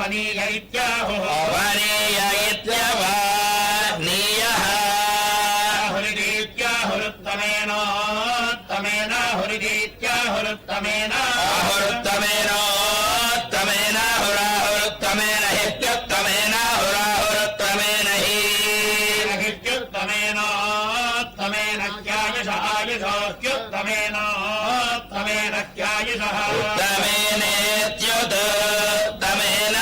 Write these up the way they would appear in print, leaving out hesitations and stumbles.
वनीय इत्याहुः वनीय इत्यवनीयः हुरिदीत्याहुरुत्तमेनोत्तमेनाहुरिदीत्याहुरुत्तमेन आहुरुत्तमेनोत्तमेन हुराहुरुत्तमेन हित्युत्तमेन हुराहुरुत्तमेन हि हित्युत्तमेनोत्तमेन क्यायुष आयुषोऽत्युत्तमेनोत्तमेन क्यायुषः उत्तमेनेत्युत्तमेन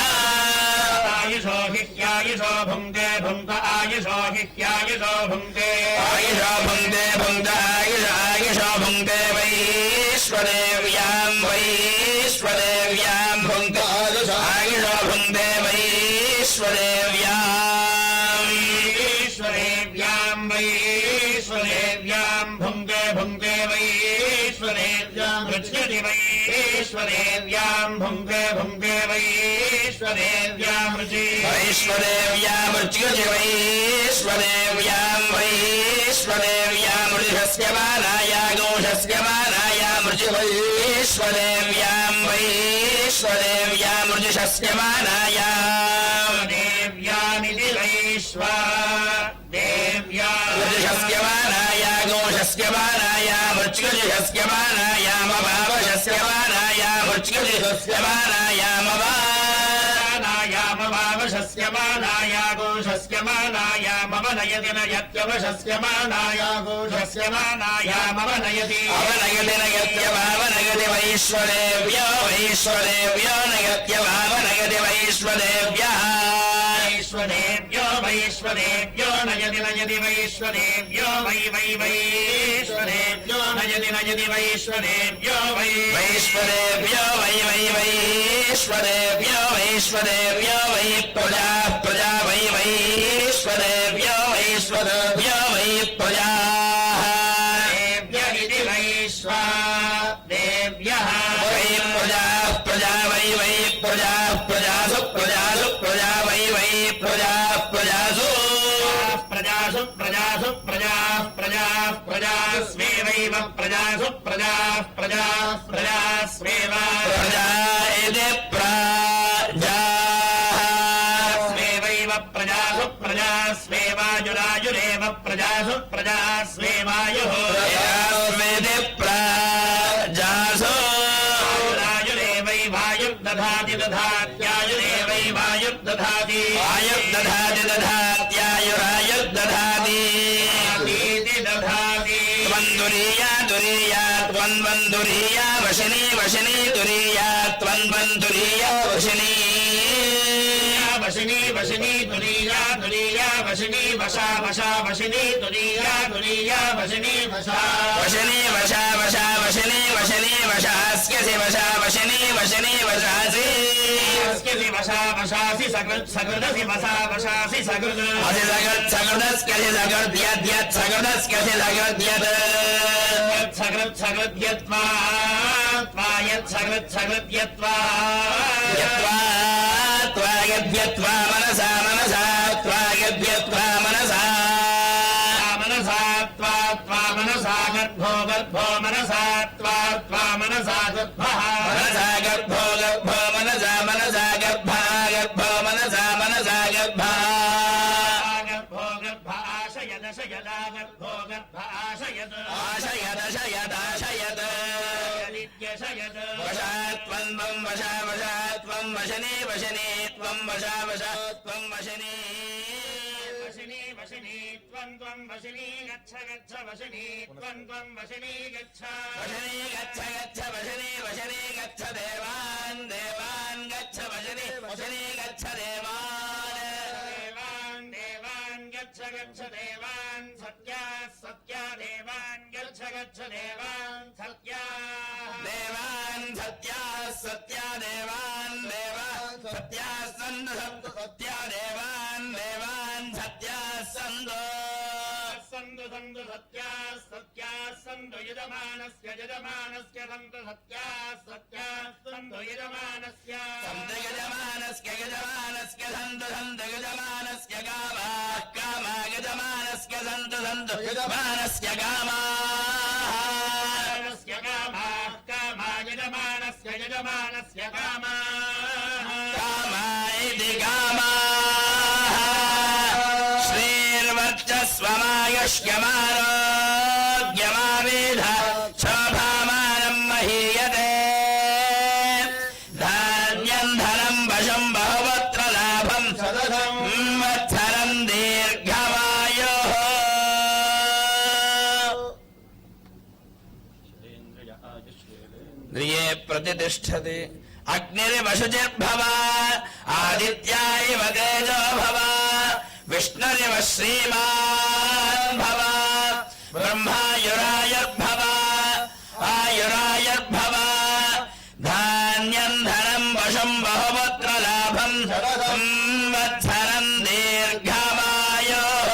आयुषो हि क्यायुषो भुङ्क्ते भुङ्क्त आयुषो हि क्यायुषो भुङ्क्ते आयुषो भुङ्क्ते भुङ्क्त आयुषो भुङ्क्ते वैश्वदेव्यां वैश्वदेव्यां भुङ्क्त आयुषो भुङ्क्ते वैश्वदेव्यां वैश्वदेव्यां भुङ्क्ते भुङ्क्ते वैश्वदेव्यां मृच्छति वैश्वदेव्यां भुङ्क्ते भुङ्क्ते वैश्वदेव्यां मृच्छति वैश्वदेव्यां मृच्छति वैश्वदेव्यां वैश्वदेव्यां मृच्छस्य मानाया गोषस्य मानाया मृच्छि वैश्वदेव्यां वैश्वदेव्यां मृच्छस्य मानाया देव्यामिति वैश्वदेव्यां मृच्छस्य मानाया गोषस्य मानाया मृच्छस्य मानाया मवावशस्य मानाया मृच्छस्य मानाया मवावशस्य मानाया गोषस्य मानाया मवनयति नयत्यवशस्य मानाया गोषस्य मानाया मवनयति अवनयति नयत्यवावनयति वैश्वदेव्यो वैश्वदेव्यो नयत्यवावनयति वैश्वदेव्यः वैश्वदेव्यो वैश्वदेव्यो नयति नयति वैश्वदेव्यो वै वै वैश्वदेव्यो नयति नयति वैश्वदेव्यो वै वैश्वदेव्यो वै वै वैश्वदेव्यो वैश्वदेव्यो वै प्रजा प्रजा वै वैश्वदेव्यो वैश्वदेव्यो वै प्रजा देव्य इति वैश्वदेव्यः वै प्रजा प्रजा वै वै प्रजा प्रजासु प्रजासु प्रजा वै वै प्रजा प्रजासु प्रजासु प्रजासु प्रजाः प्रजाः प्रजास्वेवैव प्रजासु प्रजाः प्रजाः प्रजास्वेव प्रजा इति प्रजास्वेवैव प्रजासु प्रजास्वेवायुरायुरेव प्रजासु प्रजास्वेवायुः प्रजास्वेति प्रजासु आयुरायुरेवैवायुर्दधाति दधात्यायुरेवैवायुर्दधाति आयुर्दधाति दधात्यायुरायुर्दधाति दधाति त्वन्दुरीया दुरीया त्वन्वन्दुरीया वशिनी वशिनी दुरीया त्वन्वन्दुरीया वशिनी वशिनी वशिनी दुरीया दुरीया वशिनी वशा वशा वशिनी दुरीया दुरीया वशिनी वशा वशिनी वशा वशा वशिनी वशिनी वशास्यसि वशा वशिनी वशिनी वशासि अस्यसि वशा वशासि सकृत् सकृदसि वशा वशासि सकृत् असि सकृत् सकृदस्यसि सकृद्यद्यत् सकृदस्यसि सकृद्यत् सकृत् सकृद्यत्वा त्वायत् सकृत् सकृद्यत्वा यत्वा त्वायद्यत्वा मनसा मनसा त्वायद्यत्वा मनसा मनसा त्वा त्वा मनसा गर्भो गर्भो मनसा त्वा त्वा मनसा गर्भः मनसा गर्भो गर्भो मनसा मनसा गर्भः गर्भो मनसा मनसा गर्भः गर्भो गर्भ आशयदशयदा गर्भो गर्भ आशयद आशयदशयदाशयद यदित्यशयद वशात्वं वशा वशात्वं वशने वशने त्वं वशा वशा त्वं वशने वशिनी वशिनी त्वं त्वं वशिनी गच्छ गच्छ वशिनी त्वं त्वं वशिनी गच्छ वशने गच्छ गच्छ वशने वशने गच्छ देवान् देवान् गच्छ वशने वशने गच्छ देवान् देवान् देवान् गच्छ गच्छ देवान् सत्या सत्या देवान् गच्छ गच्छ देवान् सत्या देवान् सत्या सत्या देवान् देवान् सत्या सन्तु सत्या देवान् देवान् सत्या सन्तु सन्तु सन्तु सत्या सत्या सन्तु यजमानस्य सन्तु सत्या सत्या सन्तु यजमानस्य सन्तु यजमानस्य सन्तु सन्तु यजमानस्य कामाः कामा यजमानस्य सन्तु सन्तु यजमानस्य कामाः कामा यजमानस्य कामा कामा इति कामाः श्रीर्वर्चस्वमायुष्यमारोग्यमावेध शोभामानम् महीयते धान्यम् धनम् वशम् बहुपुत्र लाभम् संवत्सरम् दीर्घमायुः द्रिये प्रतिष्ठति अग्निरिवशुचिर्भव आदित्या इव तेजो भव विष्णुरिव श्रीमान् भव ब्रह्मायुरायुर्भव आयुरायुर्भव धान्यम् धनम् वशम् बहुपुत्र लाभम् संवत्सरम् दीर्घमायुः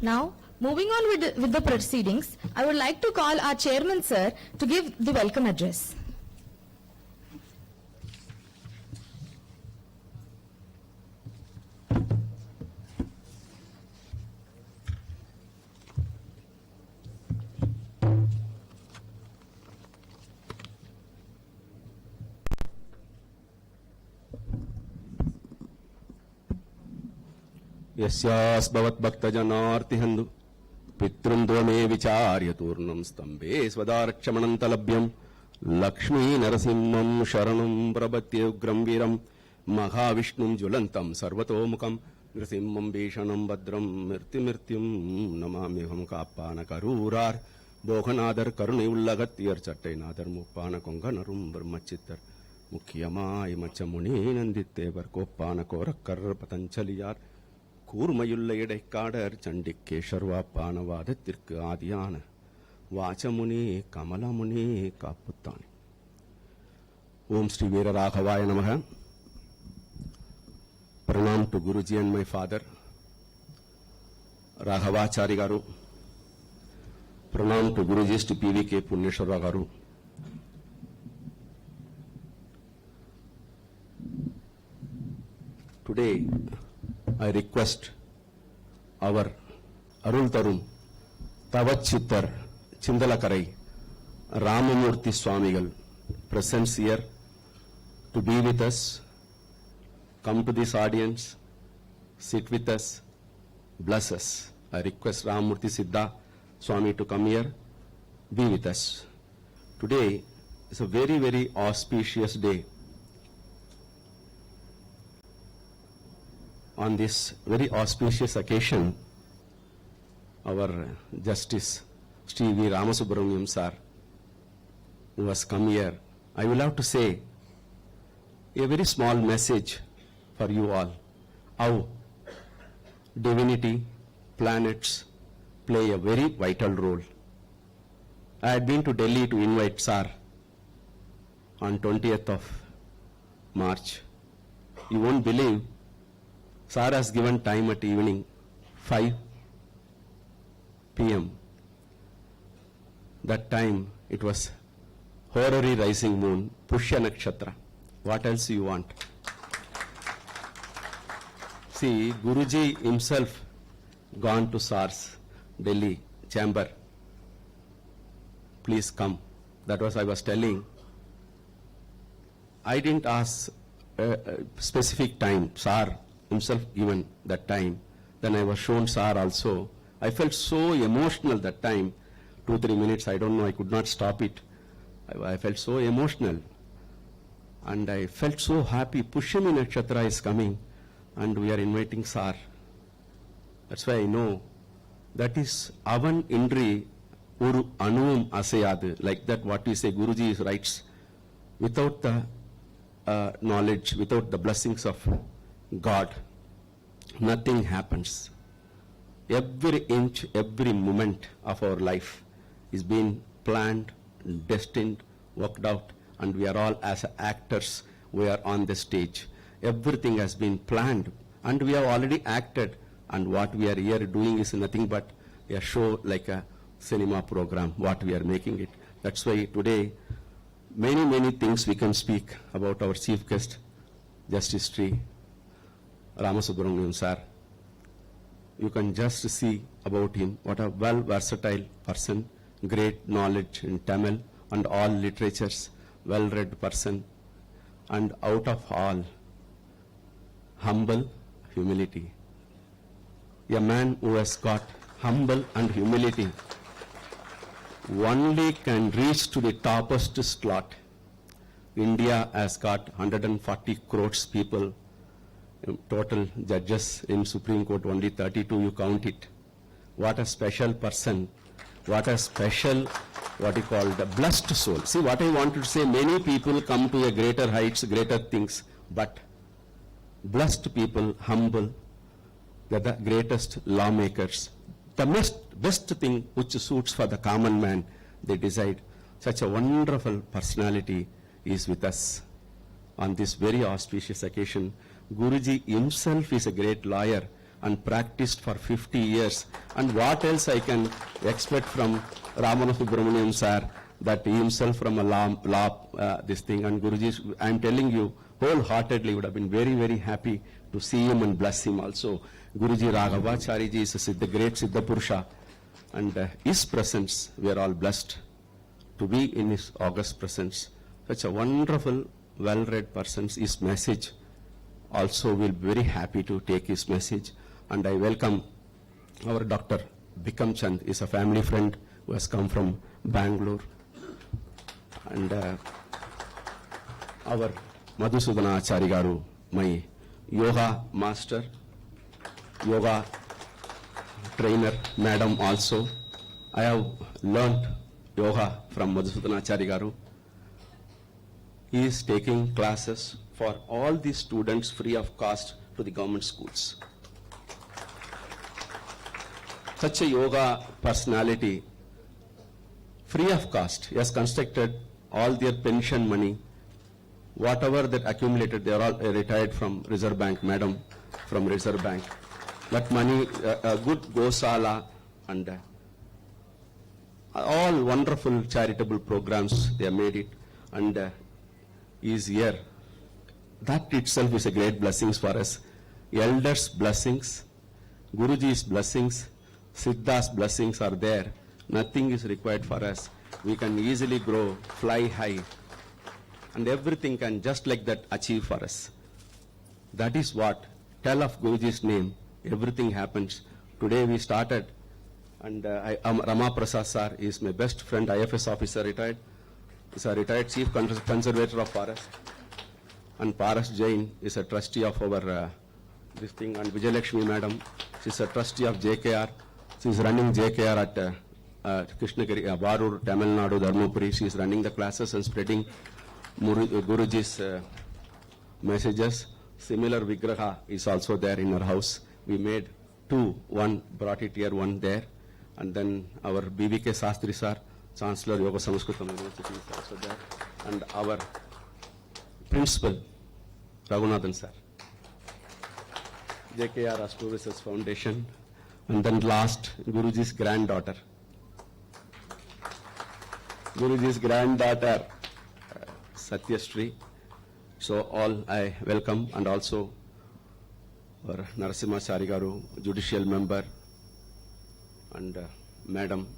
Now, moving on with the proceedings, I would like to call our chairman, sir, to give the welcome address. यस्यास्भवद्भक्तजनार्तिहन्तु पितृन्द्वमे विचार्य तूर्णं स्तम्भे स्वदारक्षमणन्तलभ्यं लक्ष्मीनरसिंहं शरणं प्रपद्ये उग्रं वीरं महाविष्णुं ज्वलन्तं सर्वतोमुखं नृसिंहं भीषणं भद्रं मृत्युमृत्युं नमाम्यहं काप्पानकरूरार् போகநாதர் கருணை உள்ளகத்தியர் சட்டைநாதர் முப்பான கொங்கனரும் பிரம்மச்சித்தர் முக்கியமாய் மச்சமுனி நந்தித்தேவர் கோப்பான கோரக்கர் பதஞ்சலியார் கூர்மையுள்ள இடைக்காடர் சண்டிகேஸ்வர்வாப்பான வாதத்திற்கு ஆதியான வாச்சமுனி கமலமுனி காப்புத்தானே. ஓம் ஸ்ரீ வீர ராகவாய நமக. Pranam to Guruji and my father, Raghavachary garu. Pranam to Guruji's to PVK Punyeshwara garu. Today, I request our Arul Tarum, Tavachittar, Chindalakarai, Ramamurthy Swamigal presents here to be with us. Come to this audience, sit with us, bless us. I request Ramamurthy Siddha Swami to come here, be with us. Today is a very, very auspicious day. On this very auspicious occasion, our Justice Shri V. Ramasubramaniam sir, who has come here, I will have to say a very small message for you all. How divinity, planets play a very vital role. I had been to Delhi to invite sir on 20th of March. You won't believe, sir has given time at evening 5 p.m. That time it was horary rising moon, Pushya Nakshatra. What else you want? See, Guruji himself gone to SARS, Delhi chamber. Please come. That was I was telling. I didn't ask a specific time. Sir himself given that time. Then I was shown Sir also I felt so emotional that time, 2-3 minutes, I don't know, I could not stop it. I felt so emotional. And I felt so happy. Pushyami Nakshatra is coming and we are inviting Sir. That's why I know that is Avan Indri Uru Anum Asayad. Like that, what we say, Guruji writes, without the knowledge, without the blessings of God, nothing happens. Every inch, every moment of our life is being planned, destined, worked out, and we are all as actors, we are on the stage. Everything has been planned and we have already acted, and what we are here doing is nothing but a show, like a cinema program, what we are making it. That's why today many things we can speak about our chief guest, Justice Shri Ramasubramaniam sir. You can just see about him, what a well versatile person, great knowledge in Tamil and all literatures, well-read person, and out of all, humble humility. A man who has got humble and humility only can reach to the topmost slot. India has got 140 crores people, total judges in Supreme Court, only 32, you count it. What a special person, what a special, what you call the blessed soul. See what I wanted to say, many people come to a greater heights, greater things, but blessed people, humble, they're the greatest lawmakers. The best thing which suits for the common man, they decide. Such a wonderful personality is with us on this very auspicious occasion. Guruji himself is a great lawyer and practiced for 50 years. And what else I can expect from Ramana Subramaniam sir, that he himself from a law this thing. And Guruji, I'm telling you, wholeheartedly would have been very happy to see him and bless him also. Guruji Raghavachary ji is the great Siddha Purusha, and his presence, we are all blessed to be in his august presence. Such a wonderful, well-read person. His message also will be very happy to take his message. And I welcome our Dr. Bikram Chand, is a family friend who has come from Bangalore. And our Madhusudana Achari Garu, my yoga master, yoga trainer, madam also. I have learnt yoga from Madhusudana Achari Garu. He is taking classes for all these students free of cost to the government schools. Such a yoga personality, free of cost, he has constructed all their pension money, whatever that accumulated, they are all retired from Reserve Bank, madam from Reserve Bank. That money, a good Gosala and all wonderful charitable programs, they have made it, and is here. That itself is a great blessings for us. Elders' blessings, Guruji's blessings, Siddha's blessings are there. Nothing is required for us. We can easily grow, fly high, and everything can just like that achieve for us. That is what, tell of Guruji's name, everything happens. Today we started, and Rama Prasad sir is my best friend, IFS officer, retired. He's a retired chief conservator of Paras. And Paras Jain is a trustee of our this thing, and Vijayalakshmi madam, she's a trustee of JKR. She's running JKR at Krishnagiri, Varur, Tamil Nadu, Dharmapuri. She's running the classes and spreading Guruji's messages. Similar Vigraha is also there in our house. We made two, one brought it here, one there. And then our BVK Sastri sir, Chancellor, Yoga SAMSKRUTHAM University is also there. And our principal, Raghunathan sir, JKR Astro Research Foundation. And then last, Guruji's granddaughter. Guruji's granddaughter, Satyashri. So all I welcome, and also our Narasimha Charigaru, judicial member, and Madam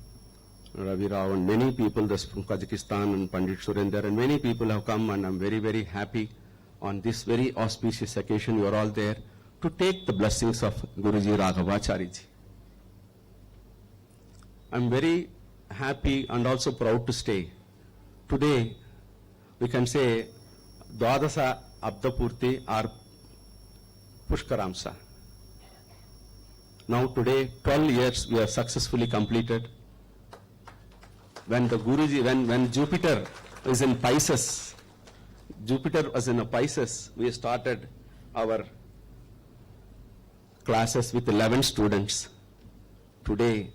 Ravi Rao, and many people from Kazakhstan, and Pandit Surender, and many people have come, and I'm very happy on this very auspicious occasion. You are all there to take the blessings of Guruji Raghavachary ji. I'm very happy and also proud to stay. Today, we can say Dwadasa Abdapurti or Pushkaramsa. Now today, 12 years we have successfully completed. When the Guruji, when Jupiter is in Pisces, Jupiter was in a Pisces, we started our classes with 11 students. Today,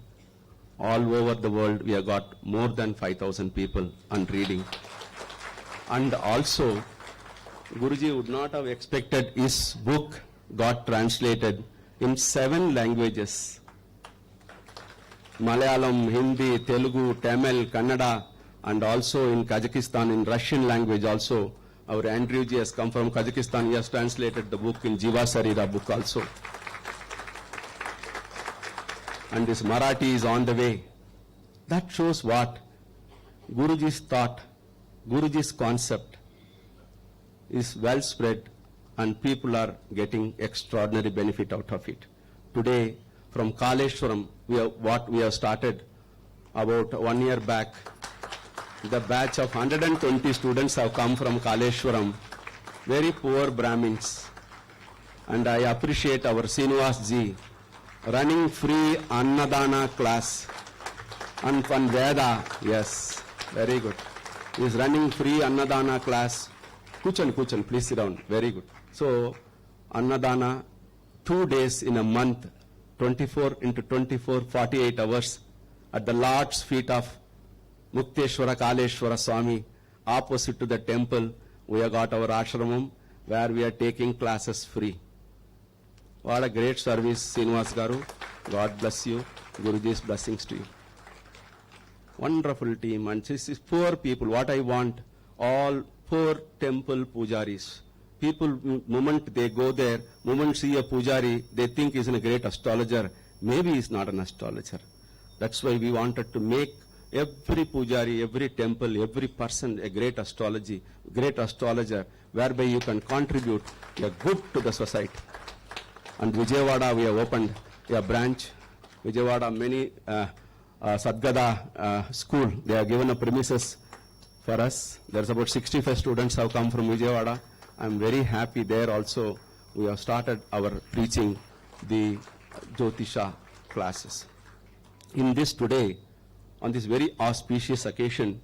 all over the world, we have got more than 5,000 people on reading. And also, Guruji would not have expected his book got translated in 7 languages. Malayalam, Hindi, Telugu, Tamil, Kannada, and also in Kazakhstan, in Russian language also. Our Andrew ji has come from Kazakhstan. He has translated the book in Jiva Sarira book also. And this Marathi is on the way. That shows what Guruji's thought, Guruji's concept is well spread and people are getting extraordinary benefit out of it. Today, from Kaleshwaram, what we have started about 1 year back, the batch of 120 students have come from Kaleshwaram, very poor Brahmins. And I appreciate our Srinivas ji running free Annadana class. And from Veda, yes, very good. He is running free Annadana class. Kuchan, please sit down. Very good. So, Annadana, 2 days in a month, 24 into 24, 48 hours at the Lord's feet of Mukteshwara Kaleshwara Swami, opposite to the temple. We have got our ashramam where we are taking classes free. What a great service, Srinivas Garu. God bless you. Guruji's blessings to you. Wonderful team. And this is poor people. What I want, all poor temple pujaris. People, moment they go there, moment see a pujari, they think he's a great astrologer. Maybe he's not an astrologer. That's why we wanted to make every pujari, every temple, every person a great astrologer, whereby you can contribute a good to the society. And Vijayawada, we have opened a branch. Vijayawada, many Sadgada school, they have given a premises for us. There's about 65 students have come from Vijayawada. I'm very happy there also. We have started our preaching the Jyotisha classes. In this today, on this very auspicious occasion,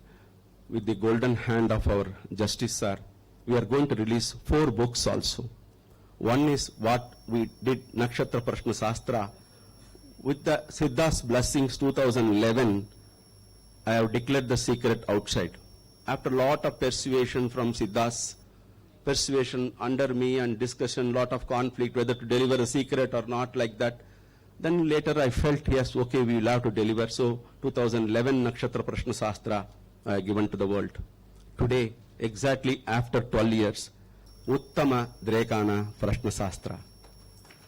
with the golden hand of our Justice Sir, we are going to release 4 books also. One is what we did, Nakshatra Prashna Sastra. With the Siddha's blessings 2011, I have declared the secret outside. After a lot of persuasion from Siddha's, persuasion under me and discussion, lot of conflict, whether to deliver a secret or not, like that. Then later I felt, yes, okay, we will have to deliver. So 2011 Nakshatra Prashna Sastra I have given to the world. Today, exactly after 12 years, Uttama Drekana Prashna Sastra.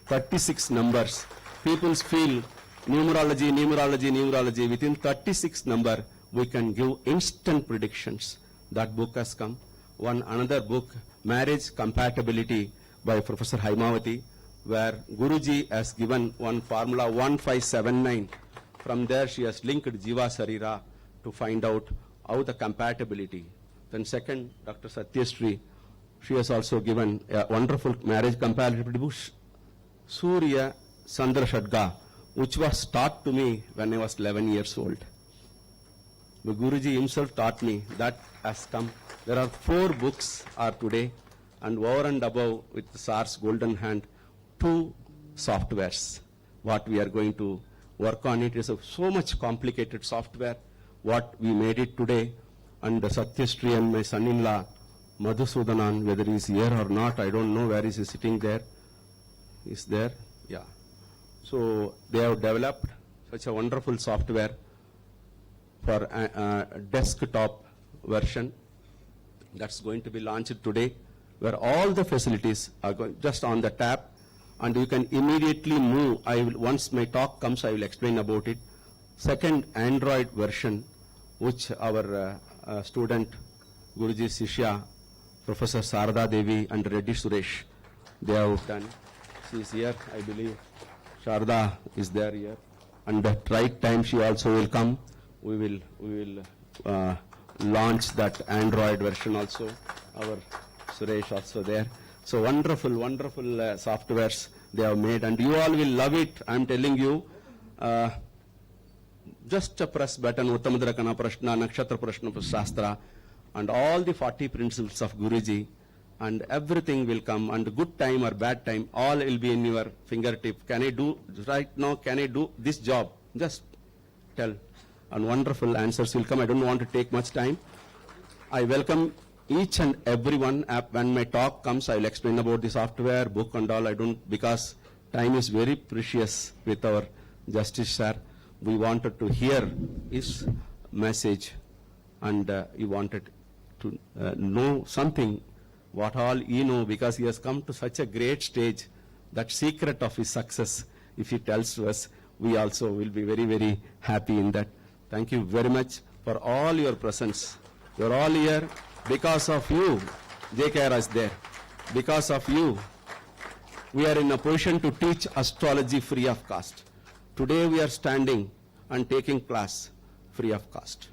36 numbers. People feel numerology. Within 36 number, we can give instant predictions. That book has come. Another book, Marriage Compatibility by Professor Haimavati, where Guruji has given one formula 1579. From there she has linked Jiva Sarira to find out how the compatibility. Then second, Dr. Shri, she has also given a wonderful marriage compatibility book, Surya Sandra Shadga, which was taught to me when I was 11 years old. The Guruji himself taught me. That has come. There are 4 books are today, and over and above with the SAR's golden hand, 2 softwares. What we are going to work on it is a so much complicated software. What we made it today, and Satyashri and my son-in-law, Madhusudanan, whether he is here or not, I don't know where is he sitting there. Is there? Yeah. So they have developed such a wonderful software for a desktop version that's going to be launched today, where all the facilities are going just on the tap, and you can immediately move. Once my talk comes, I will explain about it. Second, Android version, which our student, Guruji Sishya, Professor Sarada Devi and Reddy Suresh, they have done. She is here, I believe. Sharda is there here. and at right time she also will come. We will launch that Android version also. Our Suresh also there. So wonderful softwares they have made, and you all will love it. I am telling you. Just a press button, Uttamadrakana Prashna, Nakshatra Prashna Shastra, and all the 40 principles of Guruji, and everything will come, and good time or bad time, all will be in your fingertip. Can I do right now? Can I do this job? Just tell, and wonderful answers will come. I don't want to take much time. I welcome each and everyone. When my talk comes, I will explain about the software, book and all. I don't, because time is very precious with our Justice Sir. We wanted to hear his message, and he wanted to know something, what all he know, because he has come to such a great stage. That secret of his success, if he tells to us, we also will be very, very happy in that. Thank you very much for all your presence. You're all here because of you. JKR is there. Because of you, we are in a position to teach astrology free of cost. Today we are standing and taking class free of cost,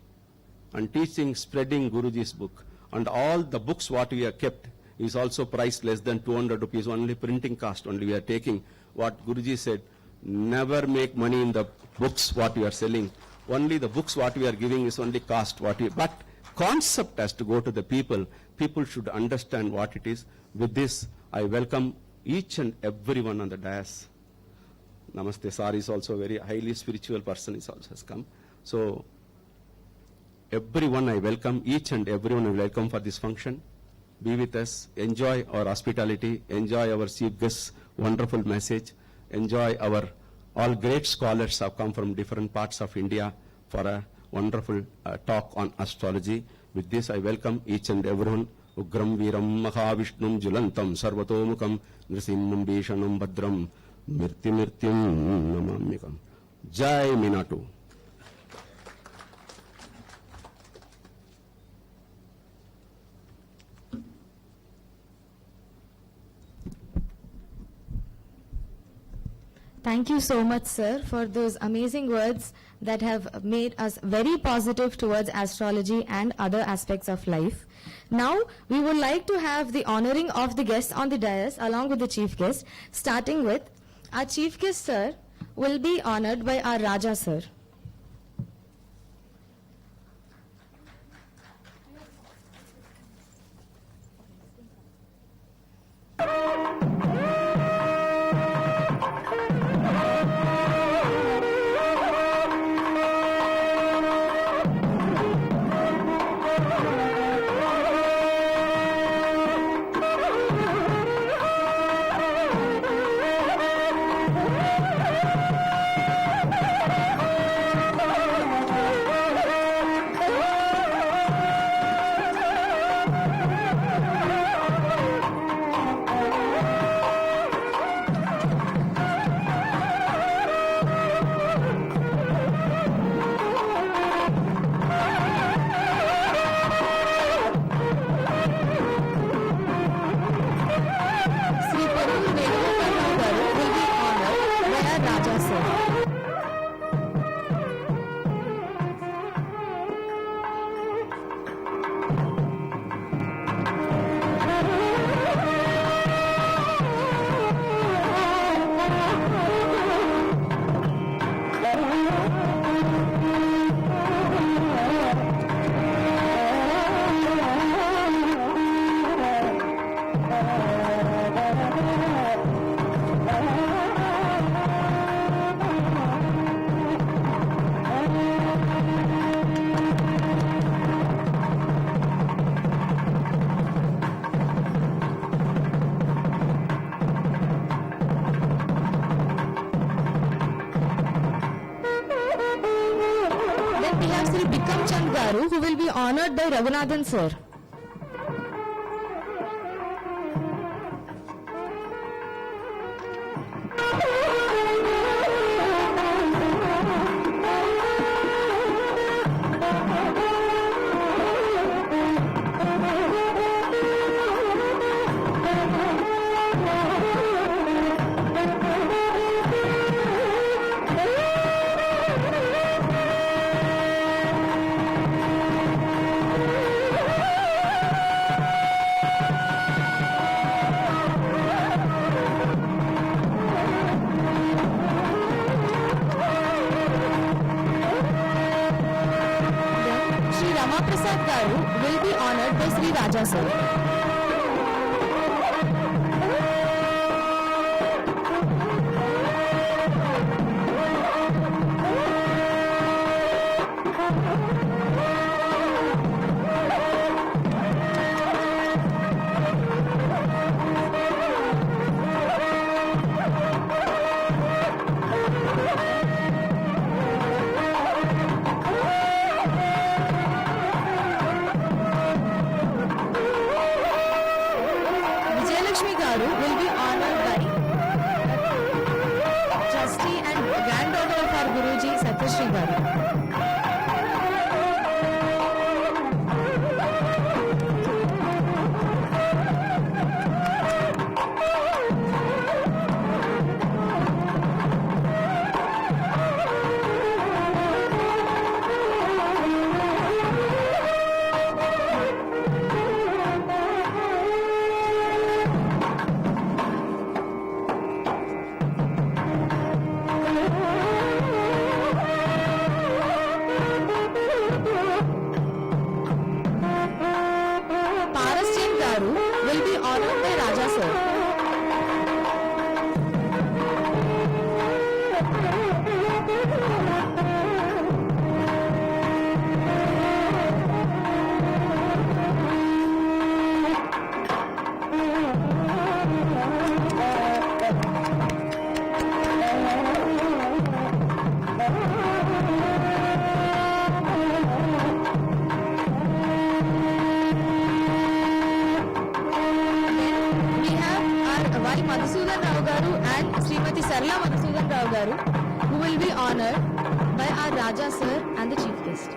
and teaching, spreading Guruji's book, and all the books what we have kept is also priced less than 200 rupees, only printing cost only we are taking. What Guruji said, never make money in the books what you are selling, only the books what we are giving is only cost what we, but concept has to go to the people. People should understand what it is. With this, I welcome each and everyone on the dais. Namaste Sir is also a very highly spiritual person, is also has come. So everyone I welcome, each and everyone I welcome for this function. Be with us, enjoy our hospitality, enjoy our chief guest's wonderful message, enjoy our all great scholars have come from different parts of India for a wonderful talk on astrology. With this I welcome each and everyone. Ugram Viram Mahavishnum Julantam Sarvatomukam Nrisimham Bhishanam Bhadram Mirtyam Namamikam. Jai Minatu. Thank you so much, sir, for those amazing words that have made us very positive towards astrology and other aspects of life. Now, we would like to have the honoring of the guests on the dais along with the chief guest, starting with our chief guest, sir, will be honored by our Raja, sir. Who will be honored by Raghunathan sir. Ramaprasad Garu will be honored by Sri Raja sir. Vijayalakshmi Garu will be honored by trustee and granddaughter of our Guruji, Satyashri Garu. Parasjan Garu will be honored by Raja sir. We have our Y. Madhusudan Rao Garu and Srimati Sarla Madhusudan Rao Garu, who will be honored by our Raja sir and the chief guest.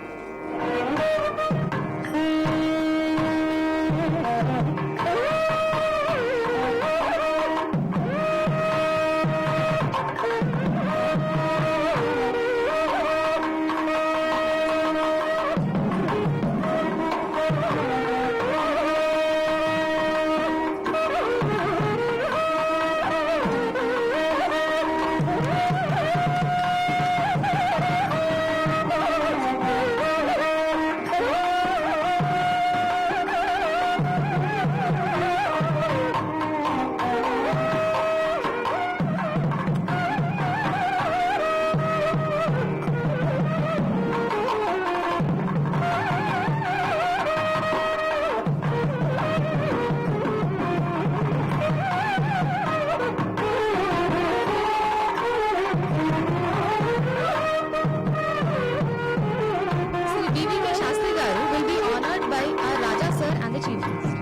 Sri B.V.K. Shastri Garu will be honored by our Raja sir and the chief guest.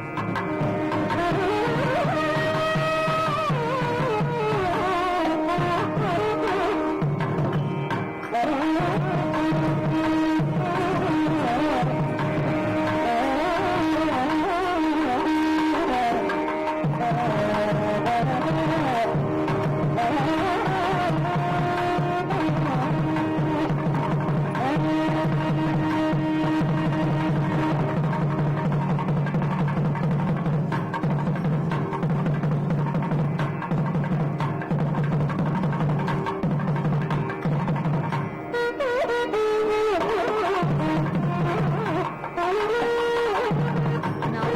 Now,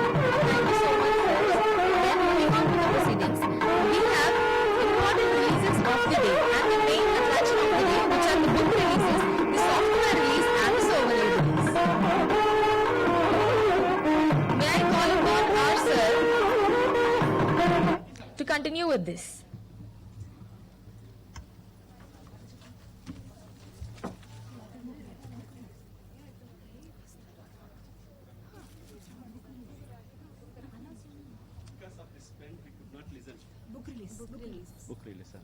thank you so much, sir. Then moving on to the proceedings, we have important releases of the day and the main attraction of the day, which are the book releases, the software release, and the overlay release. May I call upon our sir to continue with this? Because of this pen, we could not listen. Book release.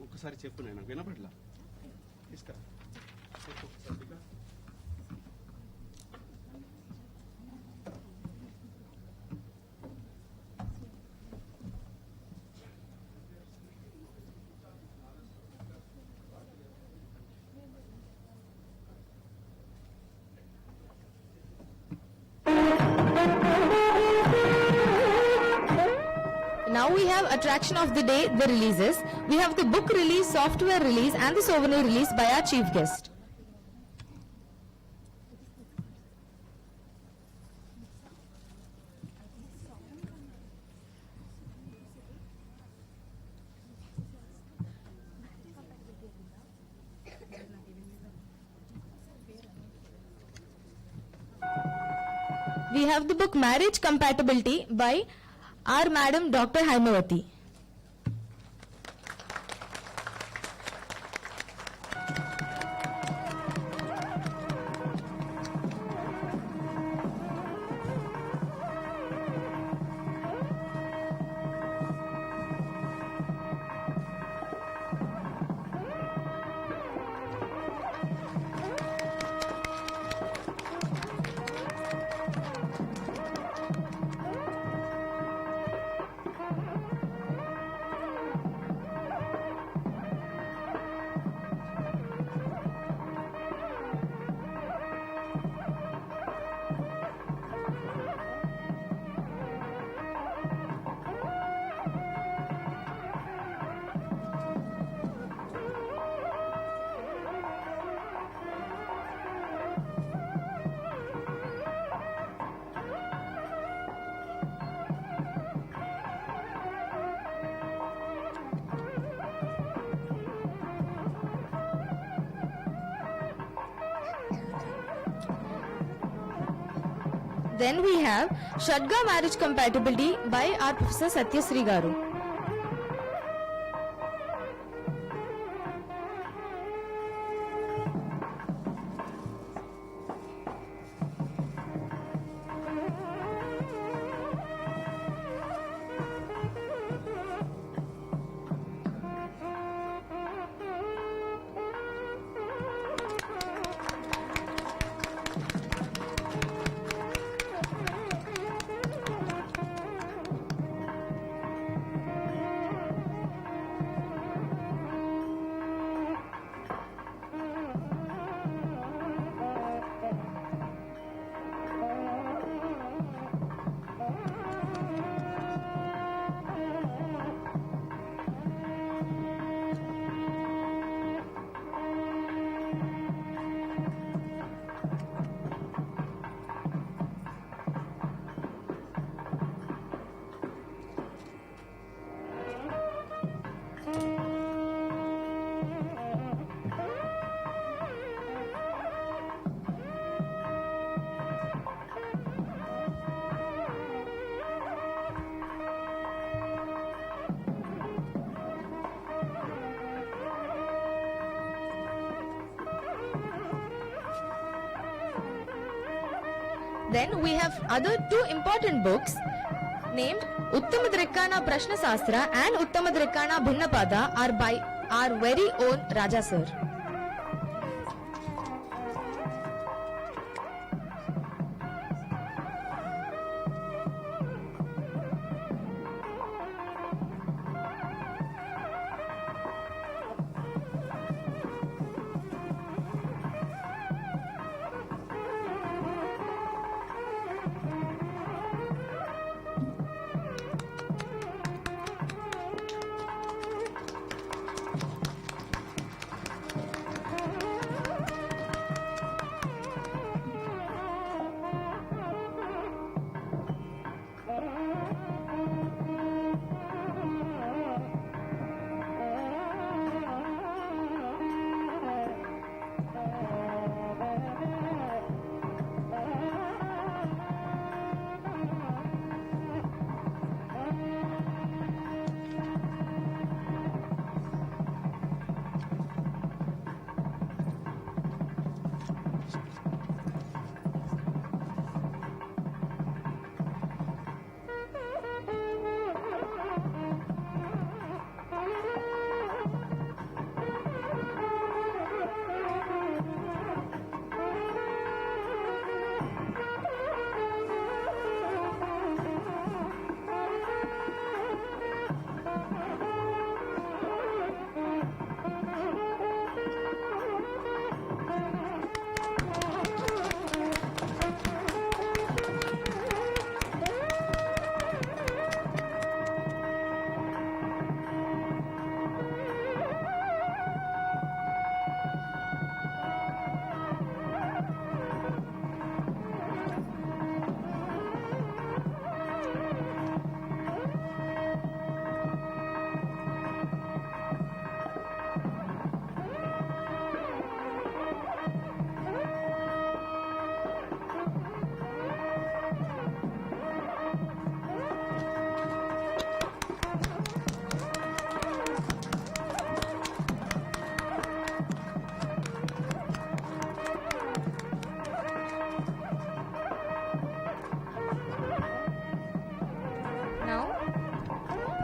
ఒకసారి చెప్పు నేను వినపడలా తీసుకురా చెప్పు ఒకసారి because Now we have attraction of the day, the releases. We have the book release, software release, and the souvenir release by our chief guest. we have the book Marriage Compatibility by our Madam Dr. Haimavati. Then we have Shadga Marriage Compatibility by our Professor Satyasri Garu. Then we have other two important books named Uttamadrikkana Prashna Sastra and Uttamadrikkana Bhinnapada are by our very own Raja sir.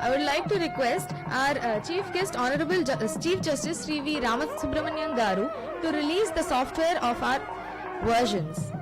I would like to request our Chief Guest Honorable Chief Justice Shri V. Ramasubramanian Garu to release the software of our versions.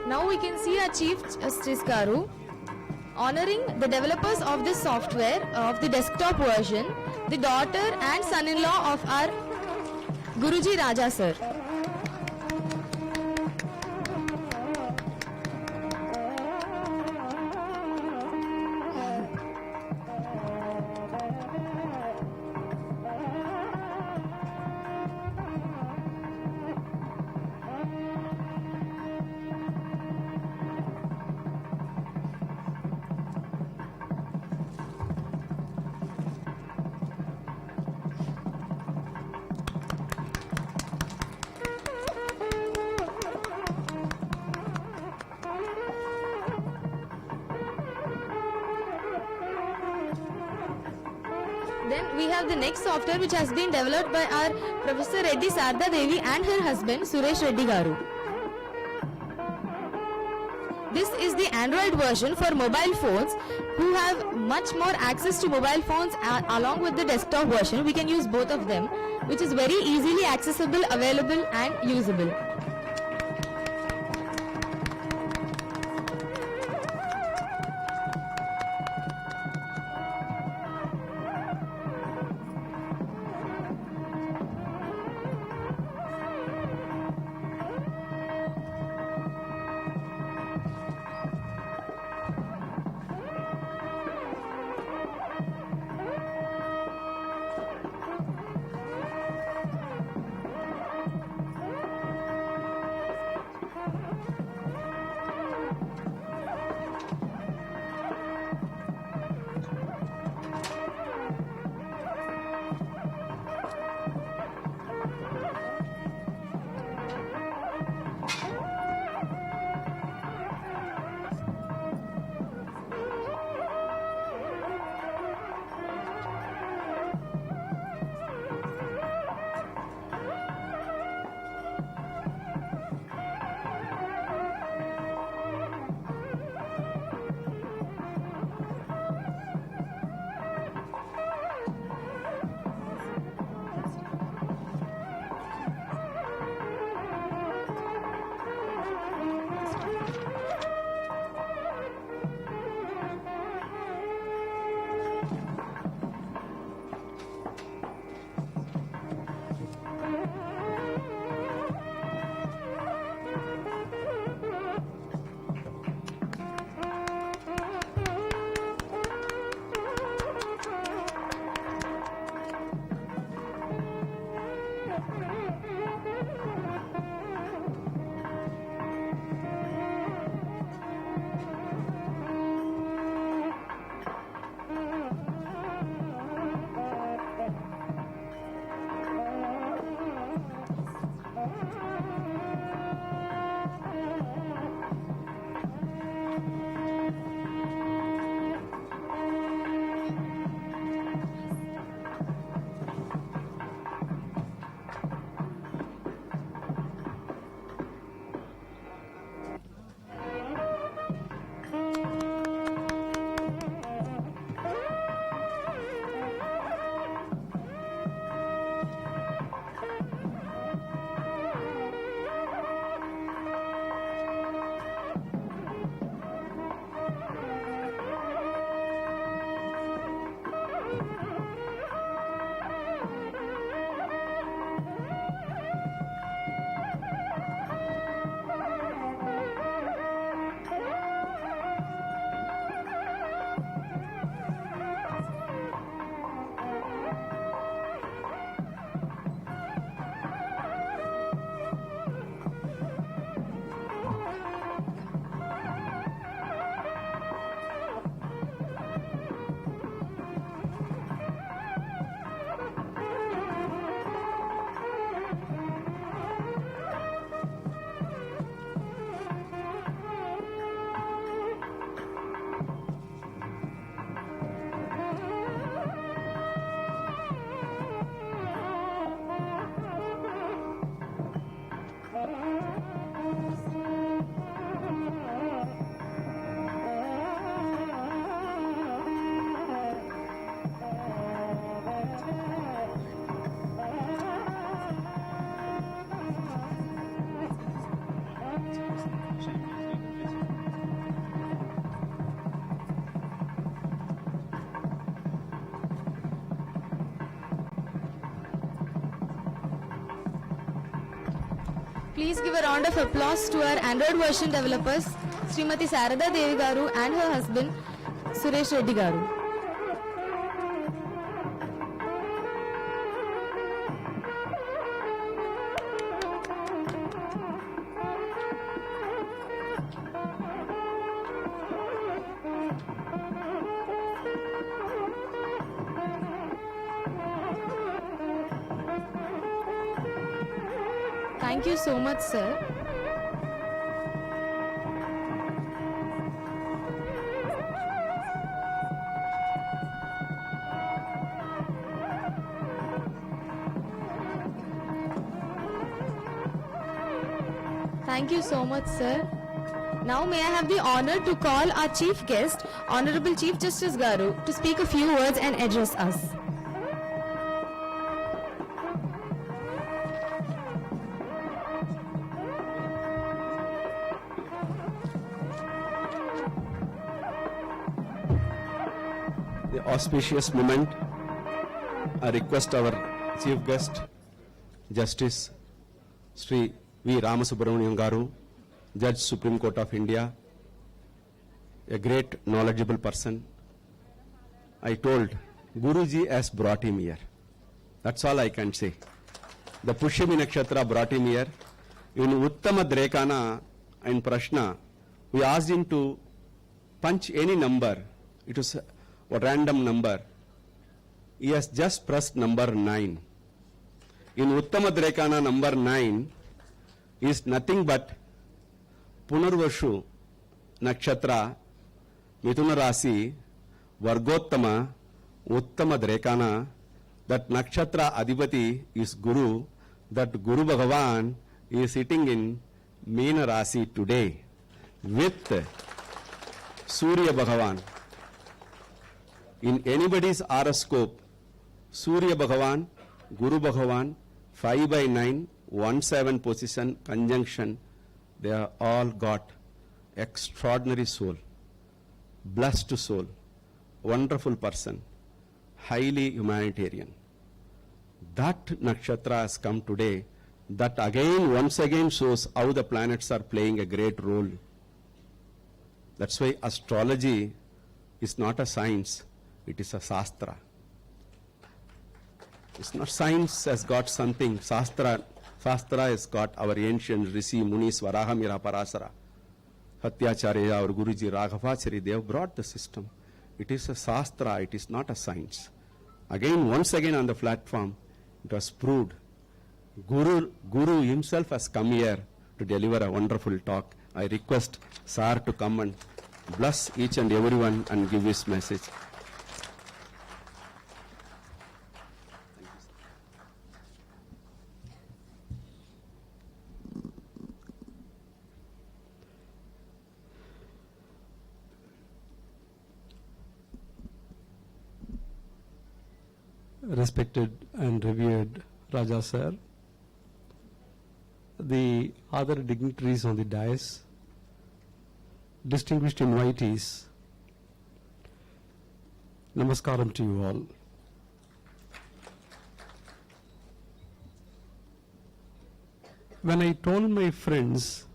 Now we can see our Chief Justice Garu honoring the developers of this software of the desktop version, the daughter and son-in-law of our Guruji Raja sir. Then we have the next software which has been developed by our Professor Reddy Sarda Devi and her husband Suresh Reddy Garu. This is the Android version for mobile phones who have much more access to mobile phones along with the desktop version. We can use both of them, which is very easily accessible, available and usable. Please give a round of applause to our Android version developers, Srimati Sarada Devi Garu and her husband, Suresh Reddy Garu. Thank you so much, sir. Thank you so much, sir. Now may I have the honor to call our chief guest, Honorable Chief Justice Garu, to speak a few words and address us. The auspicious moment, I request our chief guest, Justice Shri V. Ramasubramaniam Garu, Judge Supreme Court of India, a great knowledgeable person. I told Guruji has brought him here. That's all I can say. The Pushyami Nakshatra brought him here. In Uttama Drekana in Prashna, we asked him to punch any number. It was a random number. He has just pressed number 9. In Uttama Drekana, number 9 is nothing but Punarvashu Nakshatra, Mithuna Rasi, Vargottama, Uttama Drekana. That Nakshatra Adhipati is Guru. That Guru Bhagavan is sitting in Meena Rasi today with Surya Bhagavan. In anybody's horoscope, Surya Bhagavan, Guru Bhagavan, 5/9, 1/7 position, conjunction, they are all got extraordinary soul, blessed soul, wonderful person, highly humanitarian. That nakshatra has come today. That again, once again shows how the planets are playing a great role. That's why astrology is not a science, it is a Shastra. It's not science has got something, Shastra has got our ancient Rishi, Munis, Varahamira, Parasara, Satyacharya, our Guruji, Raghavachary, they have brought the system. It is a Shastra, it is not a science. Again, once again on the platform, it was proved. Guru himself has come here to deliver a wonderful talk. I request Sir to come and bless each and everyone and give his message. Respected and revered Raja Sir, the other dignitaries on the dais, distinguished invitees, Namaskaram to you all. When I told my friends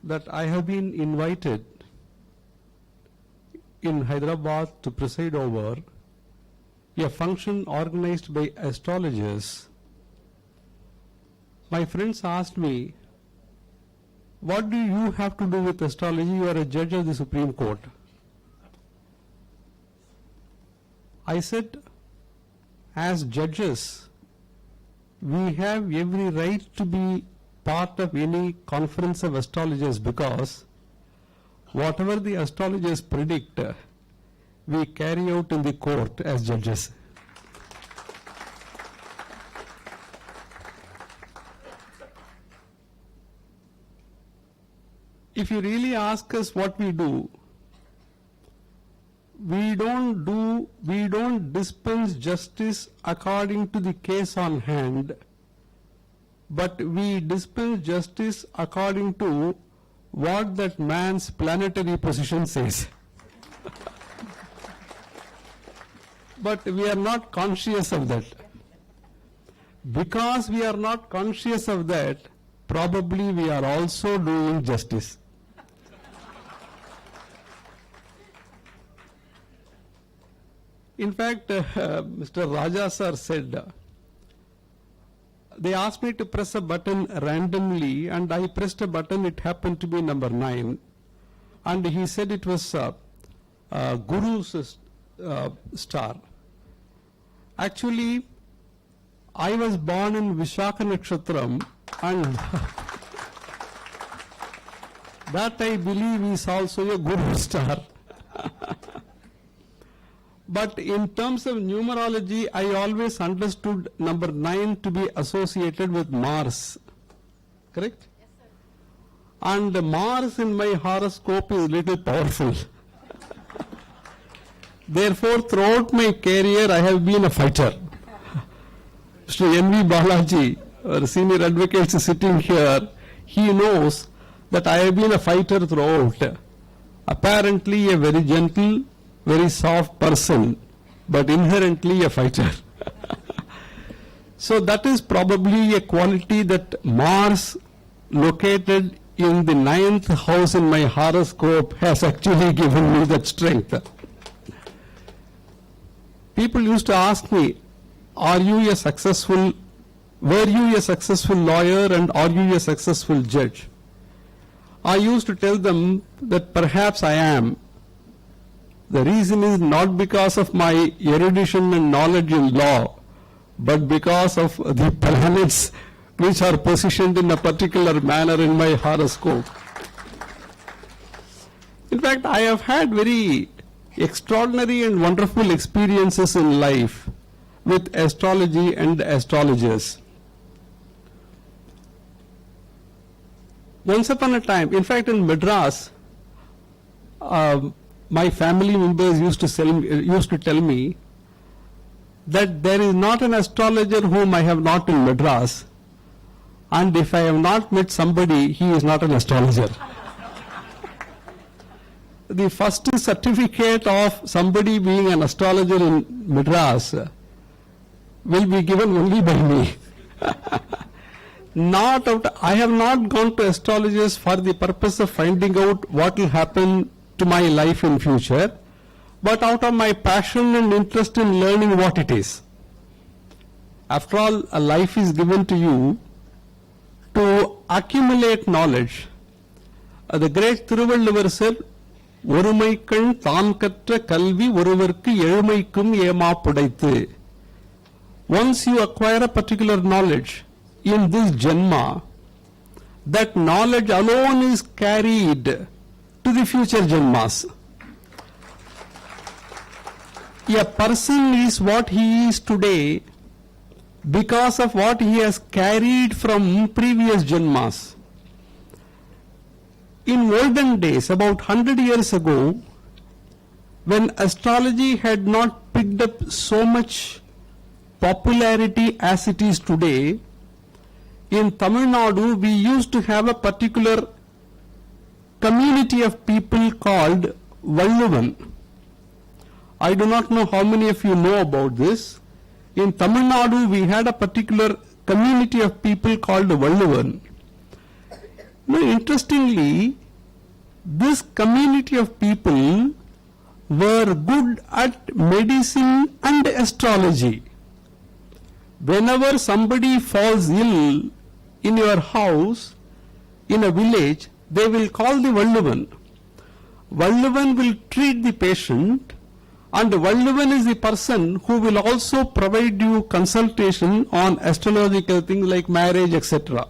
that I have been invited in Hyderabad to preside over a function organized by astrologers, my friends asked me, what do you have to do with astrology? You are a judge of the Supreme Court. I said, as judges, we have every right to be part of any conference of astrologers, because whatever the astrologers predict, we carry out in the court as judges. If you really ask us what we do, we don't dispense justice according to the case on hand, but we dispense justice according to what that man's planetary position says. But we are not conscious of that. Because we are not conscious of that, probably we are also doing justice. In fact, Mr. Raja sir said, they asked me to press a button randomly, and I pressed a button, it happened to be number 9. And he said it was Guru's star. Actually, I was born in Vishaka Nakshatram, and that I believe is also a Guru star. But in terms of numerology, I always understood number 9 to be associated with Mars. Correct? Yes, sir. And Mars in my horoscope is little powerful. Therefore, throughout my career, I have been a fighter. Shri N.V. Balaji, our senior advocate, is sitting here. He knows that I have been a fighter throughout. Apparently, a very gentle, very soft person, but inherently a fighter. So that is probably a quality that Mars, located in the 9th house in my horoscope, has actually given me that strength. People used to ask me, were you a successful lawyer and are you a successful judge? I used to tell them that perhaps I am. The reason is not because of my erudition and knowledge in law, but because of the planets which are positioned in a particular manner in my horoscope. In fact, I have had very extraordinary and wonderful experiences in life with astrology and astrologers. Once upon a time, in fact in Madras, my family members used to tell me that there is not an astrologer whom I have not in Madras, and if I have not met somebody, he is not an astrologer. The first certificate of somebody being an astrologer in Madras will be given only by me. I have not gone to astrologers for the purpose of finding out what will happen to my life in future, but out of my passion and interest in learning what it is. After all, a life is given to you to accumulate knowledge. The great Thiruvalluvar said, ஒருமைக்கண் தான் கற்ற கல்வி ஒருவர்க்கு எழுமைக்கும் ஏமா புடைத்து. Once you acquire a particular knowledge in this Janma, that knowledge alone is carried to the future Janmas. A person is what he is today because of what he has carried from previous Janmas. In olden days, about 100 years ago, when astrology had not picked up so much popularity as it is today, in Tamil Nadu we used to have a particular community of people called Valluvan. I do not know how many of you know about this. In Tamil Nadu we had a particular community of people called Valluvan. Now, interestingly, this community of people were good at medicine and astrology. Whenever somebody falls ill in your house, in a village, they will call the Valluvan. Valluvan will treat the patient, and Valluvan is the person who will also provide you consultation on astrological things like marriage, etc.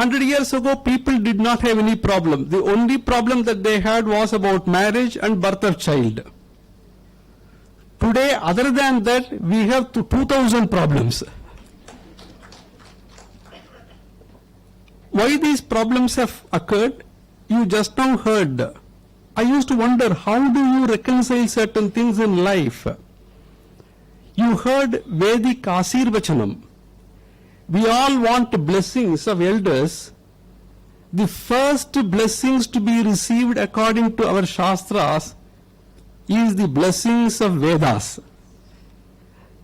100 years ago, people did not have any problem. The only problem that they had was about marriage and birth of child. Today, other than that, we have 2,000 problems. Why these problems have occurred? You just now heard. I used to wonder, how do you reconcile certain things in life? You heard Vedic Asirvachanam. We all want blessings of elders. The first blessings to be received according to our Shastras is the blessings of Vedas.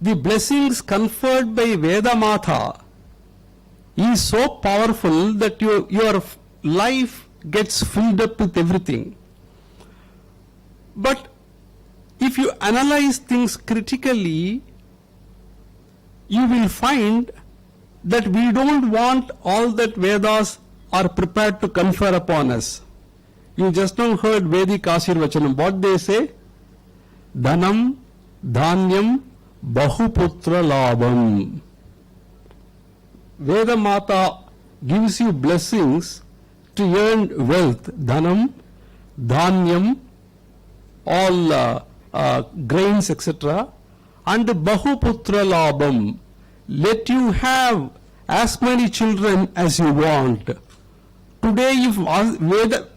The blessings conferred by Veda Mata is so powerful that your life gets filled up with everything. But if you analyze things critically, you will find that we don't want all that Vedas are prepared to confer upon us. You just now heard Vedic Ashirvachanam. What they say? Dhanam, Dhanyam, Bahuputra Labham. Veda Mata gives you blessings to earn wealth. Dhanam, Dhanyam, all grains, etc. And Bahuputra Labham. Let you have as many children as you want. Today, if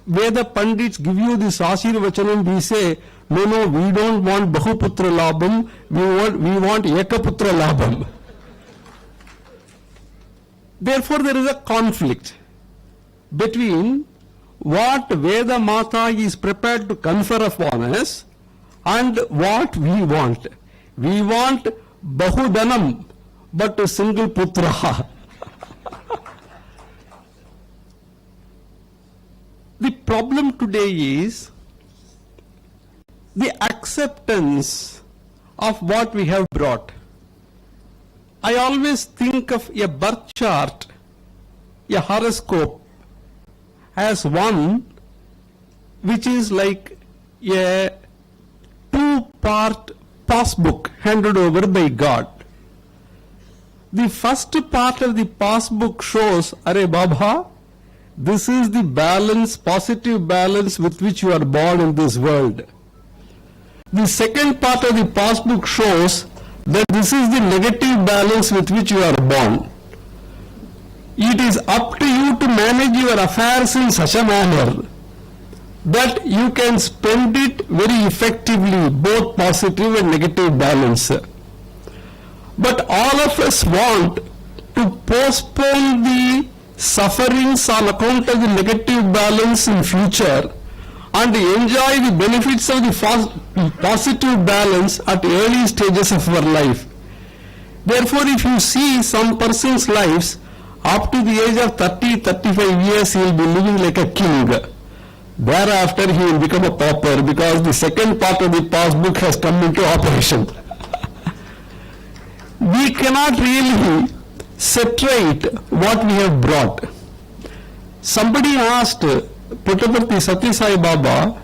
Veda Pandits give you this Ashirvachanam, we say, no, we don't want Bahuputra Labham, we want Ekaputra Labham. Therefore, there is a conflict between what Veda Mata is prepared to confer upon us and what we want. We want Bahudhanam, but a single putra. The problem today is the acceptance of what we have brought. I always think of a birth chart, a horoscope, as one which is like a two-part passbook handed over by God. The first part of the passbook shows, Are Baba, this is the balance, positive balance with which you are born in this world. The second part of the passbook shows that this is the negative balance with which you are born. It is up to you to manage your affairs in such a manner that you can spend it very effectively, both positive and negative balance. But all of us want to postpone the sufferings on account of the negative balance in future and enjoy the benefits of the positive balance at early stages of our life. Therefore, if you see some person's lives, up to the age of 30-35 years, he will be living like a king. Thereafter, he will become a pauper because the second part of the passbook has come into operation. We cannot really separate what we have brought. Somebody asked Puttaparthi Sati Sai Baba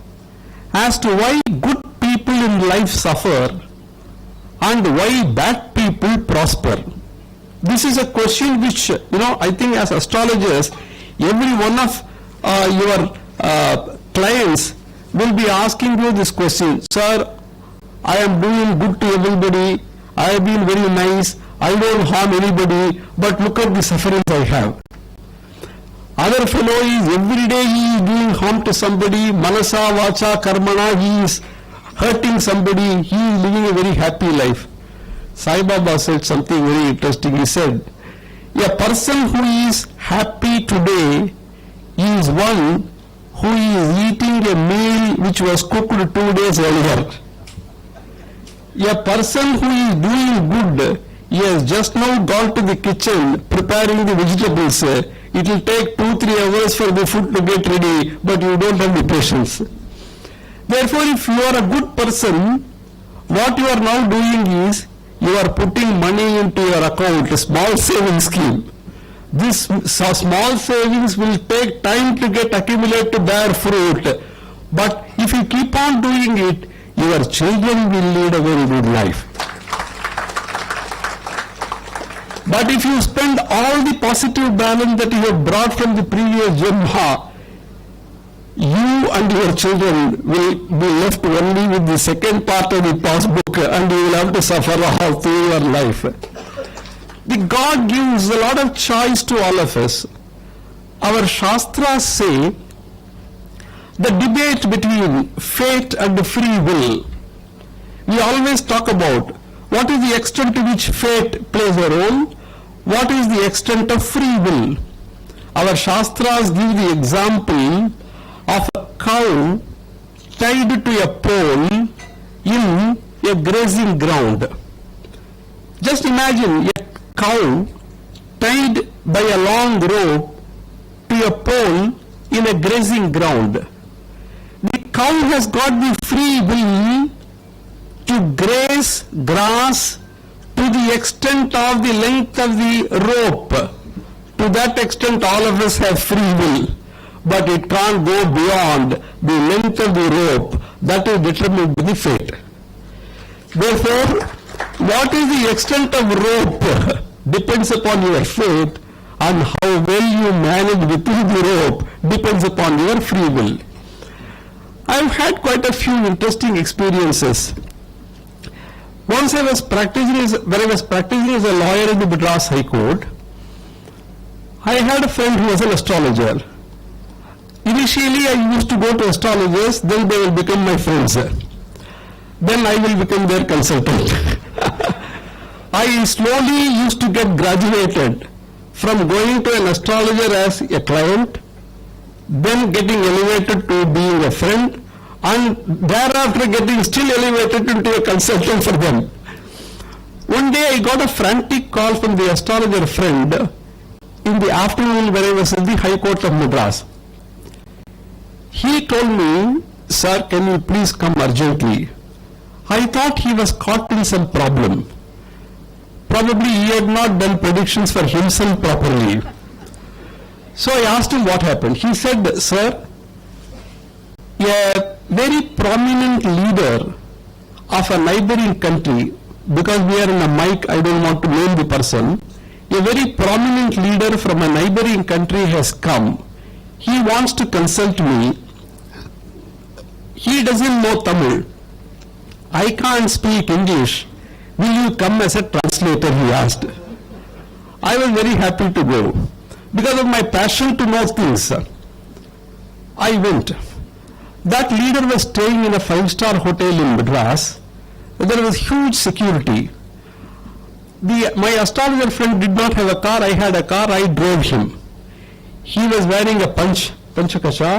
as to why good people in life suffer and why bad people prosper. This is a question which, I think as astrologers, every one of your clients will be asking you this question. Sir, I am doing good to everybody, I have been very nice, I don't harm anybody, but look at the sufferings I have. Other fellow is every day he is doing harm to somebody, manasa, vacha, karmana, he is hurting somebody, he is living a very happy life. Sai Baba said something very interesting. He said, a person who is happy today is one who is eating a meal which was cooked 2 days earlier. A person who is doing good, he has just now gone to the kitchen preparing the vegetables. It will take 2-3 hours for the food to get ready, but you don't have the patience. Therefore, if you are a good person, what you are now doing is, you are putting money into your account, a small savings scheme. This small savings will take time to get accumulated to bear fruit. But if you keep on doing it, your children will lead a very good life. But if you spend all the positive balance that you have brought from the previous Janma, you and your children will be left only with the second part of the passbook and you will have to suffer all through your life. The God gives a lot of choice to all of us. Our Shastras say the debate between fate and free will. We always talk about what is the extent to which fate plays a role, what is the extent of free will. Our Shastras give the example of a cow tied to a pole in a grazing ground. Just imagine a cow tied by a long rope to a pole in a grazing ground. The cow has got the free will to graze grass to the extent of the length of the rope. To that extent all of us have free will, but it can't go beyond the length of the rope that is determined by the fate. Therefore, what is the extent of rope depends upon your fate, and how well you manage within the rope depends upon your free will. I've had quite a few interesting experiences. Once when I was practicing as a lawyer in the Madras High Court, I had a friend who was an astrologer. Initially I used to go to astrologers, then they will become my friends. Then I will become their consultant. I slowly used to get graduated from going to an astrologer as a client, then getting elevated to being a friend, and thereafter getting still elevated into a consultant for them. One day I got a frantic call from the astrologer friend in the afternoon when I was in the High Court of Madras. He told me, "Sir, can you please come urgently?" I thought he was caught in some problem. Probably he had not done predictions for himself properly. So I asked him what happened. He said, "Sir, a very prominent leader of a neighboring country," because we are in a mic, I don't want to name the person, "a very prominent leader from a neighboring country has come. He wants to consult me. He doesn't know Tamil. I can't speak English. Will you come as a translator?" he asked. I was very happy to go. Because of my passion to know things, I went. That leader was staying in a 5-star hotel in Madras. There was huge security. My astrologer friend did not have a car. I had a car. I drove him. He was wearing a panchakasha,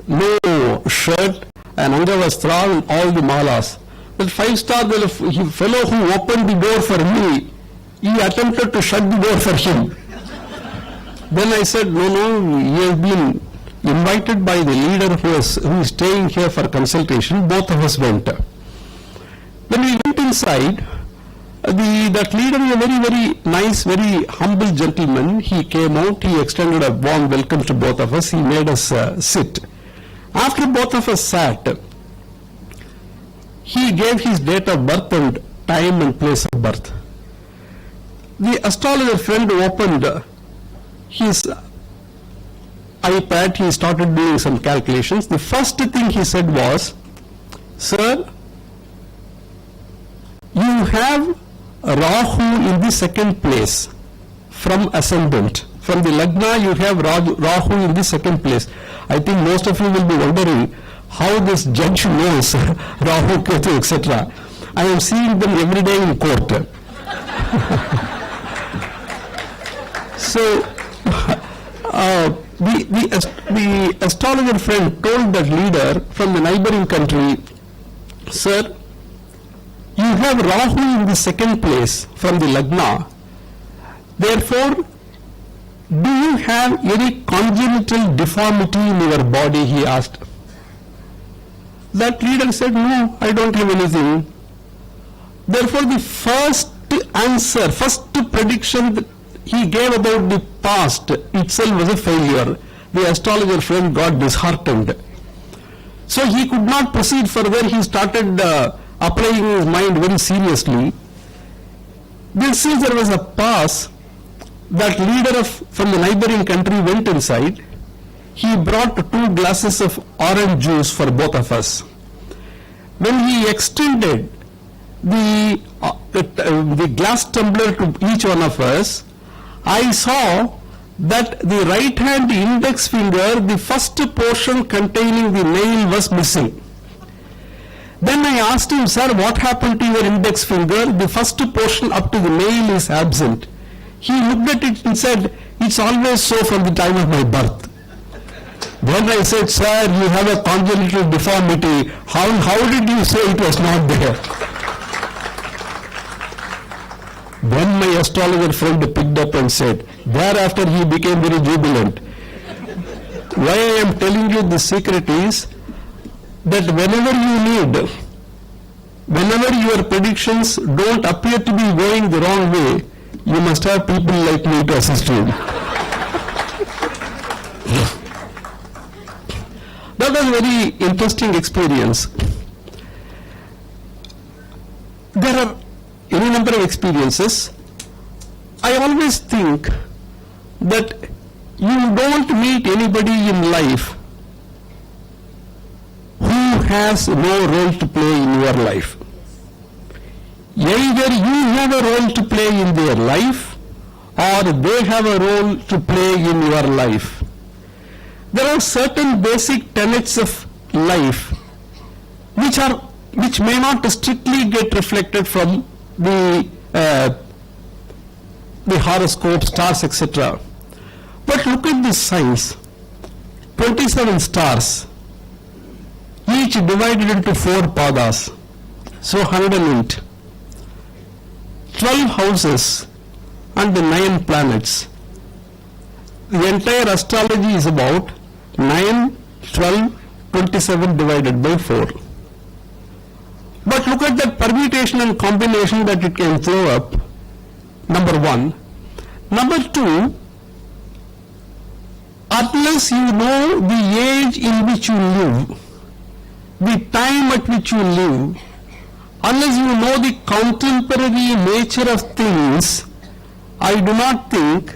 no shirt, and angavastra, and all the malas. That 5-star fellow who opened the door for me, he attempted to shut the door for him. Then I said, no, he has been invited by the leader who is staying here for consultation. Both of us went. When we went inside, that leader is a very, very nice, very humble gentleman. He came out, he extended a warm welcome to both of us. He made us sit. After both of us sat, he gave his date of birth and time and place of birth. The astrologer friend opened his iPad, he started doing some calculations. The first thing he said was, "Sir, you have Rahu in the second place from ascendant. From the Lagna you have Rahu in the second place." I think most of you will be wondering how this judge knows Rahu, Ketu, etc. I am seeing them every day in court. So, the astrologer friend told that leader from the neighboring country, "Sir, you have Rahu in the second place from the Lagna. Therefore, do you have any congenital deformity in your body?" he asked. That leader said, "No, I don't have anything." Therefore, the first answer, first prediction that he gave about the past itself was a failure. The astrologer friend got disheartened. So he could not proceed further. He started applying his mind very seriously. Then since there was a pass, that leader from the neighboring country went inside. He brought 2 glasses of orange juice for both of us. When he extended the glass tumbler to each one of us, I saw that the right hand index finger, the first portion containing the nail, was missing. Then I asked him, "Sir, what happened to your index finger? The first portion up to the nail is absent." He looked at it and said, "It's always so from the time of my birth." Then I said, "Sir, you have a congenital deformity. How did you say it was not there?" Then my astrologer friend picked up and said, thereafter he became very jubilant. Why I am telling you this secret is that whenever you need, whenever your predictions don't appear to be going the wrong way, you must have people like me to assist you. That was a very interesting experience. There are any number of experiences. I always think that you don't meet anybody in life who has no role to play in your life. Either you have a role to play in their life or they have a role to play in your life. There are certain basic tenets of life which may not strictly get reflected from the horoscope, stars, etc. But look at this signs. 27 stars, each divided into 4 padas, so 108. 12 houses and the 9 planets. The entire astrology is about 9, 12, 27 divided by 4. But look at that permutation and combination that it can throw up, number 1. Number 2, unless you know the age in which you live, the time at which you live, unless you know the contemporary nature of things, I do not think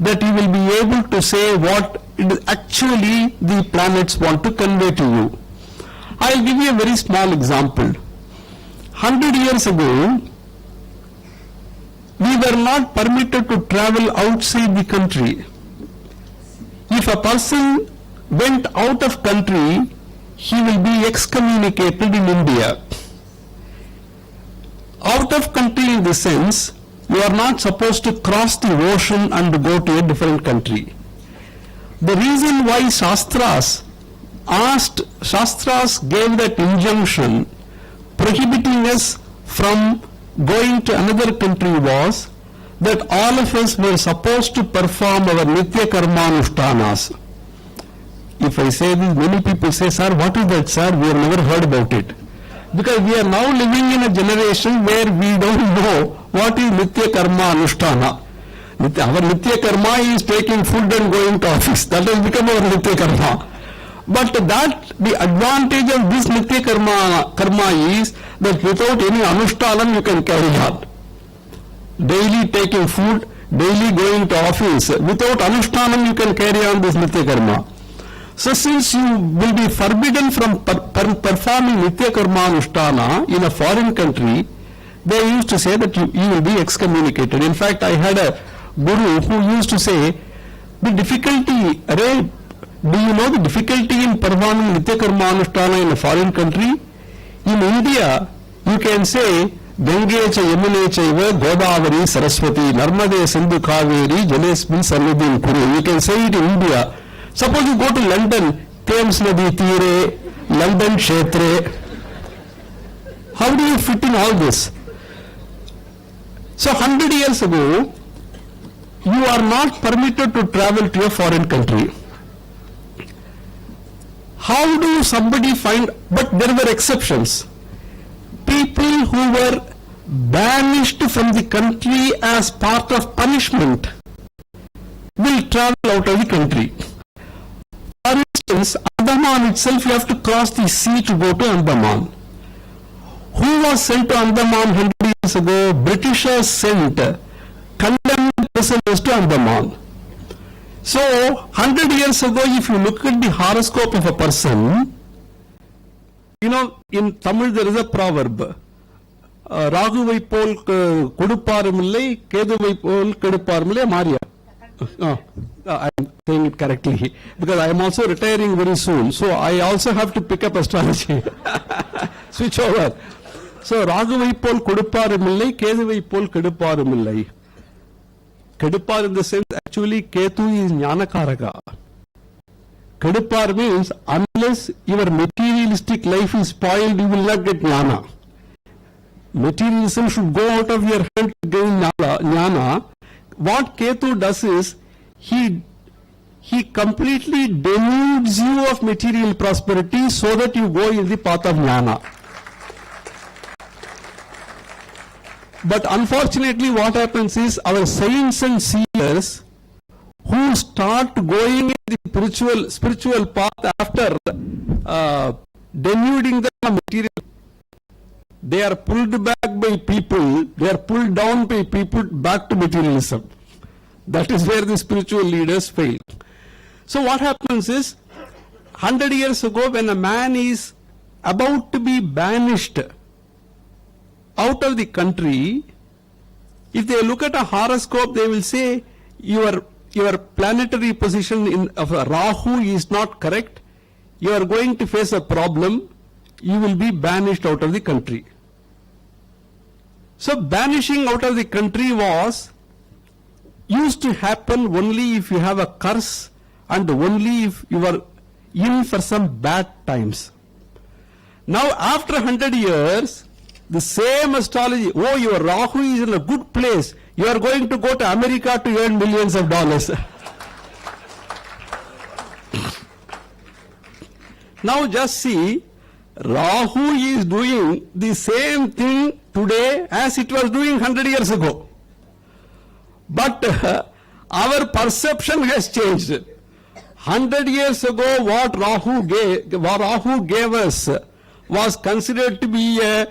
that you will be able to say what actually the planets want to convey to you. I will give you a very small example. 100 years ago, we were not permitted to travel outside the country. If a person went out of country, he will be excommunicated in India. Out of country in the sense, you are not supposed to cross the ocean and go to a different country. The reason why Shastras gave that injunction prohibiting us from going to another country was that all of us were supposed to perform our Nitya Karmanushtanas. If I say this, many people say, sir, what is that, sir? We have never heard about it. Because we are now living in a generation where we don't know what is Nitya Karma Anushtana. Our Nitya Karma is taking food and going to office. That has become our Nitya Karma. But the advantage of this Nitya Karma is that without any Anushtanam you can carry on. Daily taking food, daily going to office. Without Anushtanam you can carry on this Nitya Karma. So since you will be forbidden from performing Nitya Karma Anushtana in a foreign country, they used to say that you will be excommunicated. In fact, I had a guru who used to say, the difficulty, do you know the difficulty in performing Nitya Karma Anushtana in a foreign country? In India, you can say, Gange cha Yamune chaiva Godavari Saraswati Narmade Sindhu Kaveri Jalesmin Sarvadin Kuru. You can say it in India. Suppose you go to London, Thames Nadi Tire, London Kshetre. How do you fit in all this? So 100 years ago, you are not permitted to travel to a foreign country. How do somebody find, but there were exceptions. People who were banished from the country as part of punishment will travel out of the country. For instance, Andaman itself, you have to cross the sea to go to Andaman. Who was sent to Andaman 100 years ago? Britishers sent condemned prisoners to Andaman. So, 100 years ago, if you look at the horoscope of a person, you know, in Tamil there is a proverb, Raghavachary pol kodupparamillai, Keduvai pol kedupparamillai, Maria. I am saying it correctly because I am also retiring very soon, so I also have to pick up astrology. Switch over. So Raghavachary pol kodupparamillai, Keduvai pol kedupparamillai. Keduppar in the sense actually Ketu is Jnanakaraka. Keduppar means unless your materialistic life is spoiled, you will not get Jnana. materialism should go out of your head to gain jnana, what Ketu does is, he completely denudes you of material prosperity so that you go in the path of jnana. But unfortunately what happens is, our saints and seers who start going in the spiritual path after denuding them of material, they are pulled back by people, they are pulled down by people back to materialism. That is where the spiritual leaders fail. So what happens is, 100 years ago when a man is about to be banished out of the country, if they look at a horoscope, they will say your planetary position of Rahu is not correct, you are going to face a problem, you will be banished out of the country. So banishing out of the country used to happen only if you have a curse and only if you are in for some bad times. Now after 100 years, the same astrology, oh, your Rahu is in a good place, you are going to go to America to earn millions of dollars. Now just see, Rahu is doing the same thing today as it was doing 100 years ago. But our perception has changed. 100 years ago what Rahu gave us was considered to be a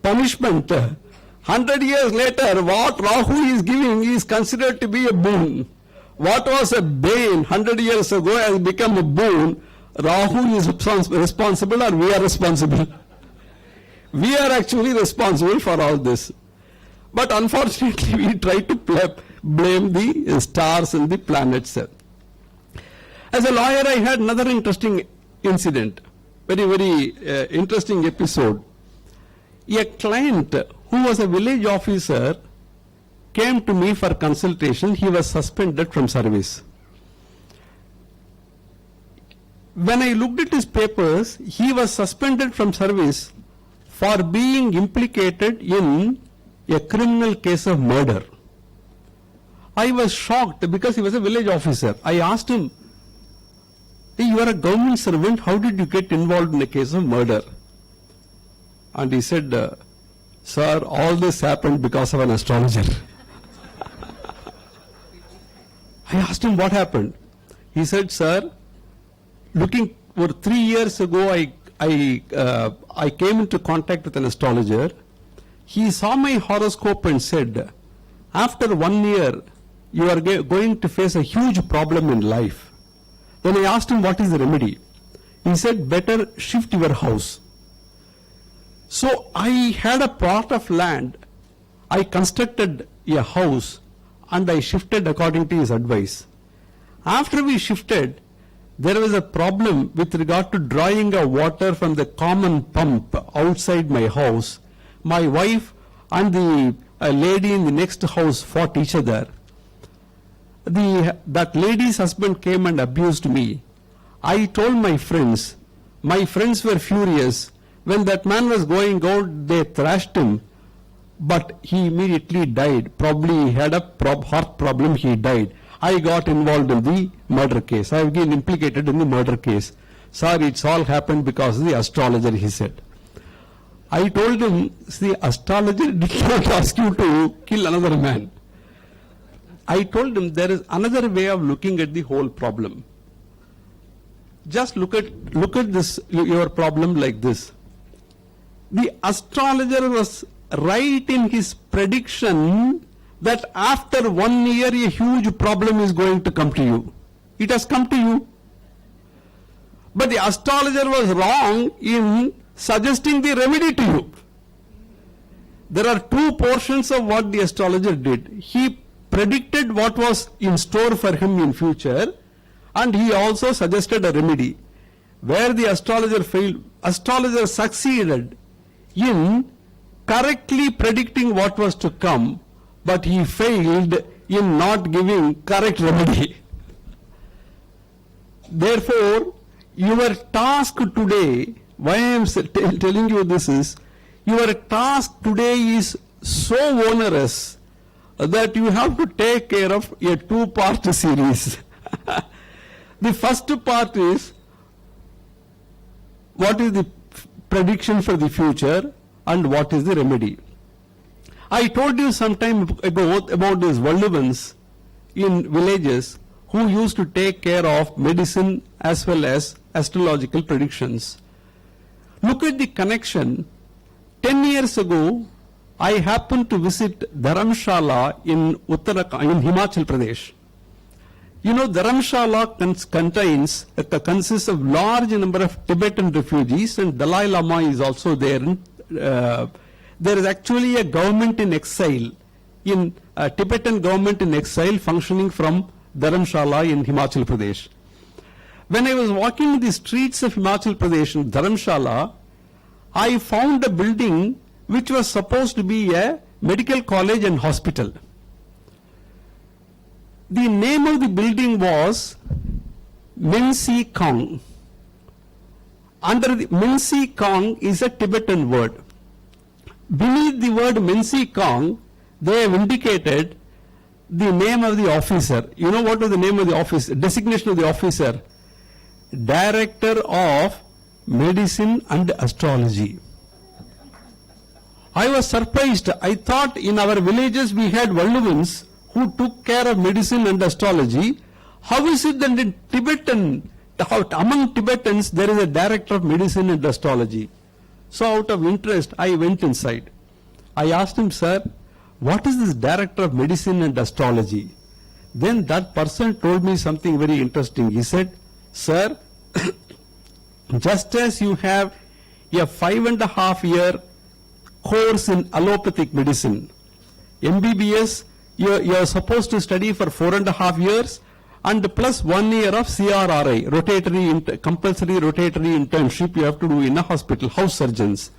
punishment. 100 years later, what Rahu is giving is considered to be a boon. What was a bane 100 years ago has become a boon. Rahu is responsible, or we are responsible? We are actually responsible for all this. But unfortunately, we try to blame the stars and the planets. As a lawyer, I had another interesting incident, very interesting episode. A client who was a village officer came to me for consultation. He was suspended from service. When I looked at his papers, he was suspended from service for being implicated in a criminal case of murder. I was shocked because he was a village officer. I asked him, hey, you are a government servant, how did you get involved in a case of murder? And he said, sir, all this happened because of an astrologer. I asked him what happened. He said, sir, looking over 3 years ago, I came into contact with an astrologer. He saw my horoscope and said, after 1 year, you are going to face a huge problem in life. Then I asked him, what is the remedy? He said, better shift your house. So I had a plot of land, I constructed a house and I shifted according to his advice. After we shifted, there was a problem with regard to drawing of water from the common pump outside my house. My wife and the lady in the next house fought each other. That lady's husband came and abused me. I told my friends were furious. When that man was going out, they thrashed him, but he immediately died. Probably he had a heart problem, he died. I got involved in the murder case. I have been implicated in the murder case. Sir, it's all happened because of the astrologer, he said. I told him, the astrologer did not ask you to kill another man. I told him there is another way of looking at the whole problem. Just look at this, your problem like this. The astrologer was right in his prediction that after 1 year a huge problem is going to come to you. It has come to you. But the astrologer was wrong in suggesting the remedy to you. There are two portions of what the astrologer did. He predicted what was in store for him in future, and he also suggested a remedy. Where the astrologer failed, astrologer succeeded in correctly predicting what was to come, but he failed in not giving correct remedy. Therefore, your task today, why I am telling you this is, your task today is so onerous that you have to take care of a two-part series. The first part is what is the prediction for the future and what is the remedy. I told you some time ago about these Valluvans in villages who used to take care of medicine as well as astrological predictions. Look at the connection. 10 years ago, I happened to visit Dharamshala in Himachal Pradesh. You know, Dharamshala consists of large number of Tibetan refugees, and Dalai Lama is also there. There is actually a government in exile, Tibetan government in exile functioning from Dharamshala in Himachal Pradesh. When I was walking the streets of Himachal Pradesh in Dharamshala, I found a building which was supposed to be a medical college and hospital. The name of the building was Mensi Kong. Under the Mensi Kong is a Tibetan word. Beneath the word Mensi Kong, they have indicated the name of the officer. You know what was the name of the office, designation of the officer? Director of Medicine and Astrology. I was surprised. I thought in our villages we had Valluvans who took care of medicine and astrology. How is it that in among Tibetans there is a director of medicine and astrology? So out of interest, I went inside. I asked him, sir, what is this director of medicine and astrology? Then that person told me something very interesting. He said, sir, just as you have a 5.5-year course in allopathic medicine, MBBS, you are supposed to study for 4.5 years and plus 1 year of CRRI, compulsory rotatory internship you have to do in a hospital, house surgeons.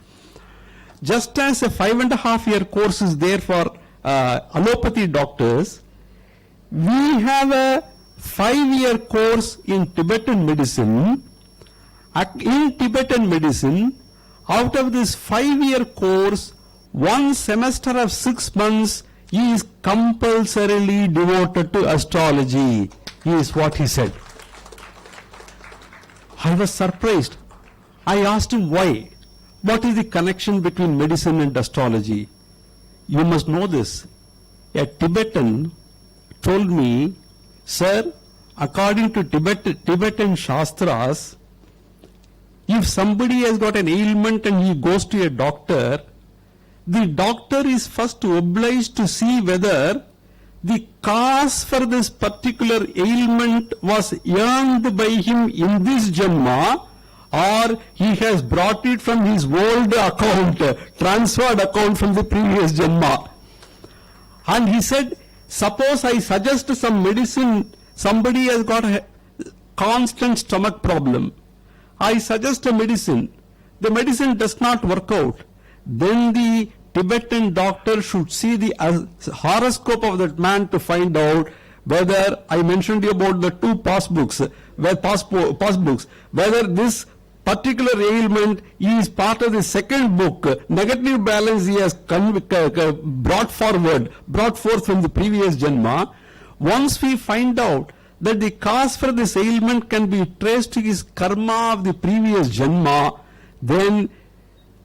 Just as a 5.5-year course is there for allopathy doctors, we have a 5-year course in Tibetan medicine. In Tibetan medicine, out of this 5-year course, 1 semester of 6 months is compulsorily devoted to astrology, is what he said. I was surprised. I asked him why. What is the connection between medicine and astrology? You must know this. A Tibetan told me, sir, according to Tibetan Shastras, if somebody has got an ailment and he goes to a doctor, the doctor is first obliged to see whether the cause for this particular ailment was earned by him in this Janma, or he has brought it from his old account, transferred account from the previous Janma. And he said, suppose I suggest some medicine, somebody has got a constant stomach problem. I suggest a medicine. The medicine does not work out. Then the Tibetan doctor should see the horoscope of that man to find out whether, I mentioned about the 2 passbooks, whether this particular ailment is part of the second book, negative balance he has brought forth from the previous Janma. Once we find out that the cause for this ailment can be traced to his karma of the previous Janma, then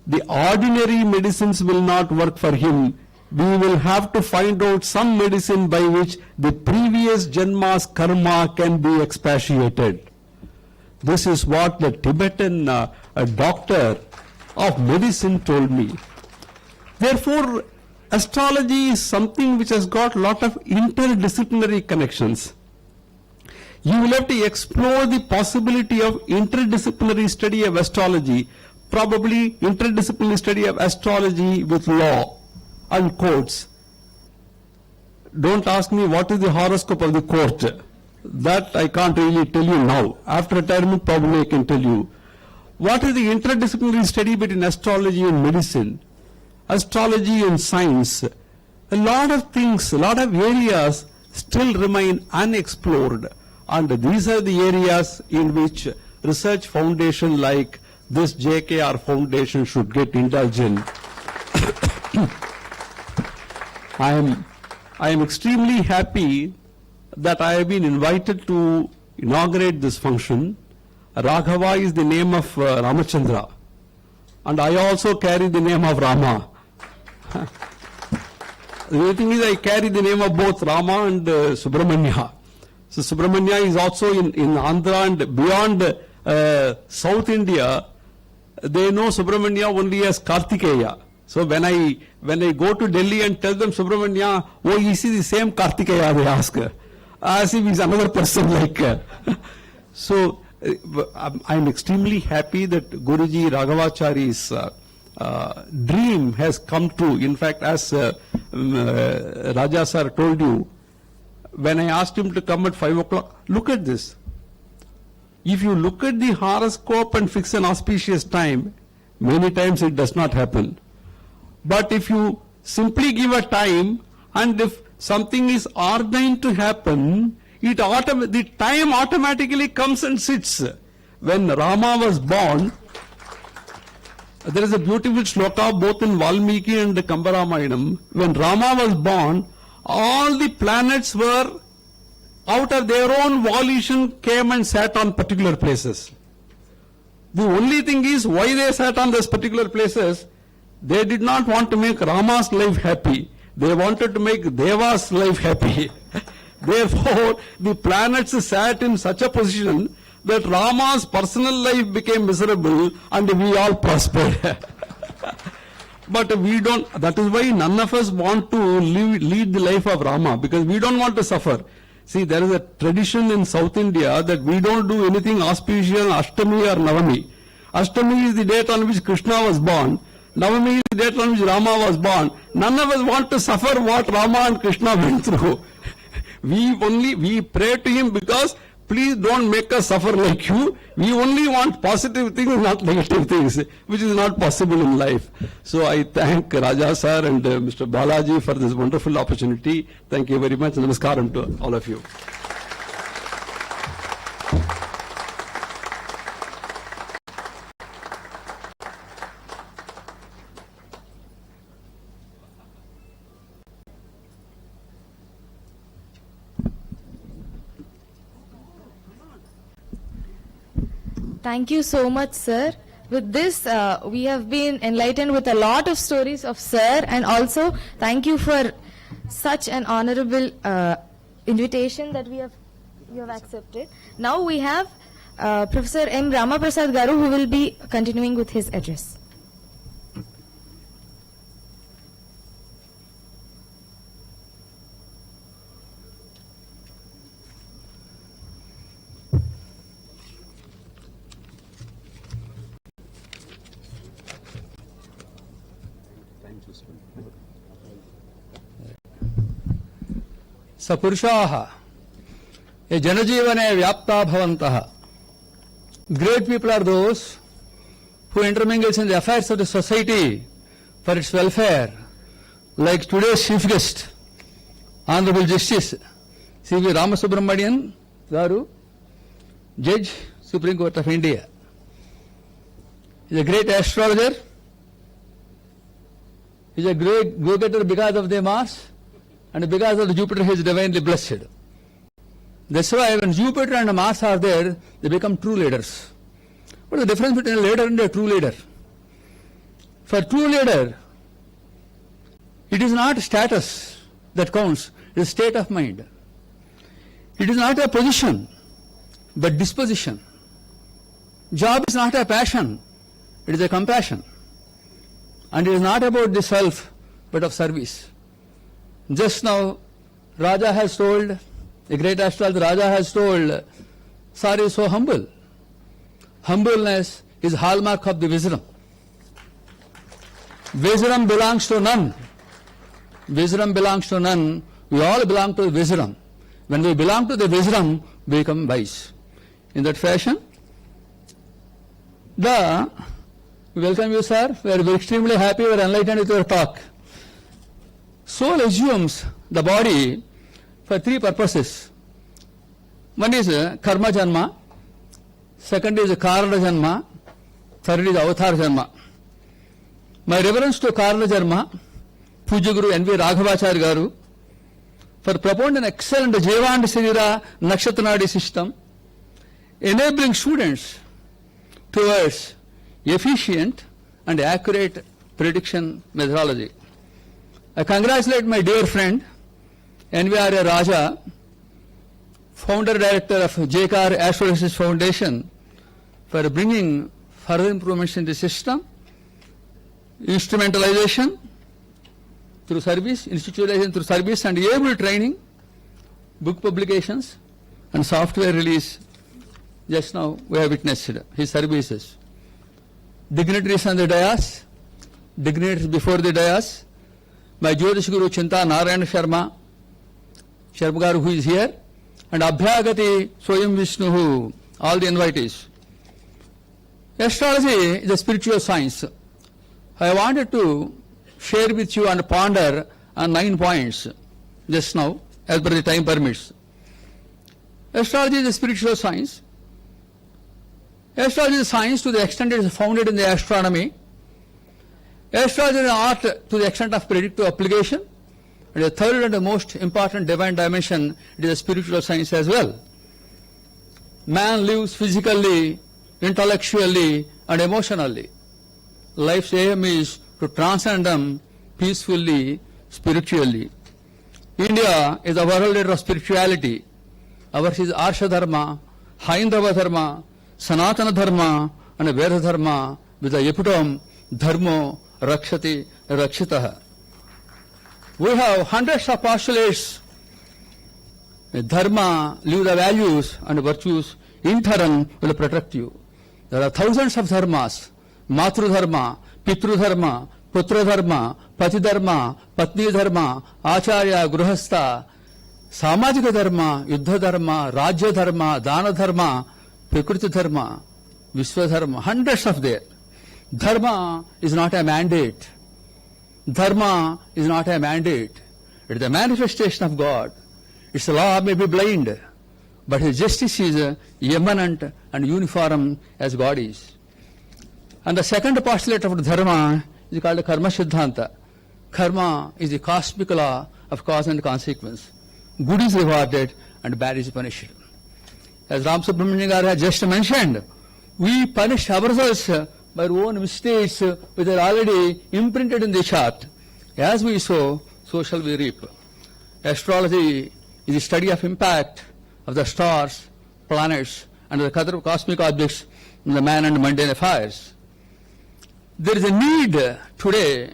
the ordinary medicines will not work for him. We will have to find out some medicine by which the previous Janma's karma can be expatiated. This is what the Tibetan doctor of medicine told me. Therefore, astrology is something which has got a lot of interdisciplinary connections. You will have to explore the possibility of interdisciplinary study of astrology, probably interdisciplinary study of astrology with law and courts. Don't ask me what is the horoscope of the court. That I can't really tell you now. After retirement, probably I can tell you. What is the interdisciplinary study between astrology and medicine? Astrology and science. A lot of things, a lot of areas still remain unexplored. And these are the areas in which research foundation like this JKR Foundation should get indulgent I am extremely happy that I have been invited to inaugurate this function. Raghava is the name of Ramachandra, and I also carry the name of Rama. The only thing is I carry the name of both Rama and Subramanya. So Subramanya is also in Andhra and beyond South India. They know Subramanya only as Kartikeya. So when I go to Delhi and tell them Subramanya, oh, is he the same Kartikeya, they ask, as if he's another person like. So I'm extremely happy that Guruji Ragavachary's dream has come true. In fact, as Raja sir told you, when I asked him to come at 5 o'clock, look at this. If you look at the horoscope and fix an auspicious time, many times it does not happen. But if you simply give a time, and if something is ordained to happen, the time automatically comes and sits. When Rama was born, there is a beautiful shloka both in Valmiki and the Kambaramayanam. When Rama was born, all the planets were out of their own volition came and sat on particular places. The only thing is why they sat on those particular places, they did not want to make Rama's life happy. They wanted to make Deva's life happy. Therefore, the planets sat in such a position that Rama's personal life became miserable and we all prospered. But we don't, that is why none of us want to lead the life of Rama, because we don't want to suffer. See, there is a tradition in South India that we don't do anything auspicious on Ashtami or Navami. Ashtami is the date on which Krishna was born. Navami is the date on which Rama was born. None of us want to suffer what Rama and Krishna went through. We pray to him because please don't make us suffer like you. We only want positive things, not negative things, which is not possible in life. So I thank Raja sir and Mr. Balaji for this wonderful opportunity. Thank you very much. Namaskaram to all of you. Thank you so much, sir. With this, we have been enlightened with a lot of stories of sir, and also thank you for such an honorable invitation that you have accepted. Now we have Professor M. Ramaprasad Garu, who will be continuing with his address. Sapurushaha, a janajivane vyapta bhavantaha. Great people are those who intermingle in the affairs of the society for its welfare, like today's chief guest, Honorable Justice C.V. Ramasubramanian Garu, Judge, Supreme Court of India. He is a great astrologer. He is a great go-getter because of the Mars, and because of the Jupiter he is divinely blessed. That's why when Jupiter and Mars are there, they become true leaders. What is the difference between a leader and a true leader? For a true leader, it is not status that counts, it is state of mind. It is not a position, but disposition. Job is not a passion, it is a compassion. And it is not about the self, but of service. Just now, Raja has told, the great astrologer Raja has told, Sir is so humble. Humbleness is hallmark of the wisdom. Wisdom belongs to none. Wisdom belongs to none. We all belong to the wisdom. When we belong to the wisdom, we become wise. In that fashion, we welcome you, sir. We are extremely happy, we are enlightened with your talk. Soul assumes the body for three purposes. One is karma janma, second is karana janma, third is avatar janma. My reverence to karana janma, Pooja Guru NV Raghavachary garu for propounding an excellent Jeva and Sharira Nakshatra system, enabling students towards efficient and accurate prediction methodology. I congratulate my dear friend NVRA Raja, founder director of JCAR Astro-Seminar Foundation, for bringing further improvements in the system, instrumentalization through service, institutionalization through service, and able training, book publications, and software release. Just now we have witnessed his services. Dignitaries on the dais, dignitaries before the dais, my Jyotish Guru Chinta Narayan Sharma Garu, who is here, and Abhyagati Swayam Vishnu, all the invitees. Astrology is a spiritual science. I wanted to share with you and ponder on 9 points just now, as per the time permits. Astrology is a spiritual science. Astrology is a science to the extent it is founded in the astronomy. Astrology is an art to the extent of predictive application. And the third and the most important divine dimension, it is a spiritual science as well. Man lives physically, intellectually, and emotionally. Life's aim is to transcend them peacefully, spiritually. India is the world leader of spirituality. Ours is Arsha Dharma, Haindava Dharma, Sanatana Dharma, and Veda Dharma, with the epitome Dharmo Rakshati Rakshitaha. We have hundreds of postulates. Dharma, live the values and virtues in turn will protect you. There are thousands of dharmas: Matru Dharma, Pitru Dharma, Putra Dharma, Pati Dharma, Patni Dharma, Acharya, Gruhastha, Samajika Dharma, Yuddha Dharma, Rajya Dharma, Dana Dharma, Prakriti Dharma, Vishwa Dharma, hundreds of there. Dharma is not a mandate. Dharma is not a mandate. It is the manifestation of God. Its law may be blind, but his justice is immanent and uniform as God is. And the second postulate of Dharma is called Karma Siddhanta. Karma is the cosmic law of cause and consequence. Good is rewarded and bad is punished. As Ram Subramanian has just mentioned, we punish ourselves by our own mistakes which are already imprinted in the chart. As we sow, so shall we reap. Astrology is the study of impact of the stars, planets, and the other cosmic objects in the man and mundane affairs. There is a need today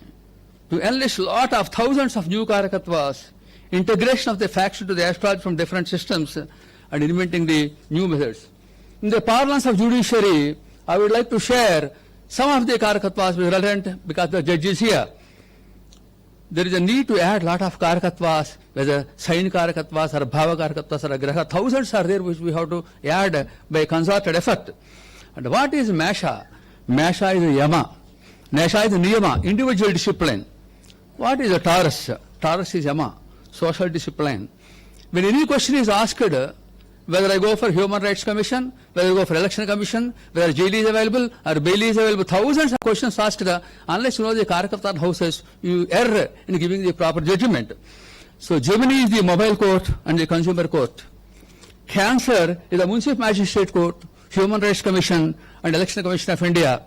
to enlist a lot of thousands of new karakattvas, integration of the facts into the astrology from different systems, and inventing the new methods. In the parlance of judiciary, I would like to share some of the karakattvas which are relevant because the judge is here. There is a need to add a lot of karakattvas, whether sign karakattvas or bhava karakattvas or graha. Thousands are there which we have to add by concerted effort. And what is Mesha? Mesha is a Yama. Mesha is a Niyama, individual discipline. What is a Taurus? Taurus is Yama, social discipline. When any question is asked, whether I go for Human Rights Commission, whether I go for Election Commission, whether jail is available or bail is available, thousands of questions asked, unless you know the Karakattan houses, you err in giving the proper judgment. So Gemini is the mobile court and the consumer court. Cancer is the Municipal Magistrate Court, Human Rights Commission and Election Commission of India.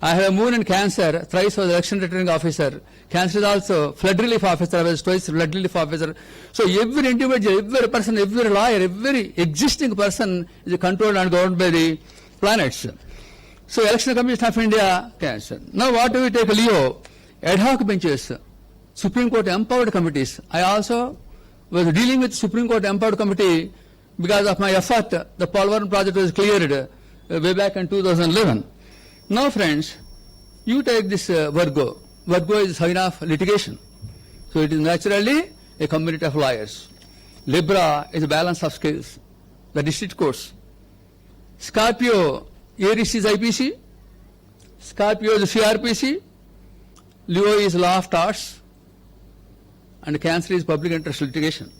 I have a moon in Cancer, thrice was election returning officer. Cancer is also flood relief officer, I was twice flood relief officer. So every individual, every person, every lawyer, every existing person is controlled and governed by the planets. So Election Commission of India, Cancer. Now what do we take? Leo, ad hoc benches, Supreme Court empowered committees. I also was dealing with Supreme Court empowered committee because of my effort. The Polvaram project was cleared way back in 2011. Now friends, you take this Virgo. Virgo is the sign of litigation. So it is naturally a community of lawyers. Libra is a balance of scales, the district courts. Scorpio, Aries is IPC. Scorpio is CRPC. Leo is law of torts. And Cancer is public interest litigation.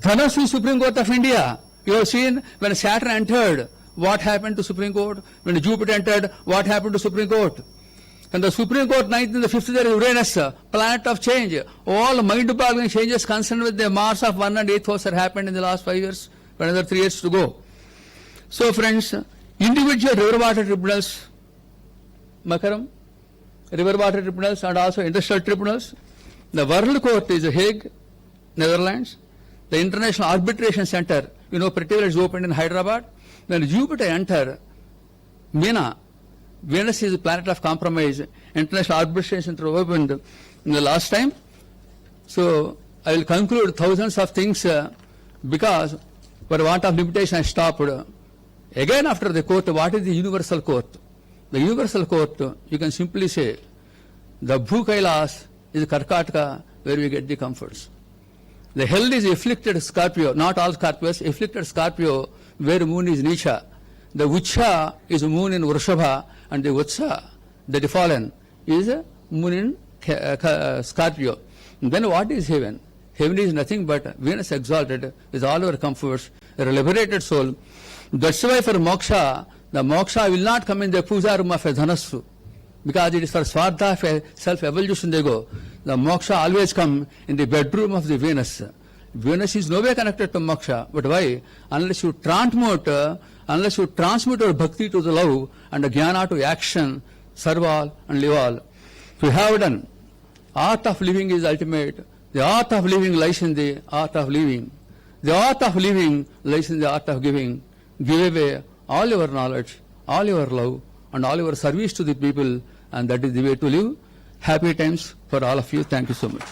Dhanush is Supreme Court of India. You have seen when Saturn entered, what happened to Supreme Court? When Jupiter entered, what happened to Supreme Court? And the Supreme Court 9th and the 5th there is Uranus, planet of change. All mind-boggling changes concerned with the Mars of 1 and 8th house that happened in the last 5 years, another 3 years to go. So friends, individual river water tribunals, Makaram, river water tribunals and also industrial tribunals. The World Court is The Hague, Netherlands. The International Arbitration Center, pretty well is opened in Hyderabad. When Jupiter enter Meena, Venus is a planet of compromise. International Arbitration Center opened in the last time. So I will conclude thousands of things because for want of limitation I stopped. Again after the court, what is the universal court? The universal court, you can simply say, the Bhu Kailas is Karkataka where we get the comforts. The hell is afflicted Scorpio, not all Scorpios, afflicted Scorpio where moon is Nisha. The Ucha is moon in Vrishabha and the Vatsa, the fallen, is moon in Scorpio. And then what is heaven? Heaven is nothing but Venus exalted with all our comforts, a liberated soul. That's why for moksha, the moksha will not come in the puja room of a dhanasu, because it is for swartha, self-evolution they go. The moksha always come in the bedroom of the Venus. Venus is no way connected to moksha, but why? Unless you transmute your bhakti to the love and the jnana to action, serve all and live all. If you have done, art of living is ultimate. The art of living lies in the art of living. The art of living lies in the art of giving. Give away all your knowledge, all your love, and all your service to the people, and that is the way to live. Happy times for all of you. Thank you so much.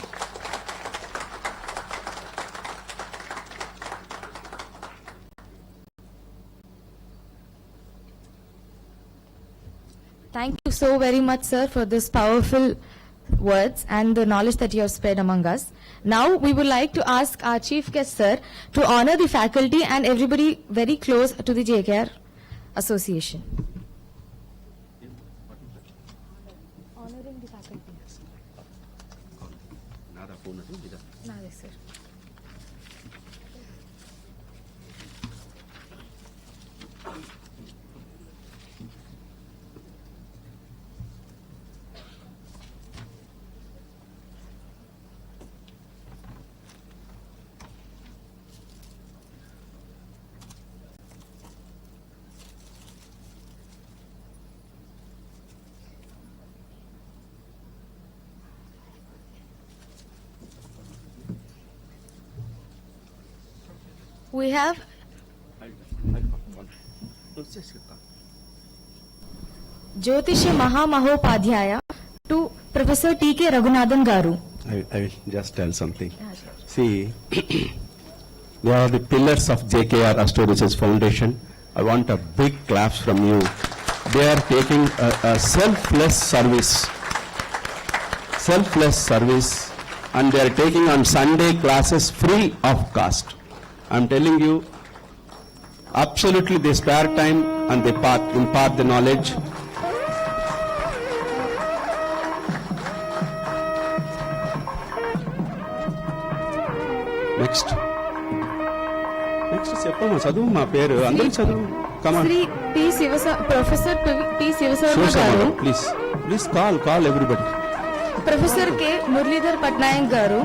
Thank you so very much, sir, for this powerful words and the knowledge that you have spread among us. Now we would like to ask our chief guest, sir, to honor the faculty and everybody very close to the JKR Association. Honoring the faculty. Nada, sir. We have Jyotisha Mahamahopadhyaya to Professor T.K. Raghunathan Garu. I will just tell something. See, they are the pillars of JKR Astro Research Foundation. I want a big claps from you. They are taking a selfless service, and they are taking on Sunday classes free of cost. I'm telling you, absolutely they spare time and they impart the knowledge. Next చెప్పమ్మా చదువు మా పేరు అందరూ చదువు కమా Shri P. Professor P. Sivasarma Garu. Please call everybody. Professor K. Muralidhar Patnaik Garu.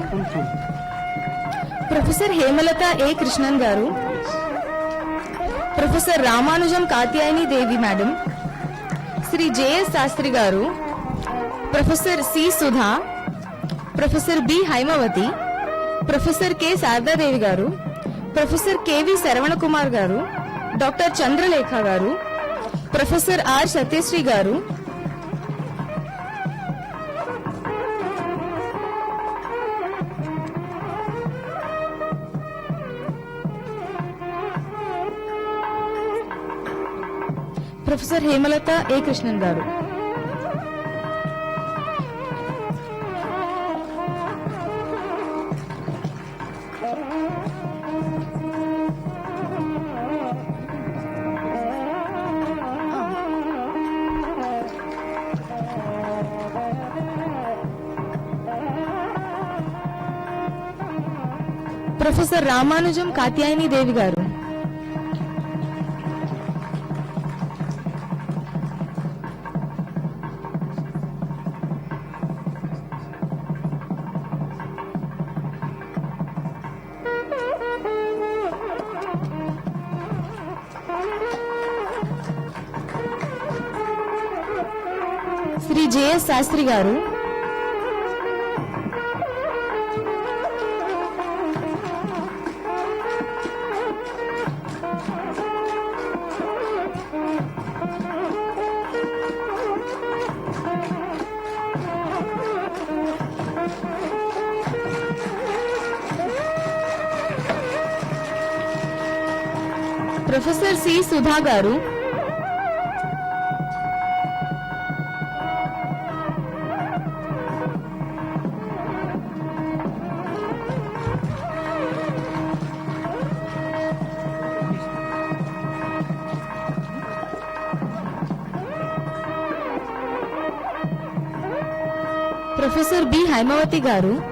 Professor Hemalata A. Krishnan Garu. Professor Ramanujam Katyayani Devi Madam. Shri J.S. Sastri Garu. Professor C. Sudha. Professor B. Haimavati. Professor K. Sarda Devi Garu. Professor K.V. Saravana Kumar Garu. Dr. Chandralekha Garu. Professor R. Satyasri Garu. Professor Hemalata A. Krishnan Garu. Professor Ramanujam Katyayani Devi Garu. Srinivas Sastri garu, Professor C. Sudha garu, Professor B. Haimavati garu,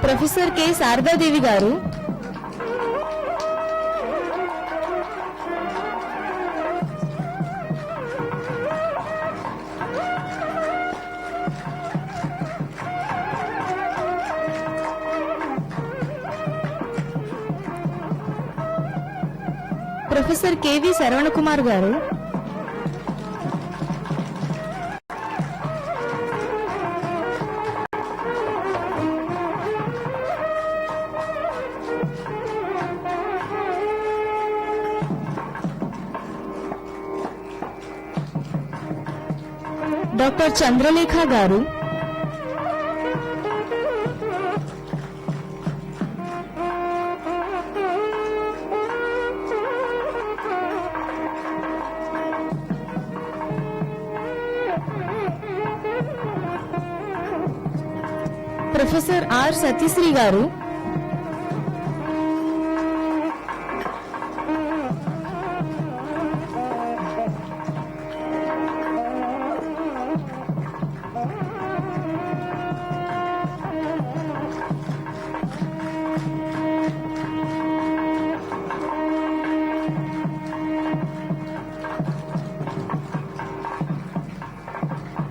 Professor K. Sarda Devi garu, Professor K. V. Sarvanakumar garu, Dr. Chandralekha garu, Professor R. Satisri garu,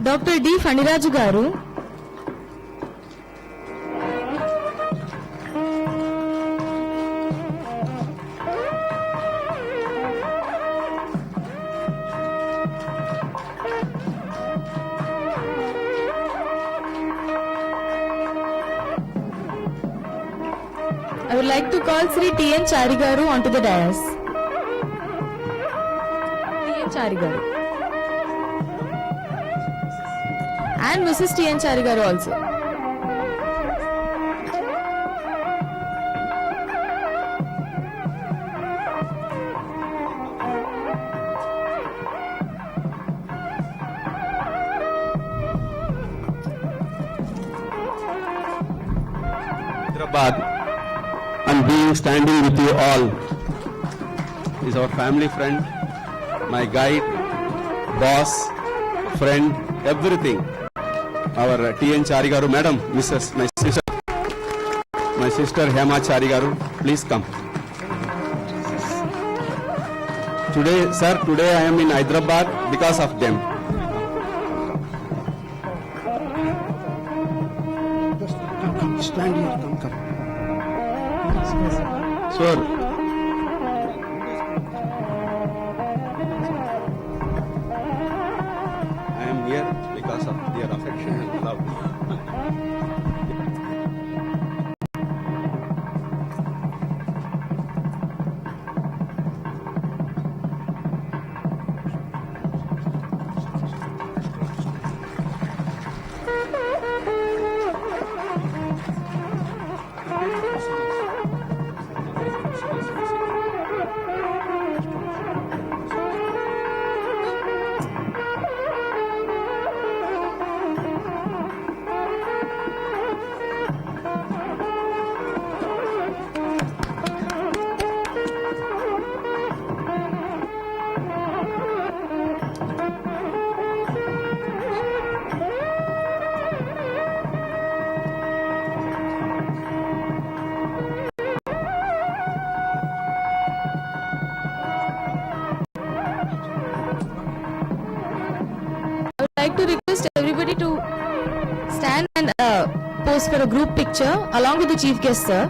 Dr. D. Faniraju garu, I would like to call Sri T.N. Charigaru onto the dais. T.N. Charigaru. And Mrs. T.N. Charigaru also. Hyderabad, and being standing with you all is our family friend, my guide, boss, friend, everything. Our T.N. Charigaru, madam, Mrs. my sister Hema Charigaru, please come. Today, sir, today I am in Hyderabad because of them. Stand here, come. Sure. I am here because of their affection and love. like to request everybody to stand and pose for a group picture along with the chief guest, sir.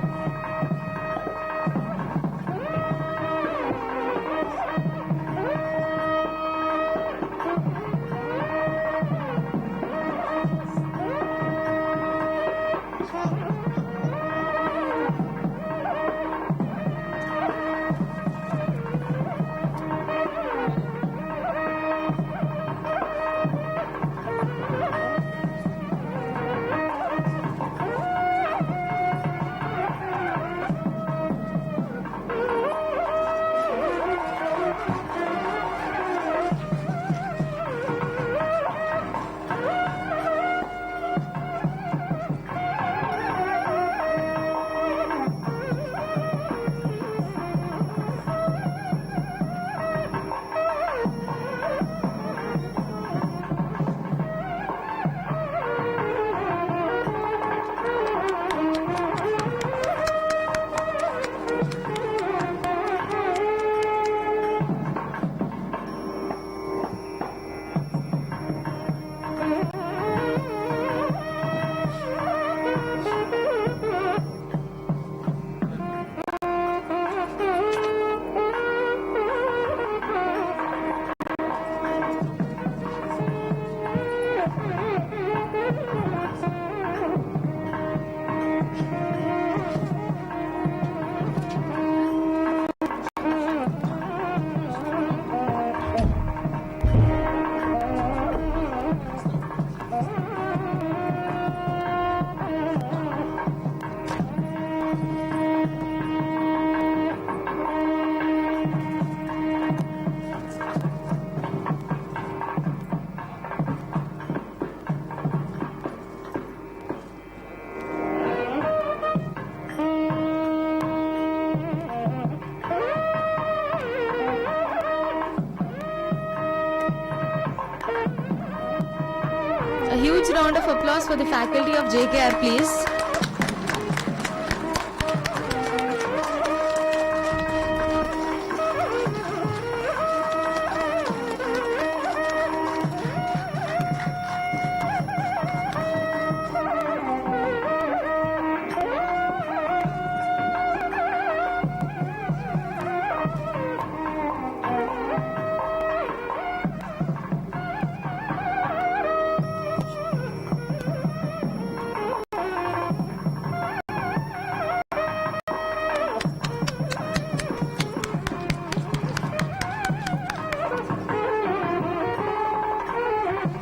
A huge round of applause for the faculty of JKR, please.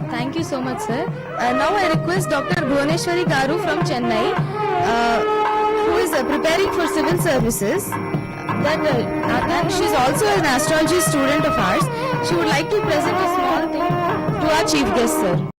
Thank you so much, sir. Now I request Dr. Bhuvaneshwari Garu from Chennai, who is preparing for civil services. And she is also an astrology student of ours. She would like to present a small thing to our chief guest, sir.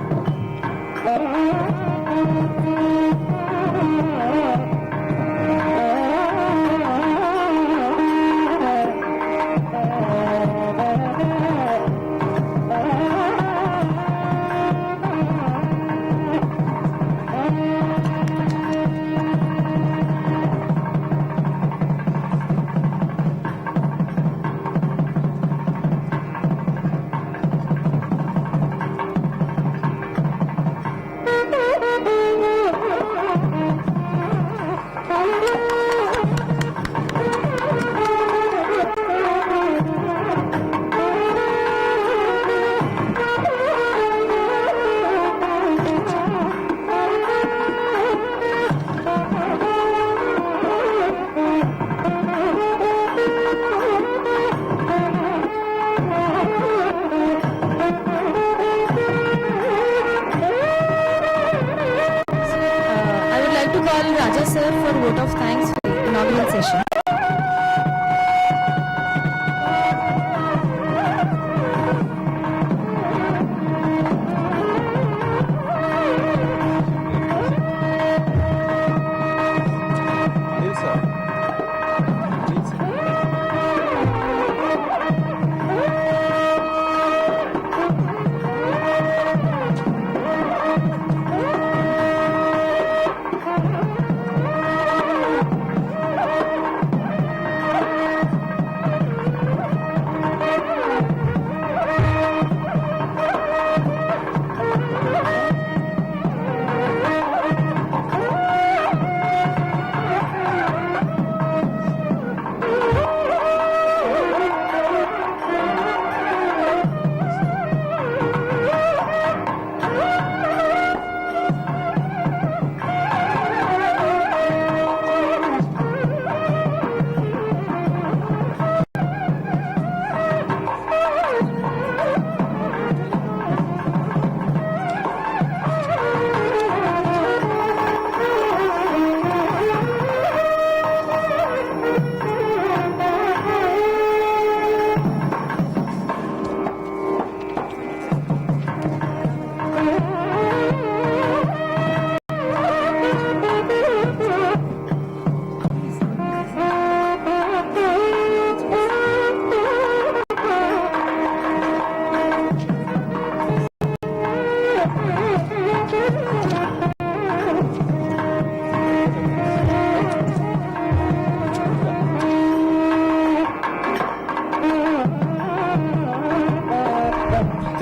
Raja sir for vote of thanks for the inaugural session.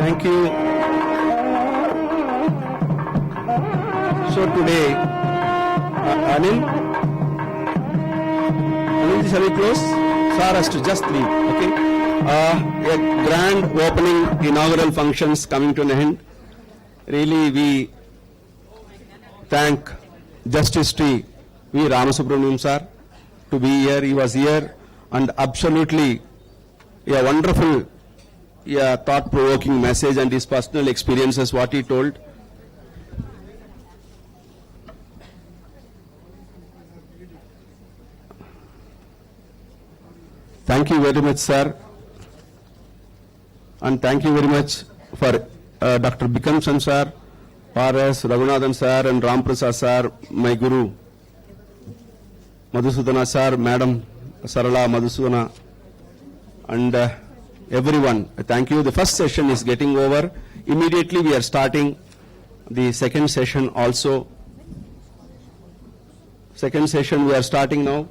Thank you. So today, Anil, shall we close? Sir has to just leave, okay? A grand opening inaugural functions coming to an end. Really, we thank Justice Shri V. Ramasubramaniam sir to be here. He was here and absolutely a wonderful, thought-provoking message and his personal experiences, what he told. Thank you very much, sir. And thank you very much for Dr. Bikramsan sir, R.S. Raghunathan sir and Ram Prasad sir, my guru, Madhusudana sir, Madam Sarala Madhusudana, and everyone. Thank you. The first session is getting over. Immediately we are starting the second session also. Second session we are starting now.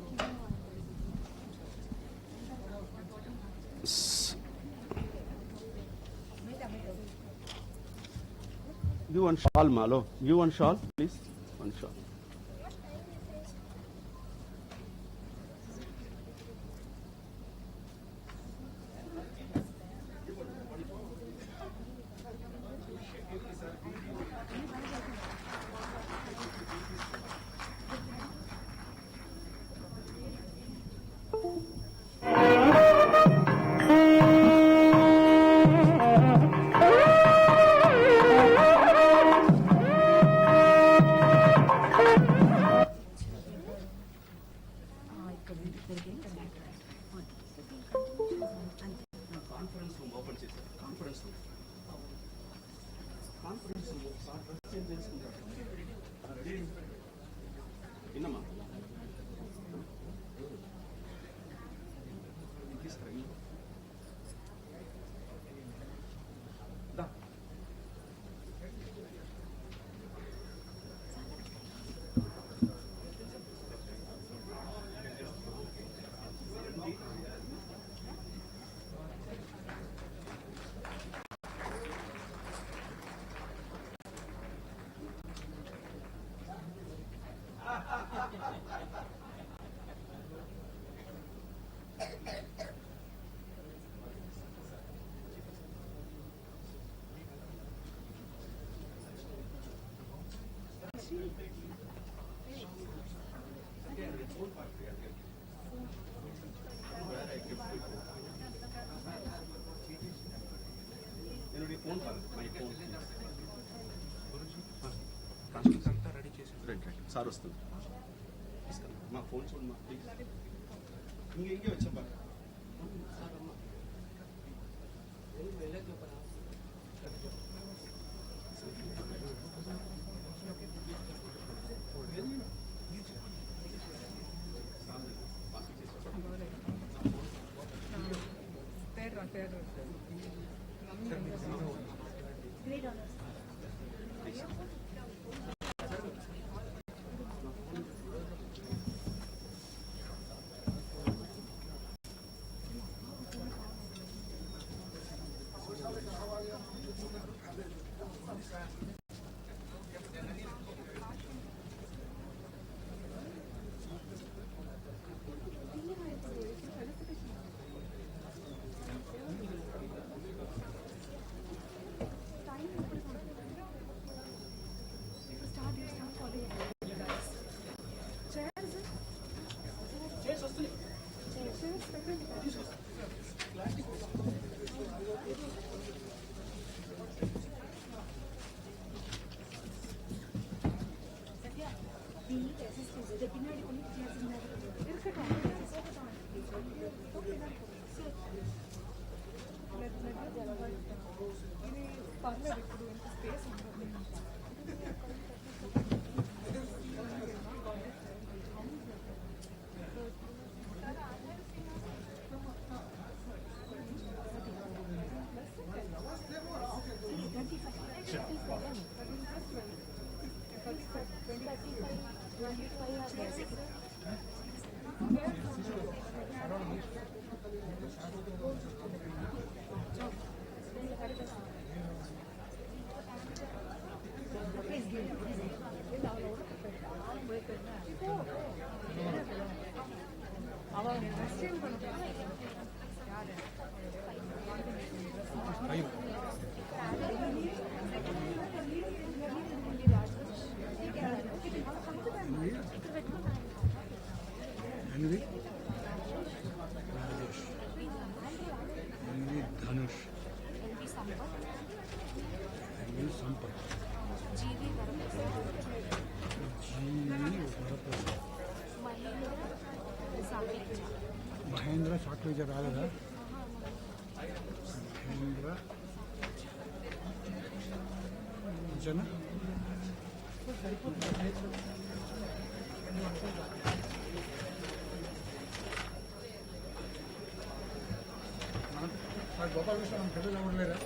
Give one shawl, Malo. Give one shawl, please. One shawl. Sir వస్తుంది మా phone చూడమ్మా please ఇంకే వచ్చా NV Rajesh, NV Dhanush, NV Sampath, GV Varaprasad, Mahendra Saklija Radha, Mahendra Jana, Gopal Vishnu, I'm telling you later.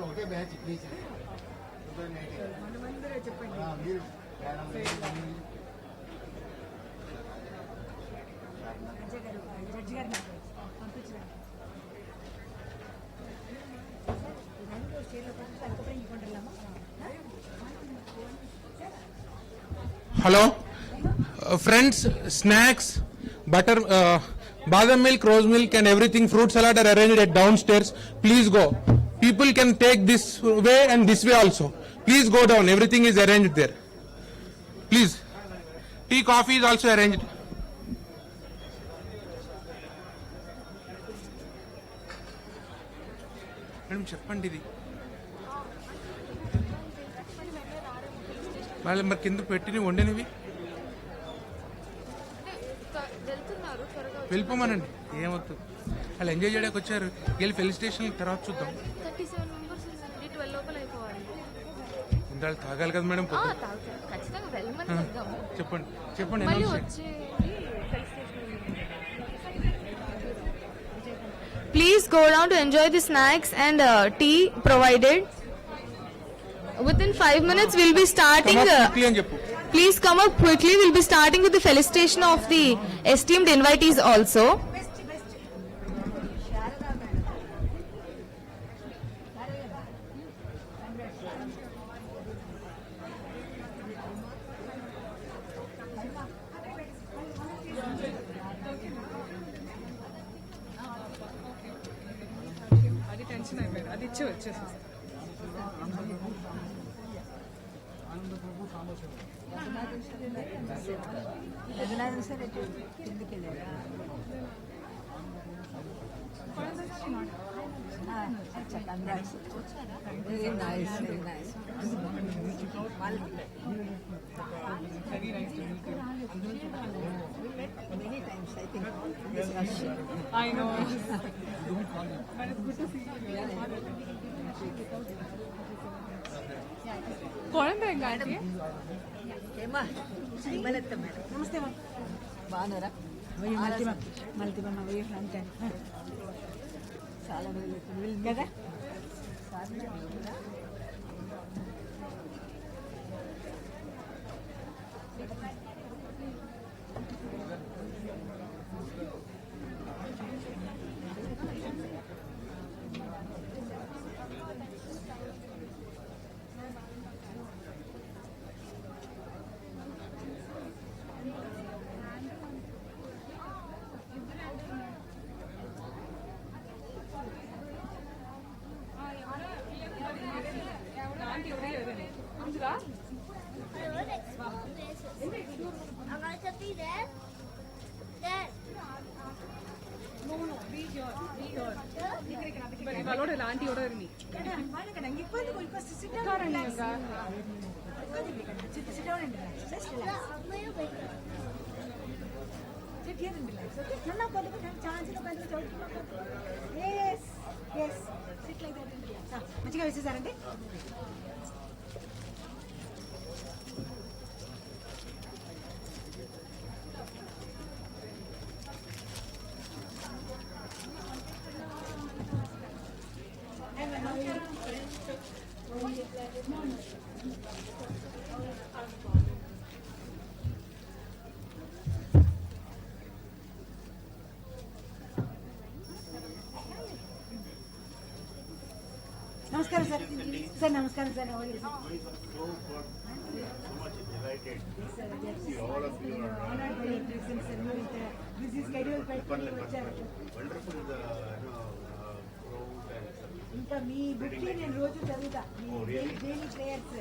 Okay batch please మీరు judge గారిని పంపించండి. Hello, friends, snacks, butter, badam milk, rose milk and everything, fruit salad are arranged at downstairs. Please go. People can take this way and this way also. Please go down, everything is arranged there. Please. Tea, coffee is also arranged. Madam, చెప్పండి ఇది వాళ్ళు మరి కింద పెట్టినవి వండినవి వెళ్ళిపోమానండి, ఏమవుతుంది వాళ్ళు enjoy చేయడానికి వచ్చారు. వెళ్ళి ఫెల్ స్టేషన్ తర్వాత చూద్దాం. వాళ్ళు తాగాలి కదా మేడం. చెప్పండి చెప్పండి. Please go down to enjoy the snacks and tea provided. Within 5 minutes we'll be starting. Please come up quickly. We'll be starting with the felicitation of the esteemed invitees also. Congrats. Very nice, very nice. Very nice to meet you. We met many times, I think. This rush. I know. Don't call you. But it's good to see you. కుழந்தை எங்க aunty Hema, Himalata madam. Namaste, ma'am. Banara. Multiple way from time. Sala will get it. Aunty ఒరే అంజులా I'm going to be there. There. ఇవాళ aunty ఓడ ఇరుని మంచిగా వేసేసారండి. నమస్కారం sir. Sir నమస్కారం sir. ఇంకా మీ book నేను రోజు చదువుతా. Daily prayers.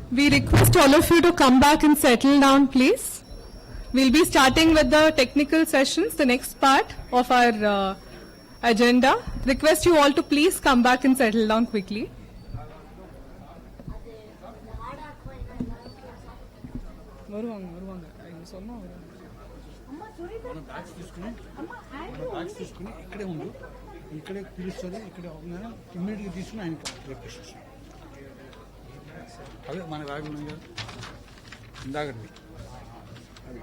We request all of you to come back and settle down, please. We'll be starting with the technical sessions, the next part of our agenda. Request you all to please come back and settle down quickly. ఇక్కడే పిలుస్తుంది ఇక్కడ ఇమ్మీడియట్గా తీసుకుని ఆయన request అదే మన రాగి ఉన్నాయి కదా ఇందాకండి అవి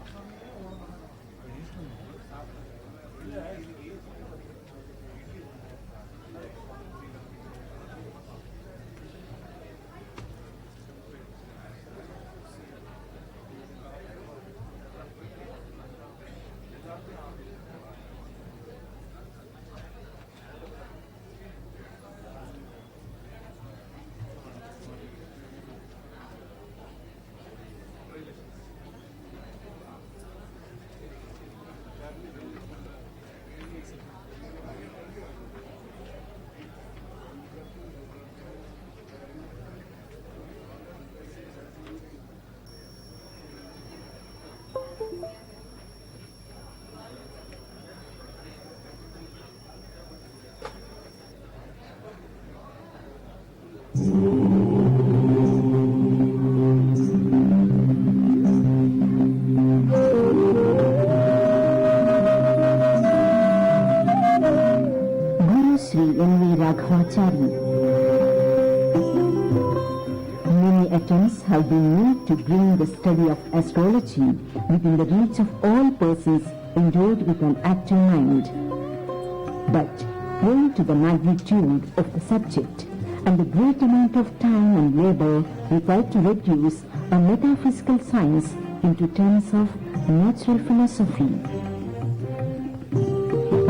Shri Raghavachary. Many attempts have been made to bring the study of astrology within the reach of all persons endowed with an active mind. But owing to the magnitude of the subject and the great amount of time and labor required to reduce a metaphysical science into terms of natural philosophy,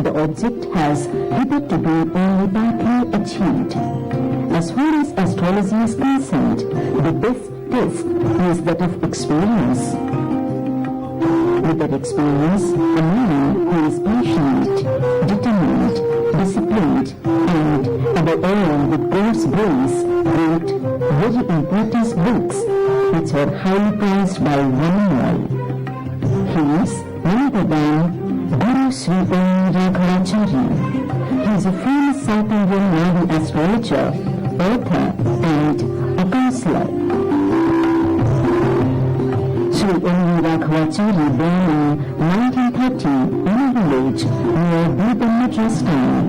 the object has hitherto been only partly achieved. As far as astrology is concerned, the best test is that of experience. With that experience, a man who is passionate, determined, disciplined, and above all with God's grace, wrote very important books which were highly prized by one and all. He is none other than Shri Raghavachary. He is a famous South Indian Navy astrologer, author, and a counselor. Shri Raghavachary born in 1930 in a village near Madras town.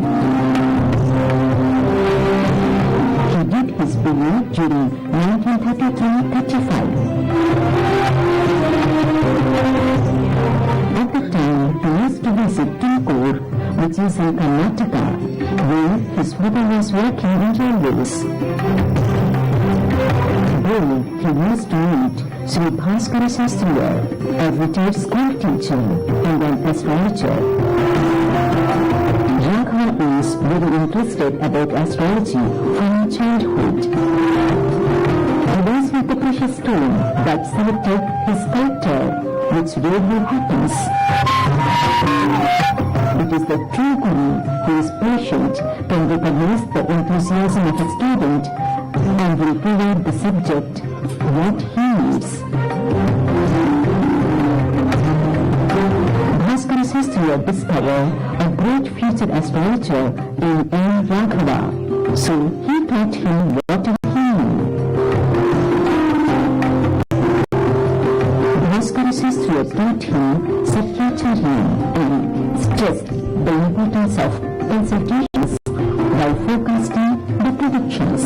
He did his BA during 1933-35. At the time, he used to visit Tumakuru, which is in Karnataka, where his father was working in railways. There, he used to meet Shri Shastri, a retired school teacher and an astrologer. Raghava is very interested about astrology from childhood. He was with the precious stone that selected his character, which rarely happens. It is the true Guru who is patient, can recognize the enthusiasm of a student, and will provide the subject what he needs. Shastri discovered a great future astrologer in N. Raghava, so he taught him whatever he knew. Shastri taught him Satyacharya and stressed the importance of consultations by forecasting the predictions.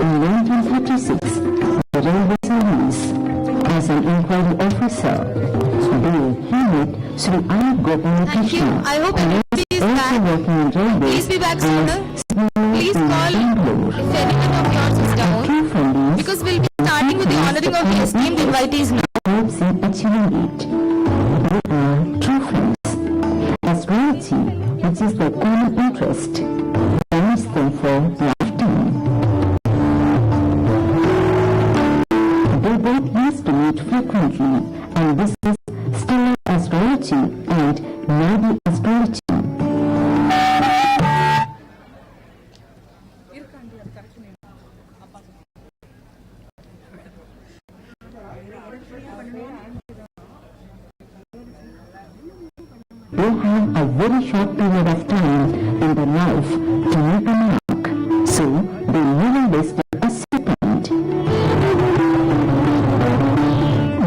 In 1936, the railway service, as an inquiry officer, there he met Shri I. Gopalakrishna. I hope everybody is also back. working in railways. Please be back sooner. Please call if anyone of yours is down, because we'll be starting with the honoring of the esteemed invitees now. Hopes in achieving it. They are true friends. Astrology, which is their common interest, binds them for lifetime. They both used to meet frequently and discuss stellar astrology and Nadi astrology. they have a very short period of time in their life to make a mark, so they never wasted a second.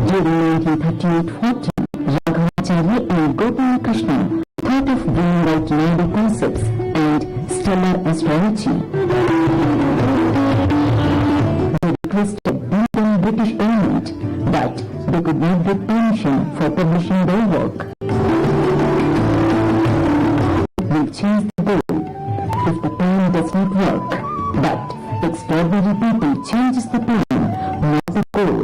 During 1938-40, Raghavachary and Gopalakrishna thought of bringing out Nadi concepts and stellar astrology. They requested Indian British government, but they could not get permission for publishing their work. We'll change the goal if the plan does not work, but extraordinary people changes the plan, not the goal.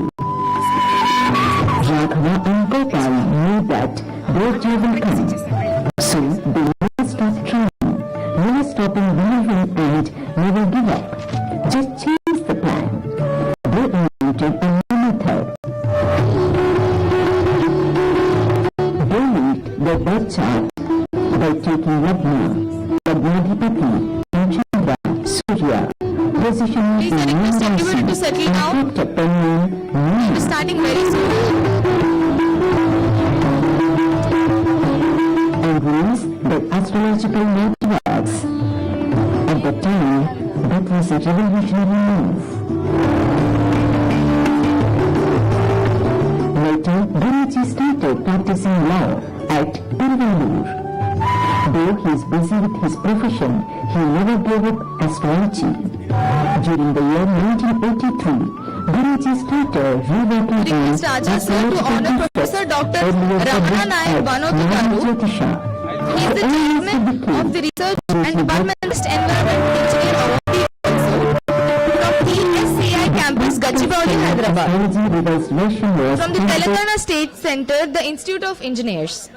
Raghava and Gopal knew that their day will come, so they never stopped trying, never stopping believing and never give up. Just change the plan. They invented a new method. They linked their birth chart by taking Lagna, Lagnadhipati, and Chandra, Surya, positioning Please, in I request everybody to settle now. and kept a penman, We're starting very soon. and released the astrological networks. At the time, that was a revolutionary move. Later, Guruji started practicing law at Tiruvallur. Though he is busy with his profession, he never gave up astrology. During the year 1983, Guruji started reworking on Request Raja sir to honor Professor Dr. Ramana Nayak Banothu Garu. He is the chairman of the Research and Environmentalist Environment Engineer Award also from ESCI campus Gachibowli, Hyderabad. From the Telangana State Center, the Institute of Engineers.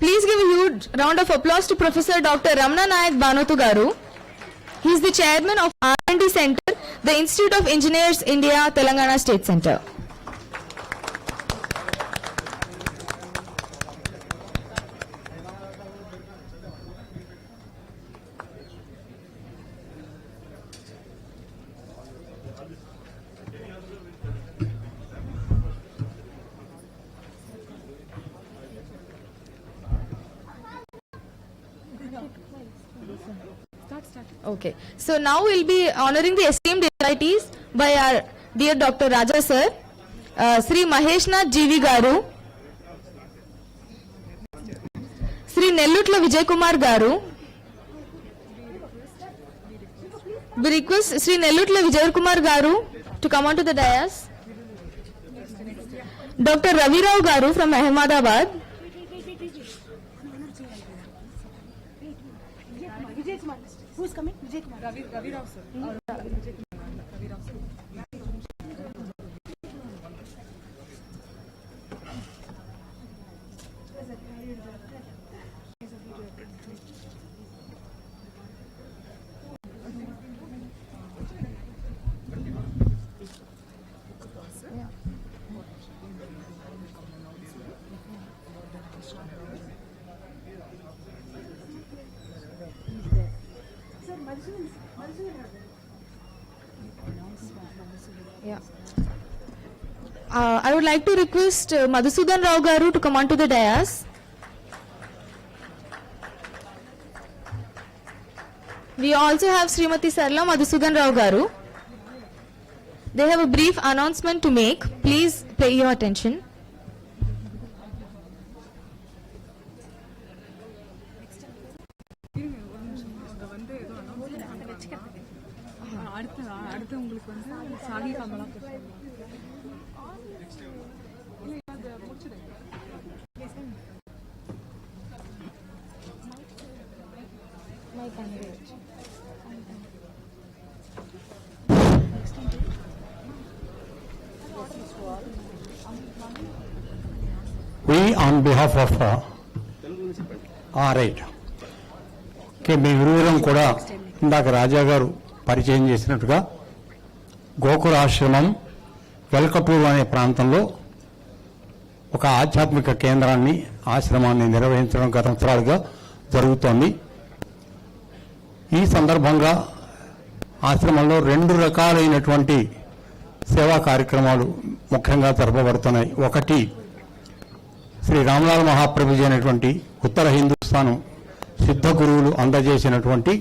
Please give a huge round of applause to Professor Dr. Ramana Nayak Banothu Garu. He is the chairman of R&D Center, the Institute of Engineers, India, Telangana State Center. Okay, so now we'll be honoring the esteemed invitees by our dear Dr. Raja sir, Shri Maheshnath GV Garu, Shri Nellutla Vijay Kumar Garu. We request Shri Nellutla Vijay Kumar Garu to come onto the dais. Dr. Ravi Rao Garu from Ahmedabad. Who's coming? Vijay Kumar. Ravi Rao, sir. Ravi Rao, sir. Yeah. I would like to request Madhusudan Rao Garu to come onto the dais. We also have Srimati Sarla Madhusudan Rao Garu. They have a brief announcement to make. Please pay your attention. We on behalf of right. మీ విరువురం కూడా ఇందాక రాజా గారు పరిచయం చేసినట్టుగా గోకుల ఆశ్రమం వెల్కపూర్ అనే ప్రాంతంలో ఒక ఆధ్యాత్మిక కేంద్రాన్ని ఆశ్రమాన్ని నిర్వహించడం గత సంవత్సరాలుగా జరుగుతోంది. ఈ సందర్భంగా ఆశ్రమంలో 2 రకాలైనటువంటి సేవా కార్యక్రమాలు ముఖ్యంగా జరపబడుతున్నాయి. ఒకటి శ్రీ రామలాల్ మహాప్రభుజీ అనేటువంటి ఉత్తర హిందుస్థానం సిద్ధ గురువులు అందజేసినటువంటి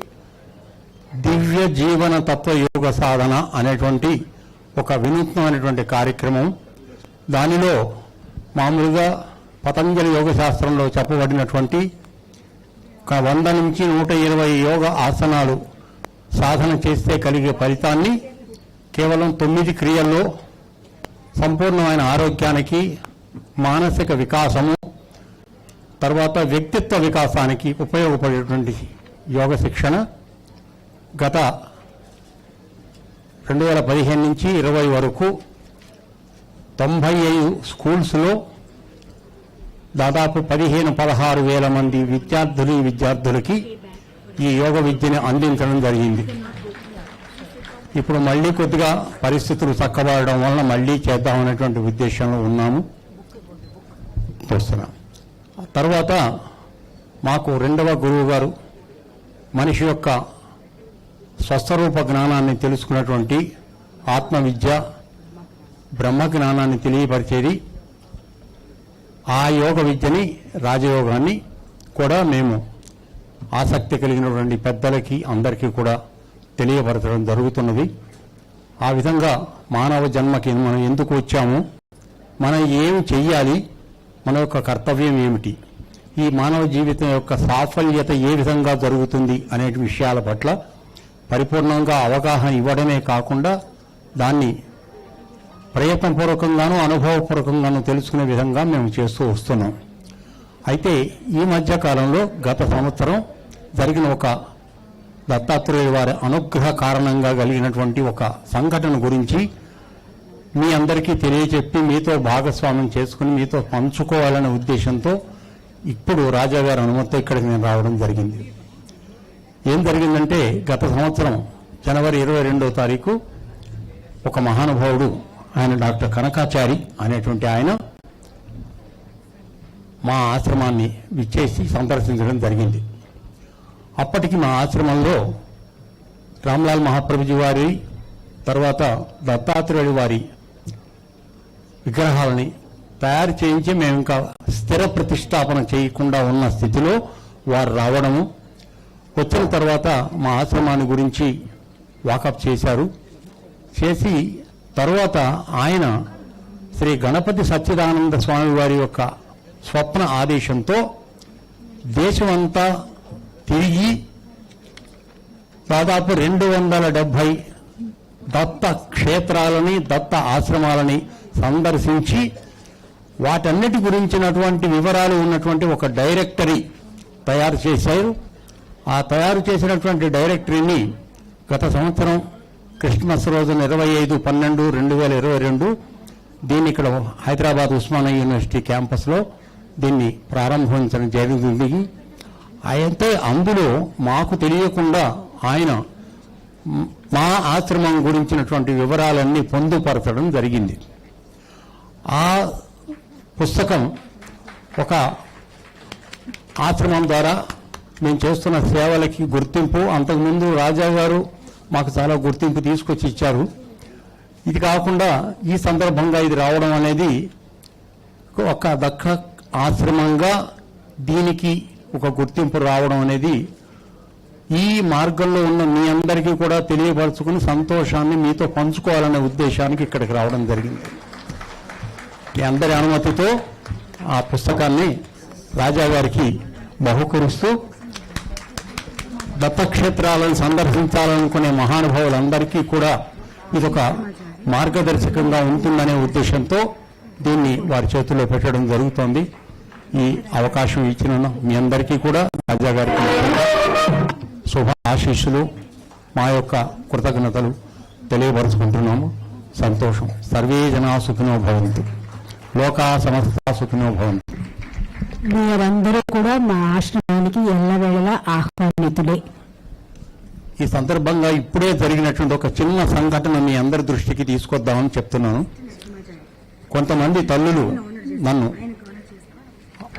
దివ్య జీవన తత్వ యోగ సాధన అనేటువంటి ఒక వినూత్నమైనటువంటి కార్యక్రమం. దానిలో మామూలుగా పతంజలి యోగ శాస్త్రంలో చెప్పబడినటువంటి 100 నుంచి 120 యోగ ఆసనాలు సాధన చేస్తే కలిగే ఫలితాన్ని కేవలం 9 క్రియల్లో సంపూర్ణమైన ఆరోగ్యానికి, మానసిక వికాసము, తర్వాత వ్యక్తిత్వ వికాసానికి ఉపయోగపడేటువంటి యోగ శిక్షణ గత 2015 నుంచి 20 వరకు 95 స్కూల్స్లో దాదాపు 15-16 వేల మంది విద్యార్థులకి ఈ యోగ విద్యను అందించడం జరిగింది. ఇప్పుడు మళ్ళీ కొద్దిగా పరిస్థితులు చక్కబడడం వలన మళ్ళీ చేద్దామనేటువంటి ఉద్దేశంలో ఉన్నాము, చూస్తున్నాం. తర్వాత మాకు 2వ గురువు గారు మనిషి యొక్క స్వస్వరూప జ్ఞానాన్ని తెలుసుకున్నటువంటి ఆత్మవిద్య, బ్రహ్మ జ్ఞానాన్ని తెలియపరిచేది. ఆ యోగ విద్యని, రాజయోగాన్ని కూడా మేము ఆసక్తి కలిగినటువంటి పెద్దలకి అందరికీ కూడా తెలియపరచడం జరుగుతున్నది. ఆ విధంగా మానవ జన్మకి మనం ఎందుకు వచ్చాము, మనం ఏమి చెయ్యాలి, మన యొక్క కర్తవ్యం ఏమిటి, ఈ మానవ జీవితం యొక్క సాఫల్యత ఏ విధంగా జరుగుతుంది అనే విషయాల పట్ల పరిపూర్ణంగా అవగాహన ఇవ్వడమే కాకుండా దాన్ని ప్రయత్నపూర్వకంగానూ అనుభవపూర్వకంగానూ తెలుసుకునే విధంగా మేము చేస్తూ వస్తున్నాం. అయితే ఈ మధ్య కాలంలో గత సంవత్సరం జరిగిన ఒక దత్తాత్రేయ వారి అనుగ్రహ కారణంగా కలిగినటువంటి ఒక సంఘటన గురించి మీ అందరికీ తెలియజెప్పి మీతో భాగస్వామ్యం చేసుకుని మీతో పంచుకోవాలనే ఉద్దేశంతో ఇప్పుడు రాజాగారి అనుమతితో ఇక్కడికి నేను రావడం జరిగింది. ఏం జరిగిందంటే గత సంవత్సరం జనవరి 22వ తారీఖు ఒక మహానుభావుడు, ఆయన డాక్టర్ కనకాచారి అనేటువంటి ఆయన మా ఆశ్రమాన్ని విచ్చేసి సందర్శించడం జరిగింది. అప్పటికి మా ఆశ్రమంలో రామ్లాల్ మహాప్రభుజీ వారి, తర్వాత దత్తాత్రేయుడి వారి విగ్రహాలని తయారు చేయించి మేము ఇంకా స్థిర ప్రతిష్టాపన చేయకుండా ఉన్న స్థితిలో వారు రావడము, వచ్చిన తర్వాత మా ఆశ్రమాన్ని గురించి వాకప్ చేశారు. చేసి తర్వాత ఆయన శ్రీ గణపతి సచ్చిదానంద స్వామి వారి యొక్క స్వప్న ఆదేశంతో దేశమంతా తిరిగి దాదాపు 270 దత్త క్షేత్రాలని, దత్త ఆశ్రమాలని సందర్శించి వాటన్నిటి గురించినటువంటి వివరాలు ఉన్నటువంటి ఒక డైరెక్టరీ తయారు చేశారు. ఆ తయారు చేసినటువంటి డైరెక్టరీని గత సంవత్సరం క్రిస్మస్ రోజున 25/12/2022 దీన్ని ఇక్కడ హైదరాబాద్ ఉస్మానియా యూనివర్సిటీ క్యాంపస్లో దీన్ని ప్రారంభించడం జరిగింది. అయితే అందులో మాకు తెలియకుండా ఆయన మా ఆశ్రమం గురించినటువంటి వివరాలన్నీ పొందుపరచడం జరిగింది. ఆ పుస్తకం ఒక ఆశ్రమం ద్వారా మేము చేస్తున్న సేవలకి గుర్తింపు. అంతకుముందు రాజా గారు మాకు చాలా గుర్తింపు తీసుకొచ్చి ఇచ్చారు. ఇది కాకుండా ఈ సందర్భంగా ఇది రావడం అనేది ఒక దక్క ఆశ్రమంగా దీనికి ఒక గుర్తింపు రావడం అనేది ఈ మార్గంలో ఉన్న మీ అందరికీ కూడా తెలియపరచుకుని సంతోషాన్ని మీతో పంచుకోవాలనే ఉద్దేశానికి ఇక్కడికి రావడం జరిగింది. మీ అందరి అనుమతితో ఆ పుస్తకాన్ని రాజా గారికి బహుకరిస్తూ దత్తక్షేత్రాలను సందర్శించాలనుకునే మహానుభావులందరికీ కూడా ఇదొక మార్గదర్శకంగా ఉంటుందనే ఉద్దేశంతో దీన్ని వారి చేతుల్లో పెట్టడం జరుగుతోంది. ఈ అవకాశం ఇచ్చిన మీ అందరికీ కూడా రాజా గారికి శుభ ఆశీస్సులు, మా యొక్క కృతజ్ఞతలు తెలియపరుచుకుంటున్నాము. సంతోషం. సర్వే జనా సుఖినో భవంతు, లోకా సమస్తా సుఖినో భవంతు. మీరందరూ కూడా మా ఆశ్రమానికి ఎల్లవేళలా ఆహ్వానితులే. ఈ సందర్భంగా ఇప్పుడే జరిగినటువంటి ఒక చిన్న సంఘటన మీ అందరి దృష్టికి తీసుకొద్దామని చెప్తున్నాను. కొంతమంది తల్లులు నన్ను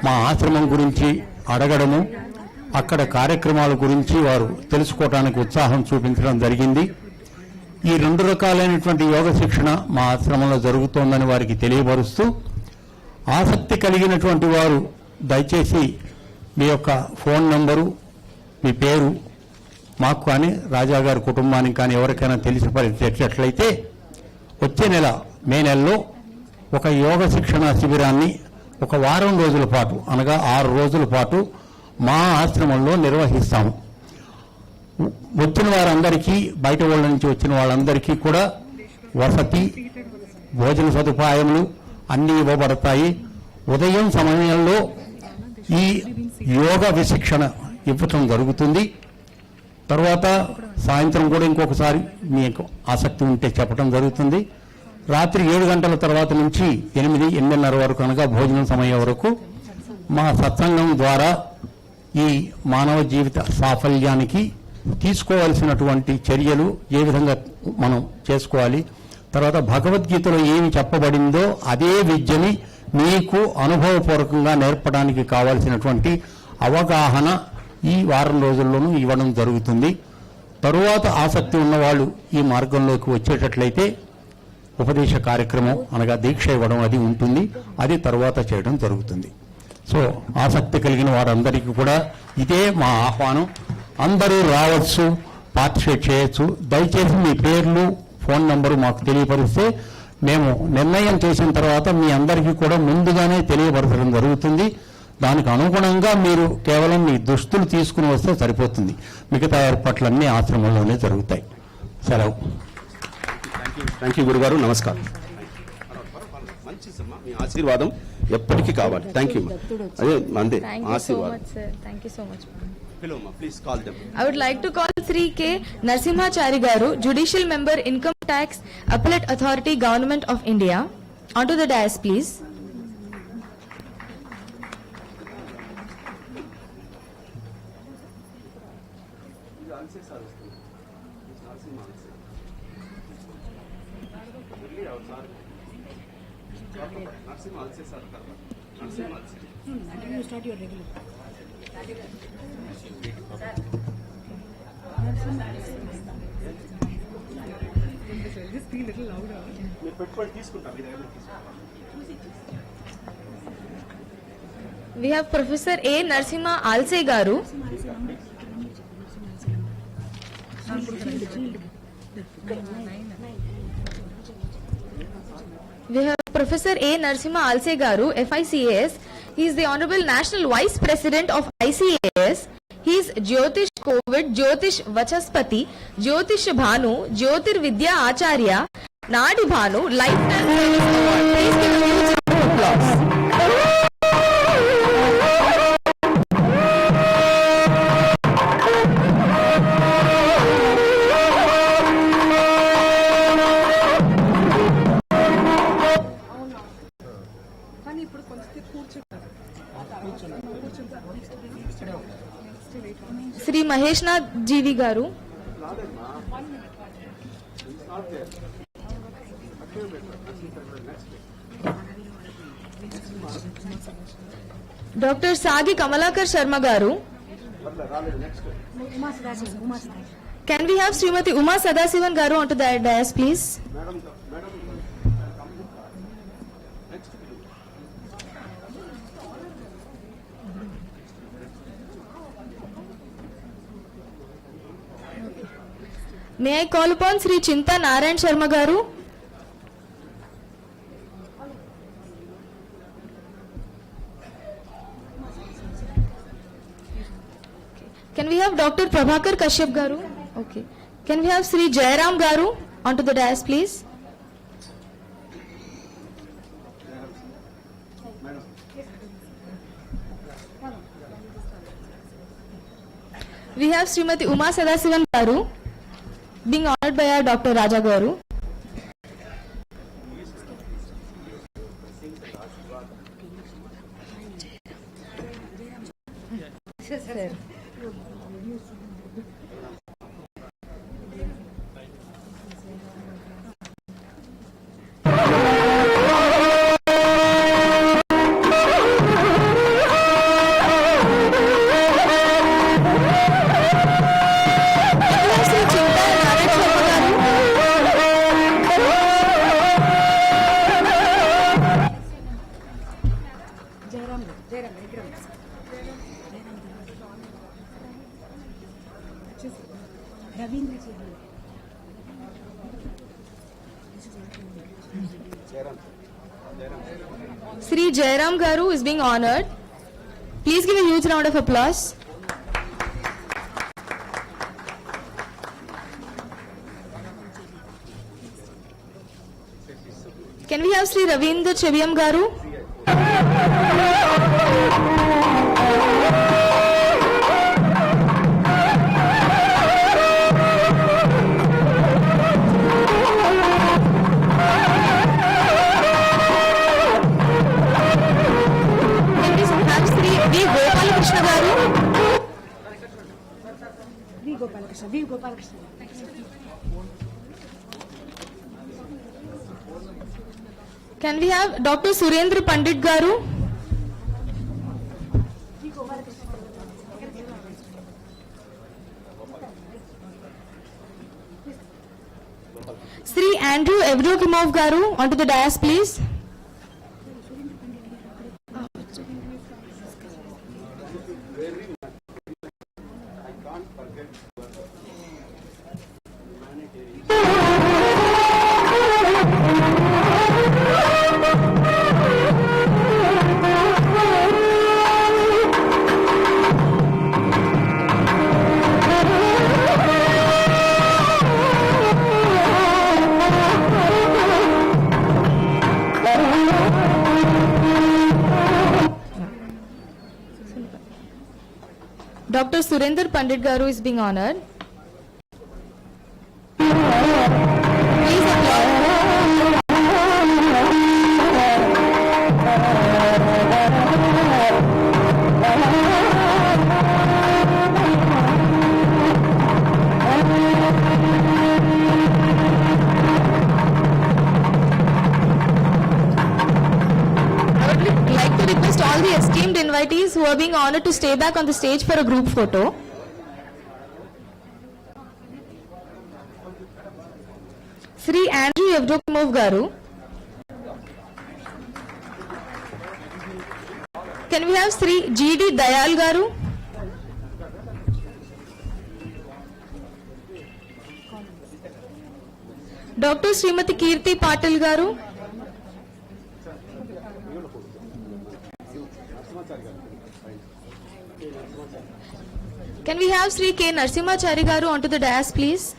మా ఆశ్రమం గురించి అడగడము, అక్కడ కార్యక్రమాల గురించి వారు తెలుసుకోవడానికి ఉత్సాహం చూపించడం జరిగింది. ఈ 2 రకాలైనటువంటి యోగ శిక్షణ మా ఆశ్రమంలో జరుగుతోందని వారికి తెలియపరుస్తూ, ఆసక్తి కలిగినటువంటి వారు దయచేసి మీ యొక్క ఫోన్ నంబరు, మీ పేరు మాకు కానీ రాజా గారి కుటుంబానికి కానీ ఎవరికైనా తెలిసినట్లయితే వచ్చే నెల మే నెలలో ఒక యోగ శిక్షణ శిబిరాన్ని ఒక వారం రోజుల పాటు, అనగా 6 రోజుల పాటు మా ఆశ్రమంలో నిర్వహిస్తాము. వచ్చిన వారందరికీ, బయట వాళ్ళ నుంచి వచ్చిన వాళ్ళందరికీ కూడా వసతి, భోజన సదుపాయములు అన్నీ ఇవ్వబడతాయి. ఉదయం సమయంలో ఈ యోగ విశిక్షణ ఇవ్వటం జరుగుతుంది. తర్వాత సాయంత్రం కూడా ఇంకొకసారి మీకు ఆసక్తి ఉంటే చెప్పడం జరుగుతుంది. రాత్రి 7 గంటల తర్వాత నుంచి 8:30 వరకు, అనగా భోజనం సమయం వరకు మా సత్సంగం ద్వారా ఈ మానవ జీవిత సాఫల్యానికి తీసుకోవాల్సినటువంటి చర్యలు ఏ విధంగా మనం చేసుకోవాలి, తర్వాత భగవద్గీతలో ఏమి చెప్పబడిందో అదే విద్యని మీకు అనుభవపూర్వకంగా నేర్పడానికి కావాల్సినటువంటి అవగాహన ఈ వారం రోజుల్లోనూ ఇవ్వడం జరుగుతుంది. తరువాత ఆసక్తి ఉన్నవాళ్ళు ఈ మార్గంలోకి వచ్చేటట్లయితే ఉపదేశ కార్యక్రమం, అనగా దీక్ష ఇవ్వడం అది ఉంటుంది. అది తరువాత చేయడం జరుగుతుంది. సో ఆసక్తి కలిగిన వారందరికీ కూడా ఇదే మా ఆహ్వానం. అందరూ రావచ్చు, పార్టిసిపేట్ చేయొచ్చు. దయచేసి మీ పేర్లు, ఫోన్ నంబరు మాకు తెలియపరిస్తే మేము నిర్ణయం చేసిన తర్వాత మీ అందరికీ కూడా ముందుగానే తెలియపరచడం జరుగుతుంది. దానికి అనుగుణంగా మీరు కేవలం మీ దుస్తులు తీసుకుని వస్తే సరిపోతుంది. మిగతా ఏర్పాట్లన్నీ ఆశ్రమంలోనే జరుగుతాయి. సెలవు. థ్యాంక్ యూ గురుగారు. నమస్కారం. మీ ఆశీర్వాదం ఎప్పటికీ కావాలి. Thank you. అదే అంతే ఆశీర్వాదం. Thank you so much. Please call them. I would like to call Shri K. Narsimhachari Garu, Judicial Member, Income Tax Appellate Authority, Government of India, onto the dais, please. You start your regular. Just be a little louder. We have Professor A. Narsimha Alse Garu. We have Professor A. Narsimha Alse Garu, FICAS. He is the Honorable National Vice President of ICAS. He is Jyotish Covid, Jyotish Vachaspati, Jyotish Bhanu, Jyotir Vidya Acharya, Nadi Bhanu, Lifetime Service Award. Please give a huge round of applause. Shri Maheshnath GV Garu. Dr. Sagi Kamalakar Sharma Garu. Can we have Srimati Uma Sadasivan Garu onto the dais, please? May I call upon Sri Chinta Narayan Sharma Garu? Can we have Dr. Prabhakar Kashyap Garu? Okay. Can we have Sri Jairam Garu onto the dais, please? We have Srimati Uma Sadasivan Garu, being honored by our Dr. Raja Garu. Sir. Jairam, Jairam. Ravindra Shri Jairam Garu is being honored. Please give a huge round of applause. Can we have Shri Ravindra Cheviam Garu? V. Gopalakrishna. Can we have Dr. Surendra Pandit Garu? Shri Andrew Evdokimov Garu, onto the dais please. Dr. Surendra Pandit Garu is being honored. Please applaud. I would like to request all the esteemed invitees who are being honored to stay back on the stage for a group photo. Shri Andrew Evdokimov Garu. Can we have Shri G.D. Dayal Garu? Dr. Srimati Kirti Patil Garu. Can we have Shri K. Narsimhachari Garu onto the dais, please?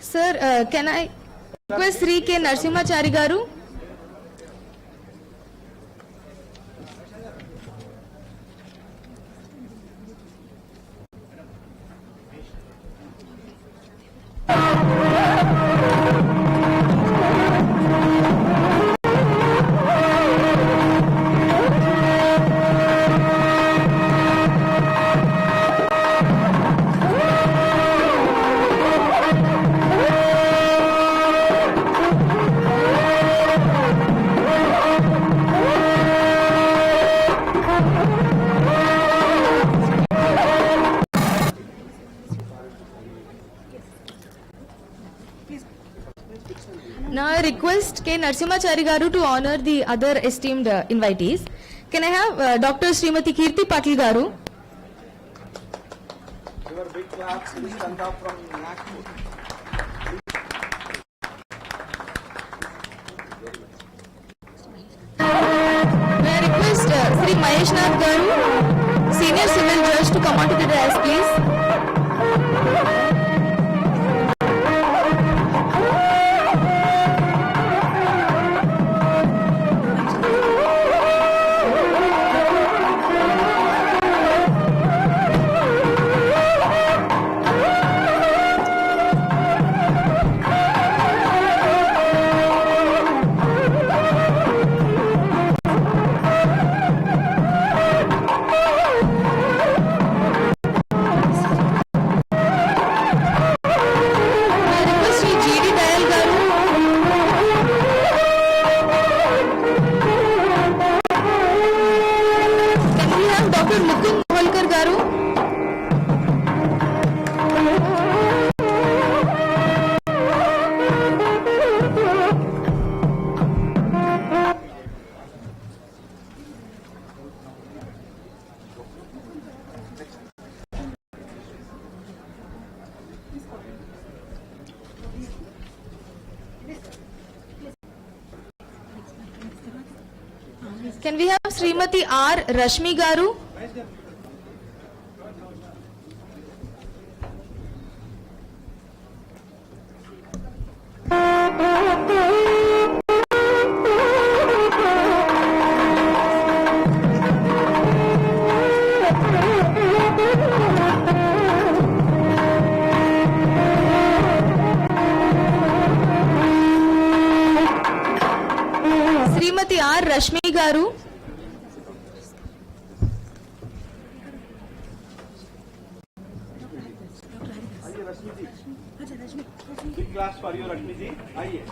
Sir, can I request Shri K. Narsimhachari Garu? Now I request K. Narsimhachari Garu to honor the other esteemed invitees. Can I have Dr. Srimati Kirti Patil Garu? Your big claps, Siddhantham from Nagpur. May I request Shri Mahesh Nath Garu, Senior Civil Judge, to come onto the dais, please? Can we have Srimati R. Rashmi Garu? Srimati R. Rashmi Garu. Big glass for you, Rashmi ji. Aaiye.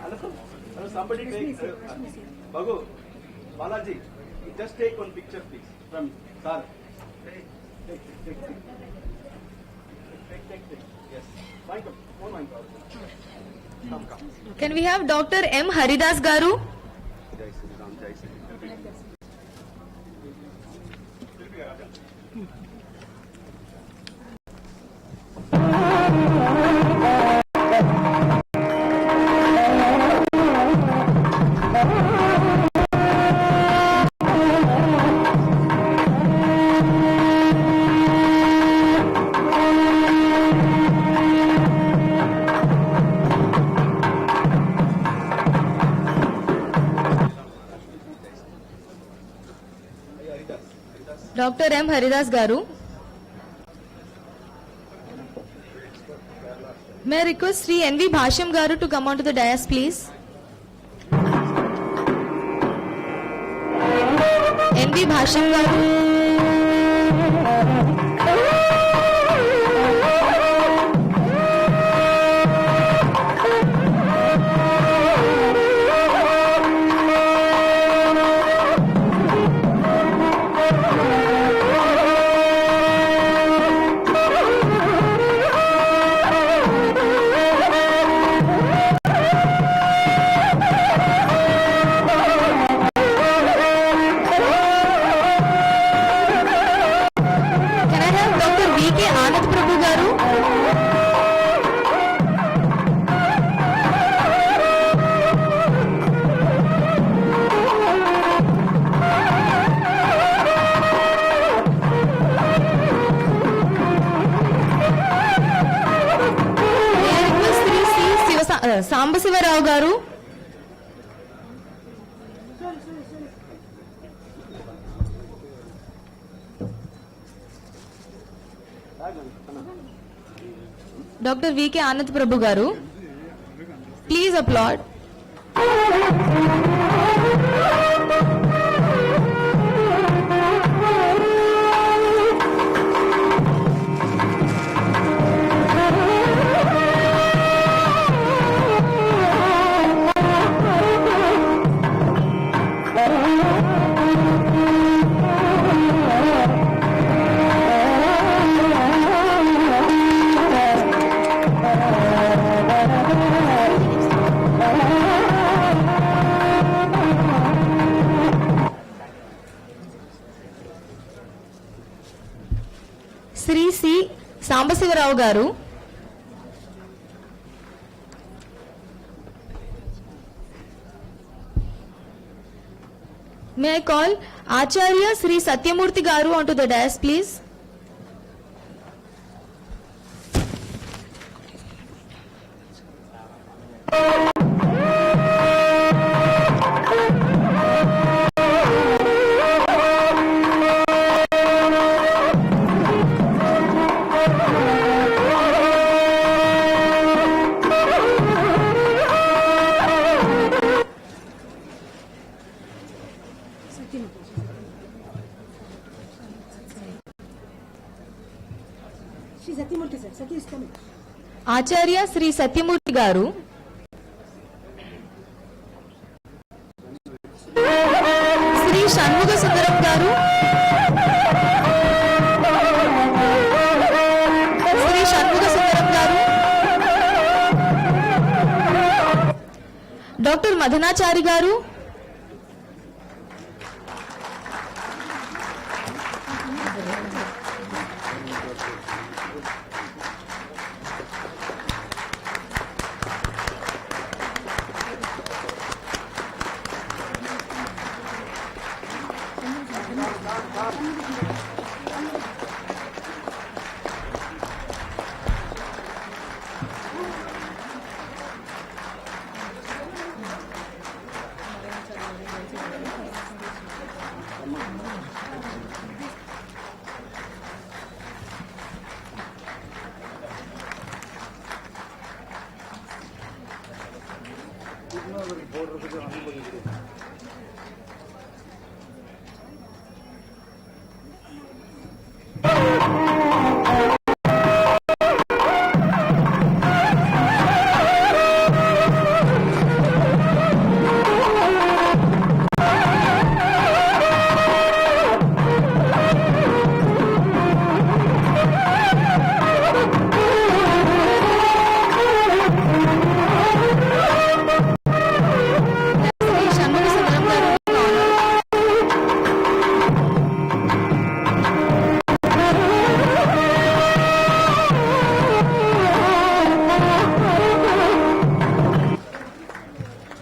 Hello, somebody take. Bagu, Balaji, just take one picture, please, from Sir. Take. Yes. Michael, one Michael. Come. Can we have Dr. M. Haridas Garu? Jai Shri Ram, Jai Shri Ram. Dr. M. Haridas Garu. May I request Shri N.V. Bhashyam Garu to come onto the dais, please? N.V. Bhashyam Garu. Sambasivarao Garu. Dr. V.K. Anand Prabhu Garu. Please applaud. Shri C. Sambasivarao Garu. May I call Acharya Shri Satyamurthy Garu onto the dais, please? Acharya Shri Satyamurthy Garu. Shri Shanmuga Sundaram Garu. Shri Shanmuga Sundaram Garu. Dr. Madhanachari Garu.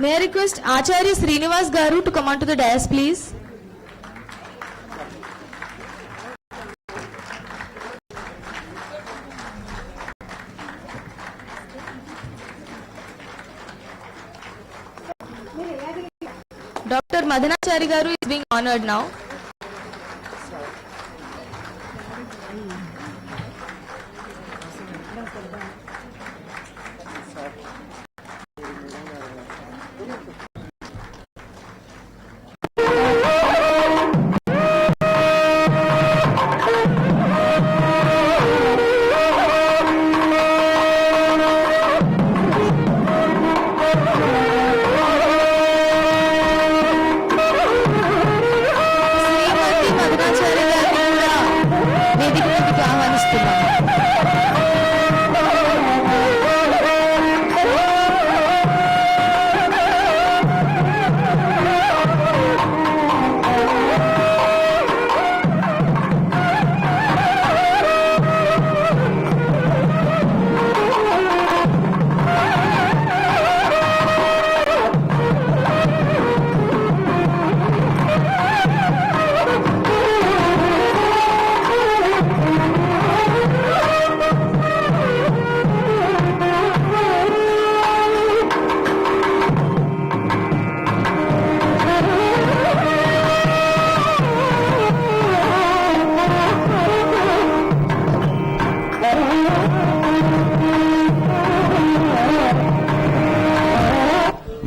May I request Acharya Srinivas Garu to come onto the dais, please? Dr. Madhanachari Garu is being honored now.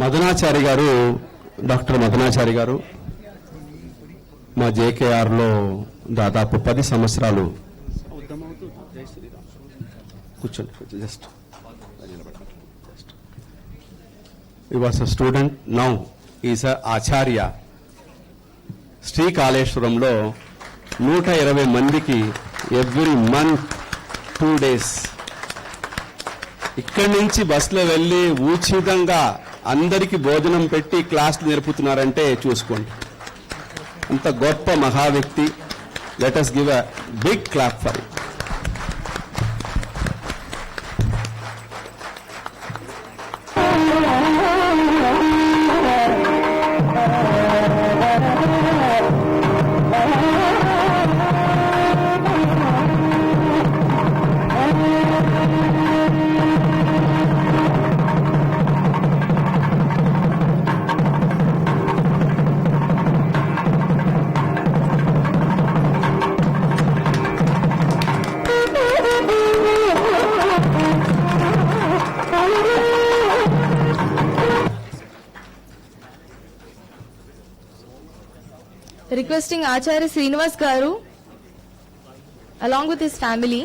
Madanachari గారు, doctor Madanachari గారు మా జేకేఆర్లో దాదాపు 10 సంవత్సరాలు కూర్చోండి. Just he was a student, now he is a ఆచార్య. శ్రీకాళేశ్వరంలో 120 మందికి every month 2 days ఇక్కడి నుంచి బస్సులో వెళ్ళి ఉచితంగా అందరికీ భోజనం పెట్టి క్లాసులు నేర్పుతున్నారంటే చూసుకోండి. అంత గొప్ప మహా వ్యక్తి. Let us give a big clap for him. Requesting Acharya Srinivas Garu along with his family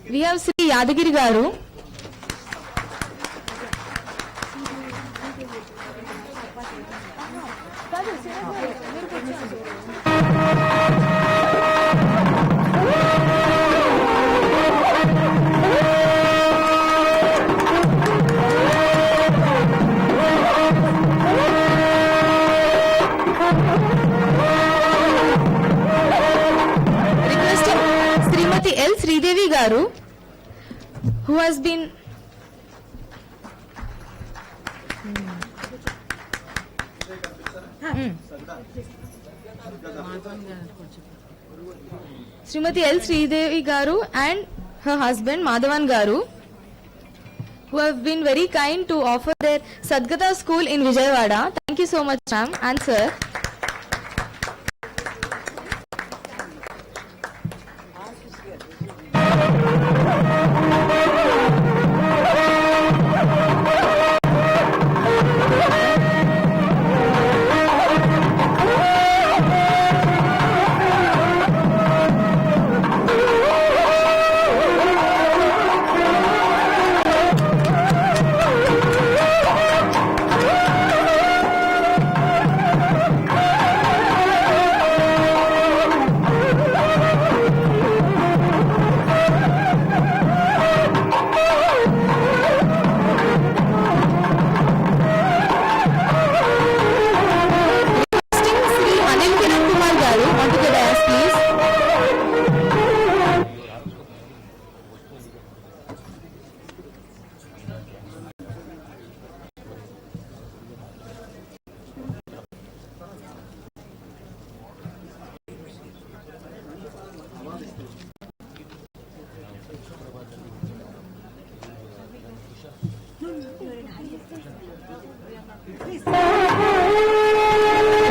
We have Sri Yadagiri Garu. L. Sridevi Garu, who has been Srimati L. Sridevi Garu and her husband Madhavan Garu, who have been very kind to offer their Sadgata school in Vijayawada. Thank you so much, ma'am and sir.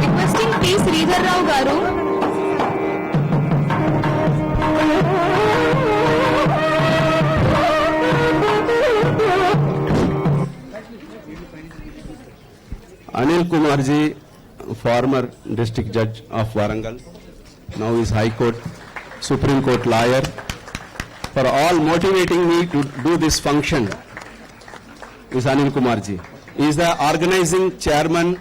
Requesting P. Sridhar Rao Garu. Anil Kumarji, former district judge of Warangal, now is High Court, Supreme Court lawyer, for all motivating me to do this function is Anil Kumarji. He is the organizing chairman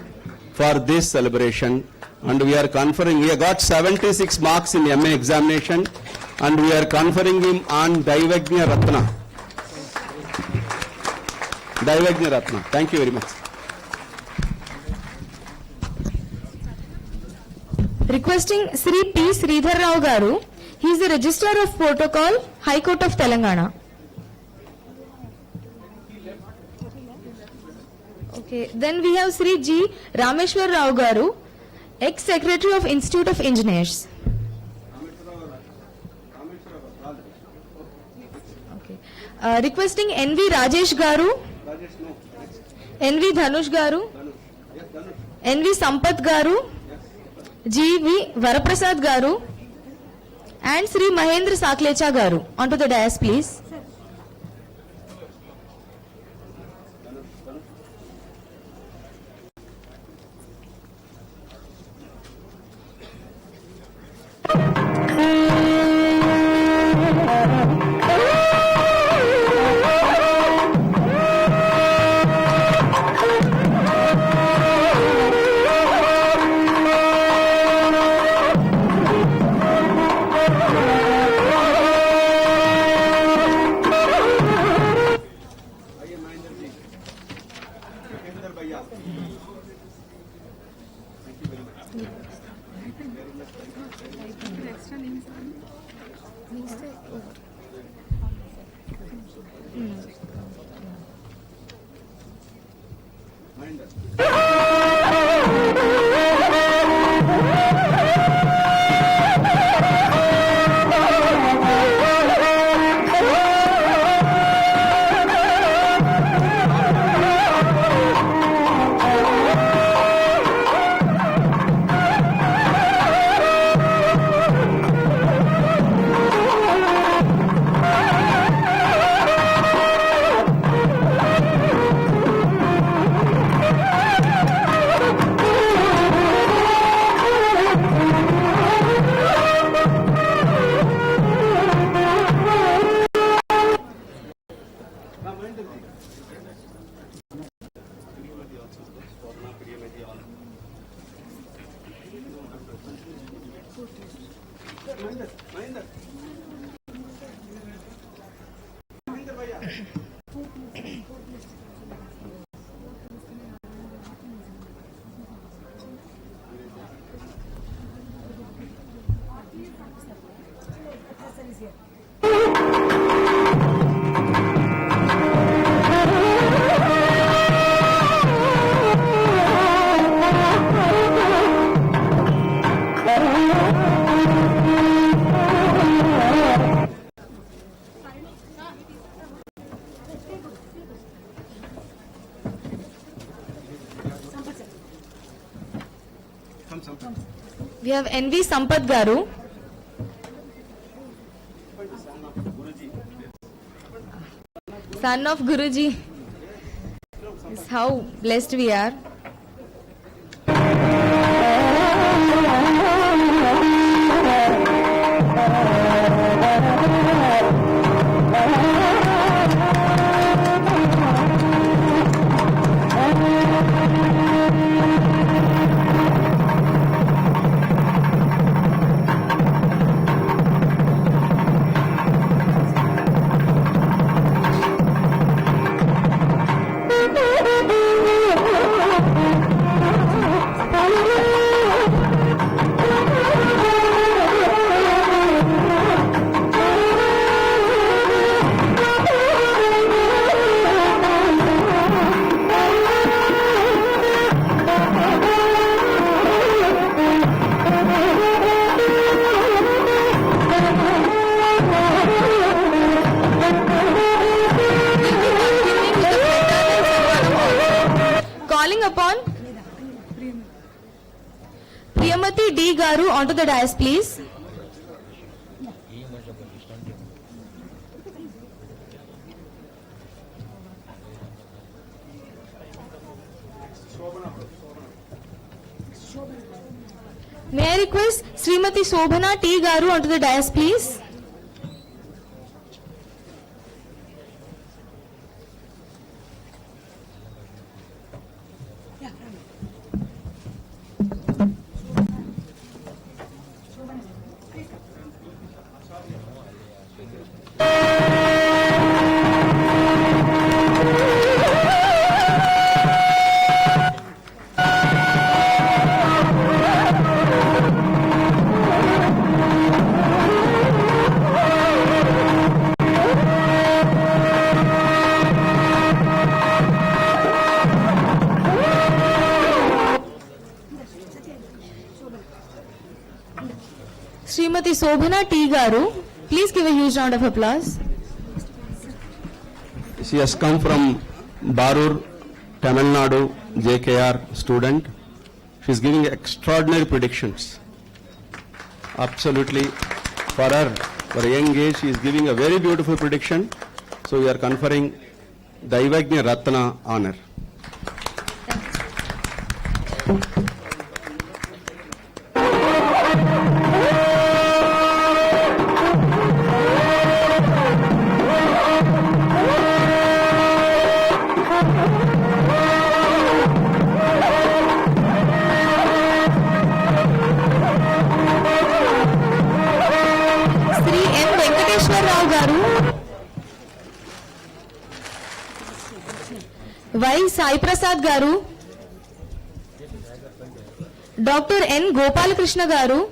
for this celebration, and we are conferring, he got 76 marks in MA examination, and we are conferring him on Daivagnya Ratna. Daivagnya Ratna. Thank you very much. Requesting Sri P. Sridhar Rao Garu. He is the Registrar of Protocol, High Court of Telangana. Okay, then we have Sri G. Rameshwar Rao Garu, ex-Secretary of Institute of Engineers. Okay. Requesting NV Rajesh Garu, NV Dhanush Garu, NV Sampath Garu, GV Varaprasad Garu, and Sri Mahendra Saklecha Garu. Onto the dais, please. We have NV Sampath Garu. Son of Guruji. This is how blessed we are. D. Garu onto the dais, please. May I request Srimati Shobhana T. Garu onto the dais, please. Srimati Shobhana T. Garu, please give a huge round of applause. She has come from Barur, Tamil Nadu, JKR student. She is giving extraordinary predictions. Absolutely, for her, for a young age, she is giving a very beautiful prediction. So we are conferring Daivagnya Ratna honor. Y. Sai Prasad Garu, Dr. N. Gopal Krishna Garu,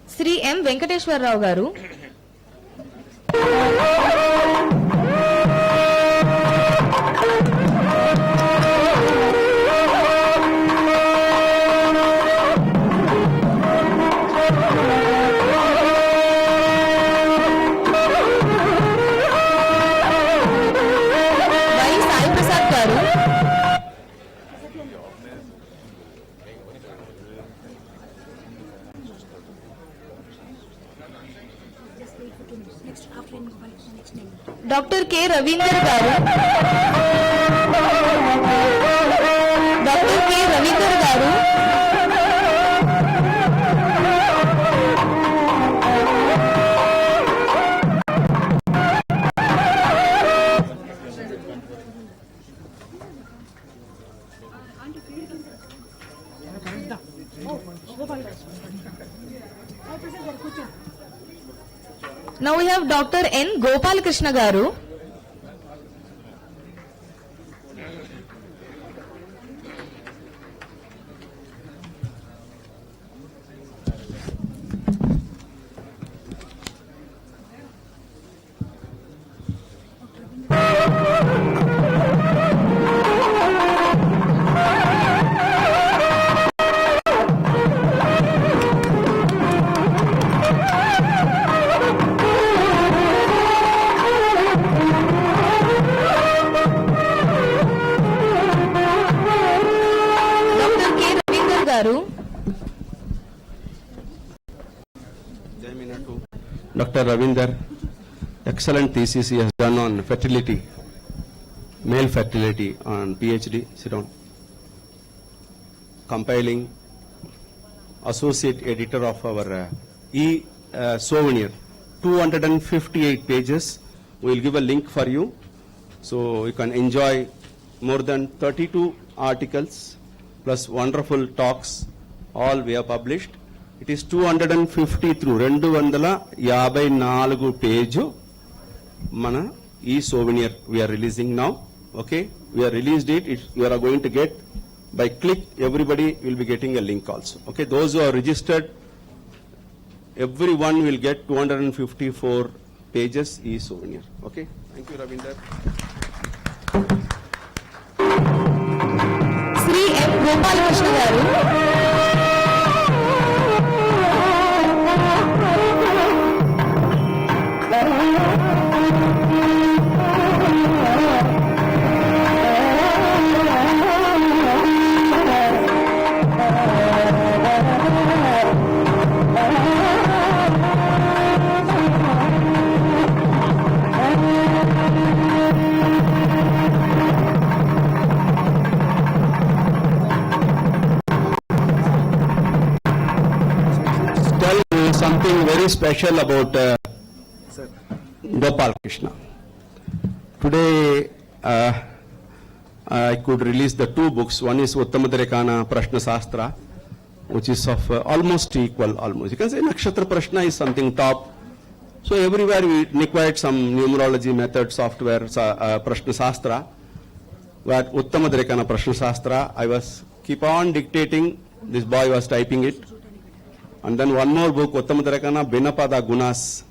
Shri M. Venkateshwar Rao Garu, Dr. K. Ravinder Garu, Dr. K. Ravinder Garu, Now we have Dr. N. Gopal Krishna Garu. Dr. Ravinder, excellent thesis he has done on fertility, male fertility on Ph.D. Sit down. Compiling, associate editor of our e-souvenir, 258 pages. We will give a link for you, so you can enjoy more than 32 articles plus wonderful talks, all we have published. It is 250 through 254 page mana e-souvenir we are releasing now. Okay, we are released it. You are going to get by click. Everybody will be getting a link also. Okay, those who are registered, everyone will get 254 pages e-souvenir. Okay, thank you, Ravinder. Shri M. Gopal Krishna Garu. Something very special about Gopal Krishna. Today I could release the two books. One is Uttamadarikana Prashna Sastra, which is of almost equal, almost. You can say Nakshatra Prashna is something top. So everywhere we required some numerology method software, Prashna Sastra. But Uttamadarikana Prashna Sastra, I was keep on dictating. This boy was typing it. And then one more book, Uttamadarikana Binapada Gunas,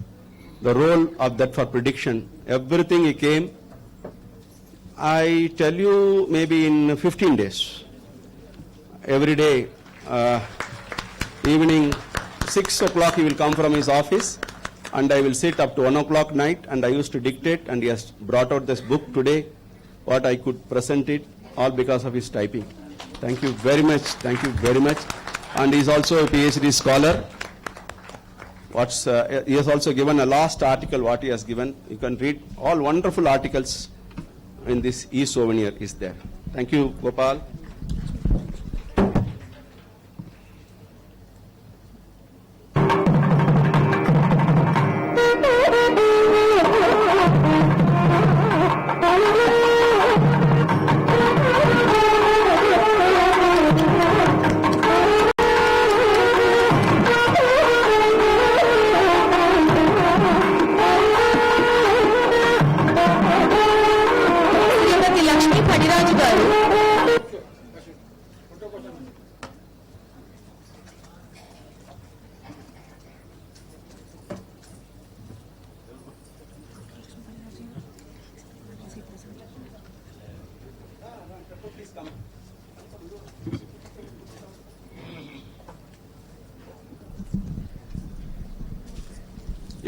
the role of that for prediction. Everything he came, I tell you, maybe in 15 days. Every day, evening, 6 o'clock he will come from his office, and I will sit up to 1 o'clock night, and I used to dictate, and he has brought out this book today, what I could present it, all because of his typing. Thank you very much. Thank you very much. And he is also a PhD scholar. He has also given a last article, what he has given. You can read all wonderful articles in this e-souvenir is there. Thank you, Gopal.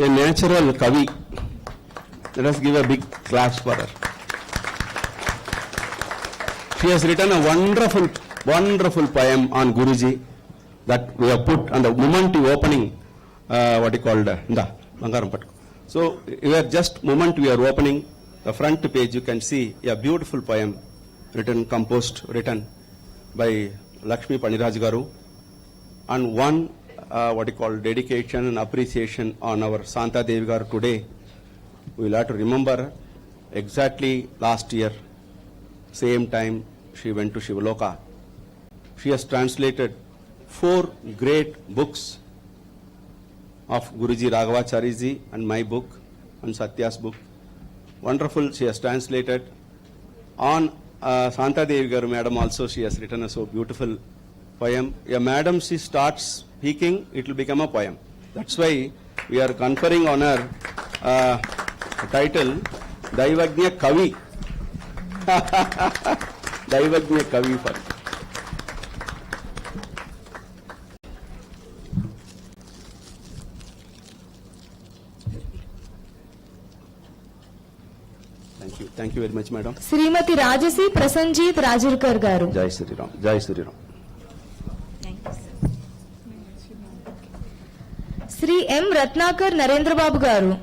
A natural Kavi. Let us give a big claps for her. She has written a wonderful, wonderful poem on Guruji that we have put on the moment you opening, what you called, so we are just moment we are opening the front page, you can see a beautiful poem written, composed, written by Lakshmi Paniraj Garu, and one what you call dedication and appreciation on our Santa Devi Garu today. We will have to remember exactly last year, same time she went to Shivaloka. She has translated 4 great books of Guruji Raghavachary ji and my book and Satya's book. Wonderful, she has translated. On Santa Devi Garu Madam also, she has written a so beautiful poem. A madam, she starts speaking, it will become a poem. That's why we are conferring on her title, Daivagnya Kavi. Daivagnya Kavi for. Thank you very much, madam. Srimati Rajasi Prasanjit Rajurkar garu. Jai Shri Ram. Jai Shri Ram. Thank you, sir. Sri M. Ratnakar Narendra Babu garu.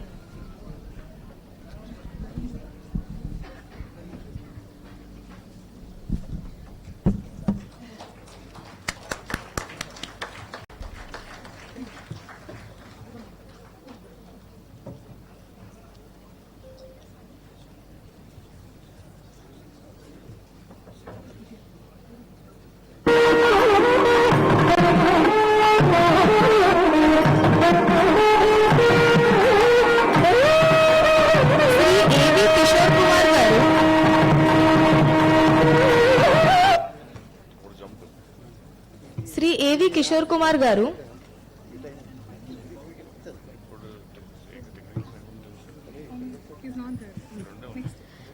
Kishore Kumar గారు,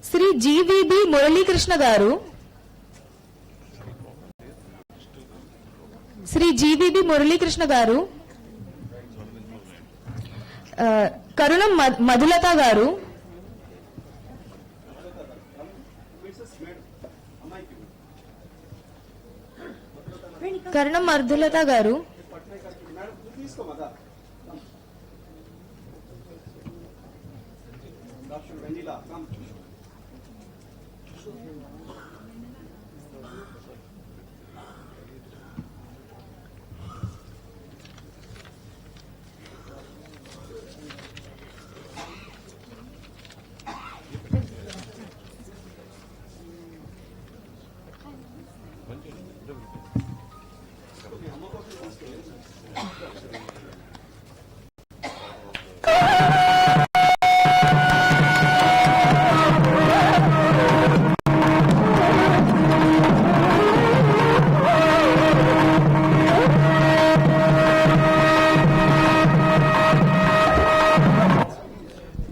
Shri GVB Muralikrishna గారు, Shri GVB Muralikrishna గారు, కరుణం మధులత గారు, కరుణం మధులత గారు,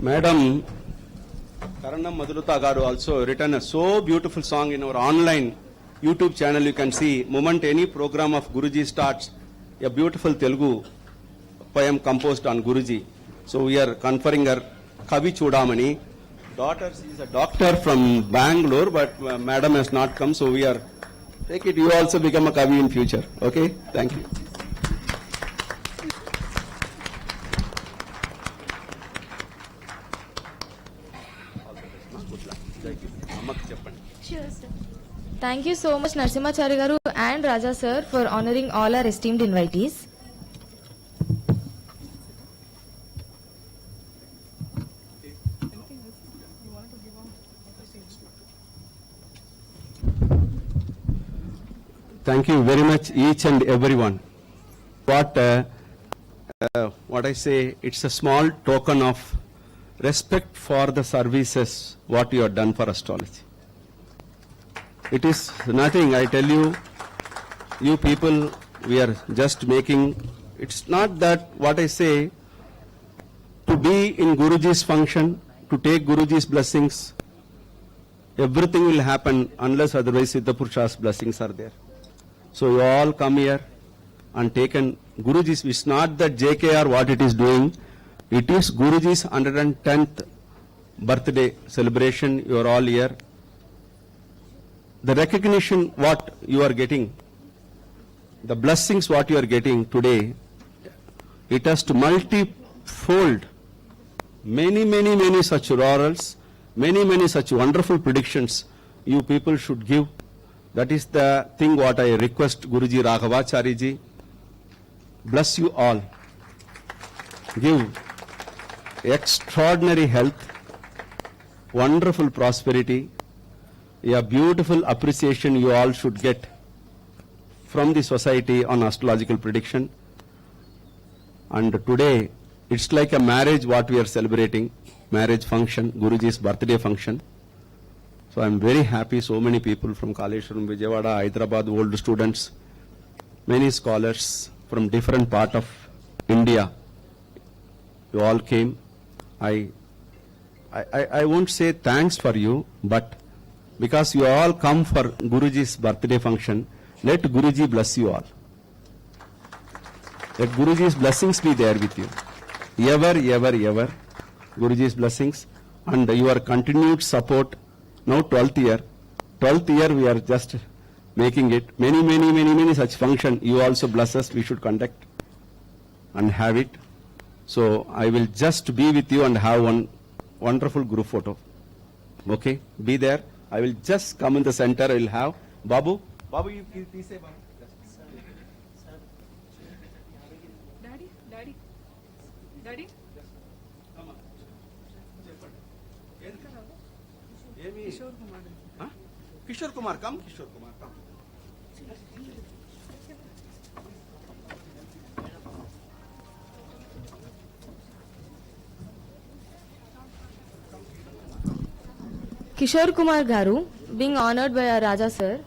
Madam Karanam Madhulata Garu also written a so beautiful song in our online YouTube channel. You can see, moment any program of Guruji starts, a beautiful Telugu poem composed on Guruji. So we are conferring her Kavi Chudamani. Daughter is a doctor from Bangalore, but madam has not come, so we are take it. You also become a Kavi in future. Okay, thank you. Thank you so much Narasimhachari garu and Raja sir for honoring all our esteemed invitees. Thank you very much each and everyone. What I say, it's a small token of respect for the services what you have done for astrology. It is nothing, I tell you, you people, we are just making, it's not that what I say, to be in Guruji's function, to take Guruji's blessings, everything will happen unless otherwise Siddha Purusha's blessings are there. So you all come here and taken Guruji's, it's not that JKR what it is doing, it is Guruji's 110th birthday celebration, you are all here. The recognition what you are getting, the blessings what you are getting today, it has to multi-fold many such laurels, many such wonderful predictions you people should give. That is the thing what I request Guruji Raghavachary ji. Bless you all. Give extraordinary health, wonderful prosperity, a beautiful appreciation you all should get from the society on astrological prediction. And today, it's like a marriage what we are celebrating, marriage function, Guruji's birthday function. So I'm very happy, so many people from Kaleshwaram, Vijayawada, Hyderabad, old students, many scholars from different part of India, you all came. I won't say thanks for you, but because you all come for Guruji's birthday function, let Guruji bless you all. Let Guruji's blessings be there with you. Ever, ever, ever. Guruji's blessings and your continued support. Now 12th year. 12th year we are just making it. Many such function. You also bless us. We should conduct and have it. So I will just be with you and have one wonderful group photo. Okay? Be there. I will just come in the center. I will have Babu. Babu, you please say Babu. Daddy? Come on. Kishore Kumar, come. Kishore Kumar, come. Kishore Kumar Garu, being honored by our Raja sir.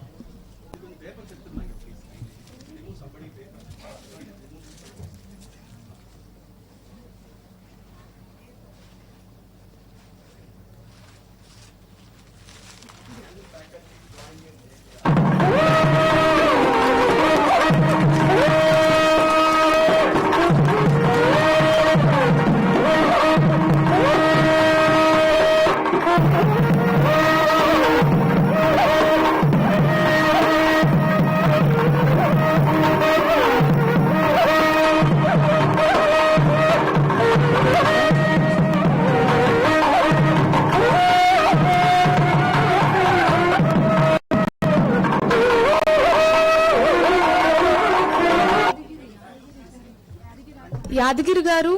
Yadagiri గారు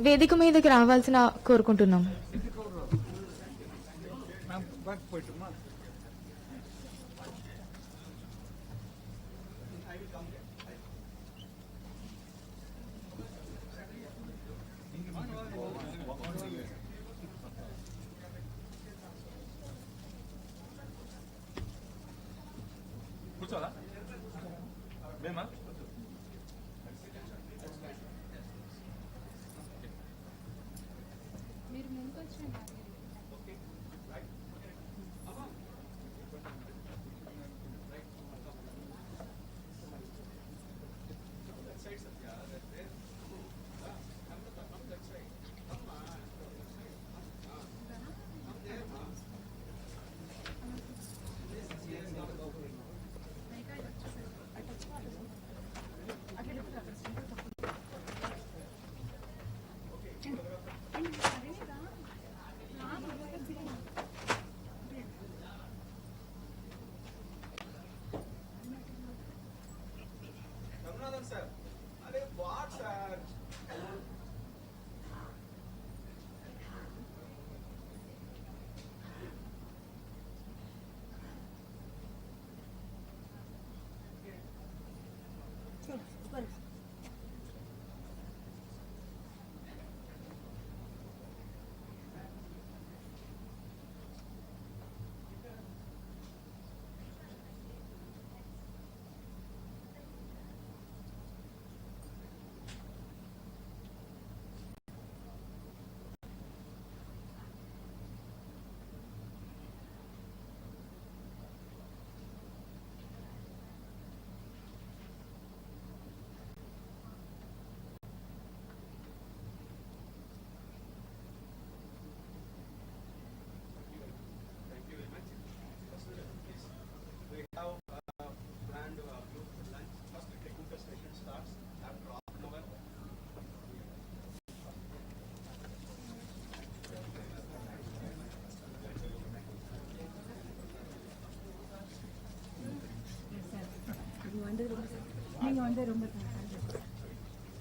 వేదిక మీదకి రావాల్సిన కోరుకుంటున్నాం. కూర్చోవాలా మేమా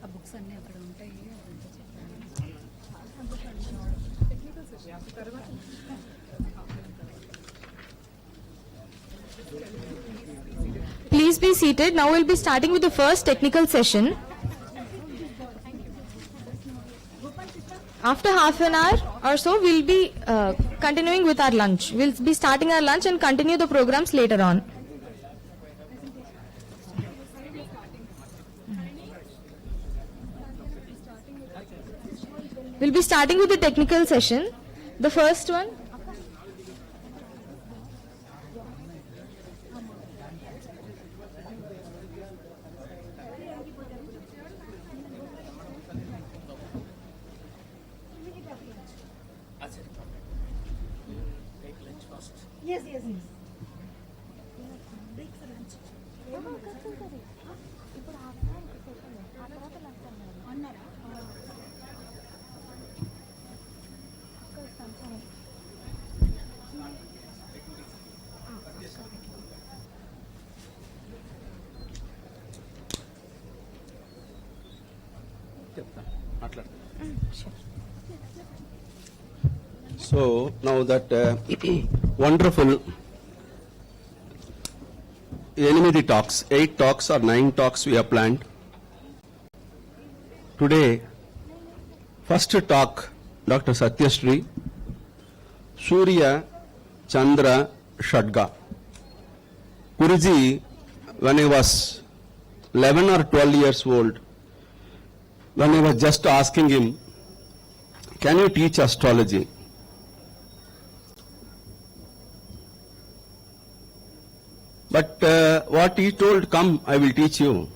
ఆ books అన్నీ అక్కడ ఉంటాయి. Please please be seated. Now we'll be starting with the first technical session. After half an hour or so, we'll be continuing with our lunch. We'll be starting our lunch and continue the programs later on. We'll be starting with the technical session. The first one. Yes. Break for lunch. So now that wonderful 8 talks or 9 talks we have planned. Today, first talk, Dr. Satyashri, Surya Chandra Shadga. Guruji, when I was 11 or 12 years old, when I was just asking him, can you teach astrology? But what he told, come, I will teach you.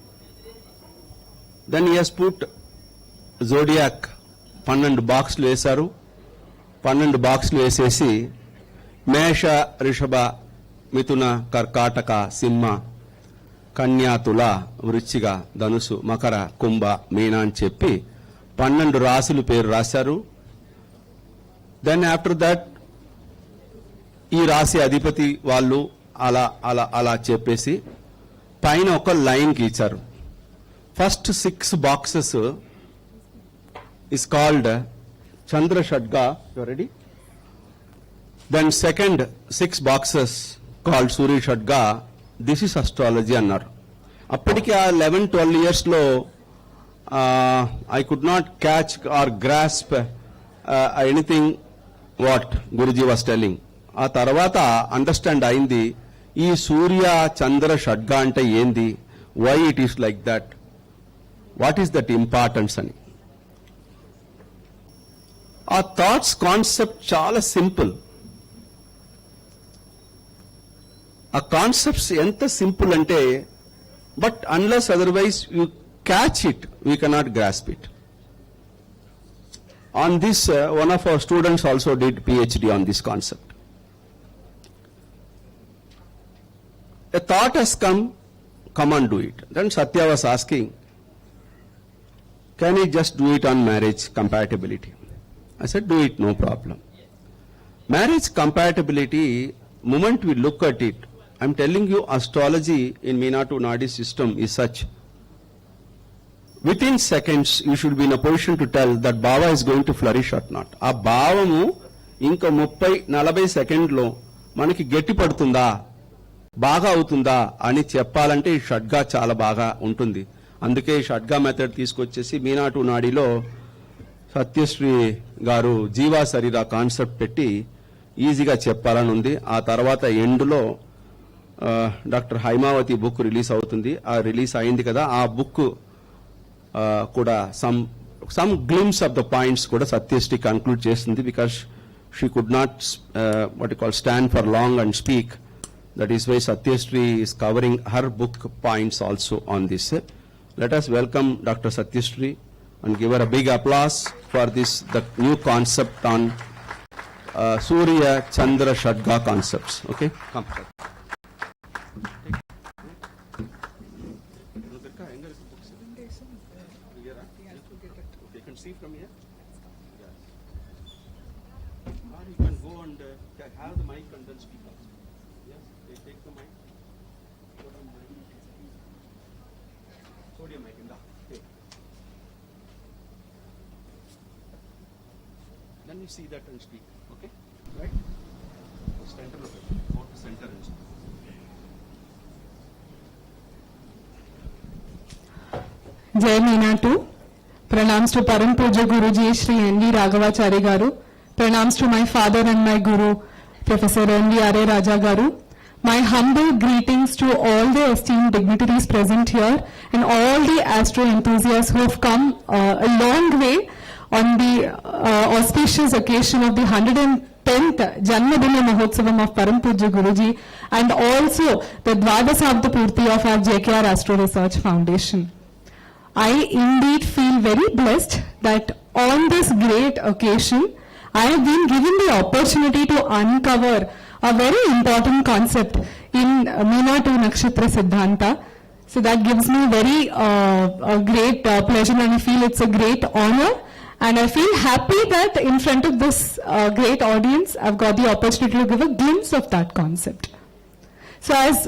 Then he has put zodiac 12 boxలు వేశారు. 12 boxలు వేసేసి మేష రిషభ మిథున కర్కాటక సింహ కన్యా తుల వృశ్చిక ధనుసు మకర కుంభ మీన అని చెప్పి 12 రాశుల పేరు రాశారు. దెన్ ఆఫ్టర్ దట్ ఈ రాశి అధిపతి వాళ్ళు అలా చెప్పేసి పైన ఒక లైన్ గీచారు. First 6 boxes is called Chandra Shadga. You ready? Then second 6 boxes called Surya Shadga. This is astrology అన్నారు. అప్పటికి ఆ 11-12 years లో I could not catch or grasp anything what Guruji was telling. ఆ తర్వాత అండర్స్టాండ్ అయింది ఈ సూర్య చంద్ర షడ్గా అంటే ఏంది, why it is like that, what is that importance అని. ఆ థాట్స్ కాన్సెప్ట్ చాలా సింపుల్. ఆ కాన్సెప్ట్స్ ఎంత సింపుల్ అంటే but unless otherwise you catch it we cannot grasp it. On this, one of our students also did Ph.D. on this concept. A thought has come and do it. Then Satya was asking, can you just do it on marriage compatibility? I said, do it, no problem. Marriage compatibility, moment we look at it, I'm telling you, astrology in Meena to Nadi system is such. Within seconds, you should be in a position to tell that Bhava is going to flourish or not. ఆ భావము ఇంకా 30-40 సెకండ్లో మనకి గట్టి పడుతుందా, బాగా అవుతుందా అని చెప్పాలంటే ఈ షడ్గా చాలా బాగా ఉంటుంది. అందుకే ఈ షడ్గా మెథడ్ తీసుకొచ్చేసి మీనా టు నాడిలో సత్యశ్రీ గారు జీవా శరీర కాన్సెప్ట్ పెట్టి ఈజీగా చెప్పాలని ఉంది. ఆ తర్వాత ఎండ్లో డాక్టర్ హైమావతి బుక్ రిలీజ్ అవుతుంది. ఆ రిలీజ్ అయింది కదా, ఆ బుక్ కూడా some glimpse of the points kuda Satyashri conclude chestundi, because she could not stand for long and speak. That is why Satyashri is covering her book points also on this. Let us welcome Dr. Satyashri and give her a big applause for the new concept on Surya Chandra Shadga concepts. Okay, come. See from here? Yes. Or you can go and have the mic and then speak also. Yes, they take the mic. Sodium mic in the take. Then you see that and speak. Okay? Right? Center of it. Go to center and speak. Jai Meenatu. Pranams to Param Pooja Guruji Shri NV Raghavachary Garu. Pranams to my father and my Guru, Professor NVRA Raja Garu. My humble greetings to all the esteemed dignitaries present here and all the astro enthusiasts who have come a long way on the auspicious occasion of the 110th Janmadina Mahothsavam of Param Pooja Guruji and also the Dwadasabda Purti of our JKR Astro Research Foundation. I indeed feel very blessed that on this great occasion I have been given the opportunity to uncover a very important concept in Meena to Nakshatra Siddhanta. So that gives me very a great pleasure, and I feel it's a great honor. And I feel happy that in front of this great audience, I've got the opportunity to give a glimpse of that concept. So as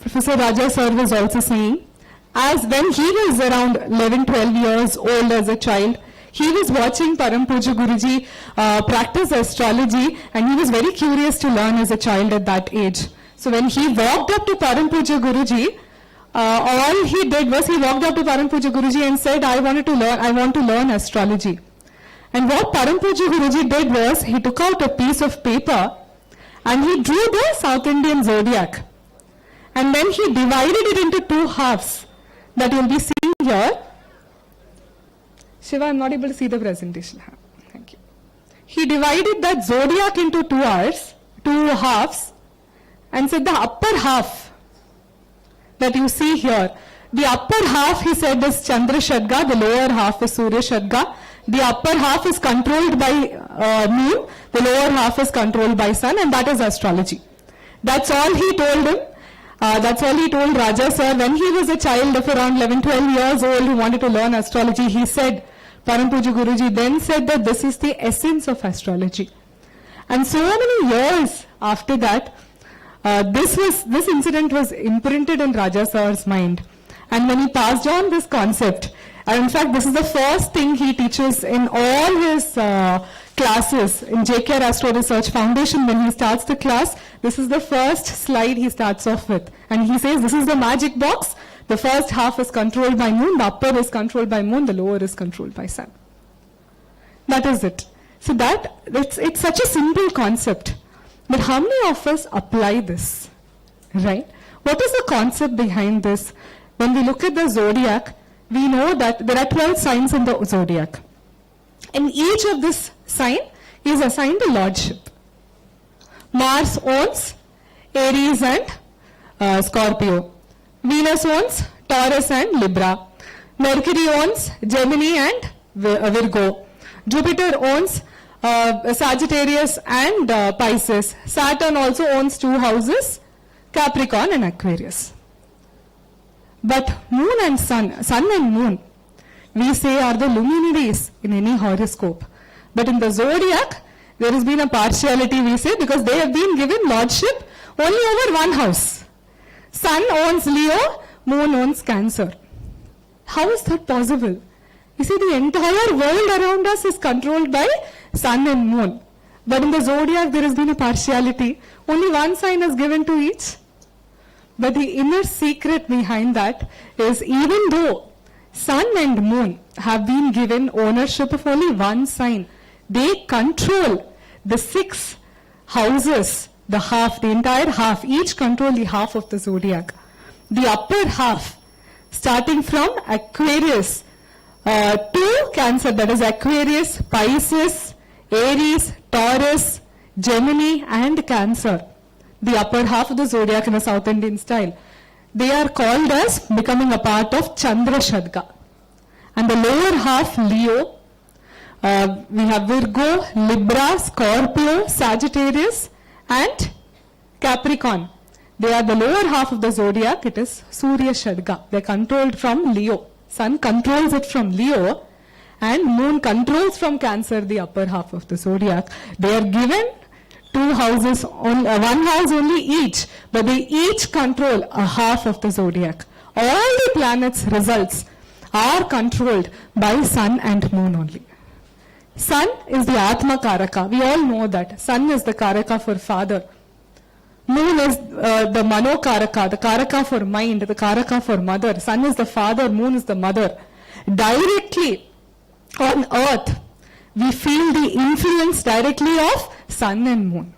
Professor Raja sir was also saying, as when he was around 11-12 years old as a child, he was watching Param Pooja Guruji practice astrology, and he was very curious to learn as a child at that age. So when he walked up to Param Pooja Guruji, all he did was he walked up to Param Pooja Guruji and said, I want to learn astrology. And what Param Pooja Guruji did was, he took out a piece of paper and he drew the South Indian zodiac. And then he divided it into two halves that you'll be seeing here. Shiva, I'm not able to see the presentation. Thank you. He divided that zodiac into two halves, and said the upper half that you see here, the upper half he said is Chandra Shadga, the lower half is Surya Shadga. The upper half is controlled by moon, the lower half is controlled by sun, and that is astrology. That's all he told him. That's all he told Raja sir when he was a child of around 11-12 years old who wanted to learn astrology. He said, Param Pooja Guruji then said that this is the essence of astrology. And so many years after that, this incident was imprinted in Raja sir's mind. And when he passed on this concept, and in fact this is the first thing he teaches in all his classes in JKR Astro Research Foundation. When he starts the class, this is the first slide he starts off with. And he says, this is the magic box. The first half is controlled by moon, the upper is controlled by moon, the lower is controlled by sun. That is it. So it's such a simple concept. But how many of us apply this? Right? What is the concept behind this? When we look at the zodiac, we know that there are 12 signs in the zodiac. And each of this sign is assigned a lordship. Mars owns Aries and Scorpio. Venus owns Taurus and Libra. Mercury owns Gemini and Virgo. Jupiter owns Sagittarius and Pisces. Saturn also owns 2 houses, Capricorn and Aquarius. But moon and sun and moon, we say are the luminaries in any horoscope. But in the zodiac, there has been a partiality, we say, because they have been given lordship only over one house. Sun owns Leo, moon owns Cancer. How is that possible? You see, the entire world around us is controlled by sun and moon. But in the zodiac, there has been a partiality. Only one sign is given to each. But the inner secret behind that is, even though sun and moon have been given ownership of only one sign, they control the 6 houses, the half, the entire half, each control the half of the zodiac. The upper half, starting from Aquarius to Cancer, that is Aquarius, Pisces, Aries, Taurus, Gemini and Cancer. The upper half of the zodiac in a South Indian style. They are called as becoming a part of Chandra Shadga. And the lower half, Leo, we have Virgo, Libra, Scorpio, Sagittarius and Capricorn. They are the lower half of the zodiac. It is Surya Shadga. They are controlled from Leo. Sun controls it from Leo and moon controls from Cancer, the upper half of the zodiac. They are given 2 houses, one house only each, but they each control a half of the zodiac. All the planets' results are controlled by sun and moon only. Sun is the Atma Karaka. We all know that. Sun is the Karaka for father. Moon is the Mano Karaka, the Karaka for mind, the Karaka for mother. Sun is the father, Moon is the mother. Directly on earth, we feel the influence directly of Sun and Moon.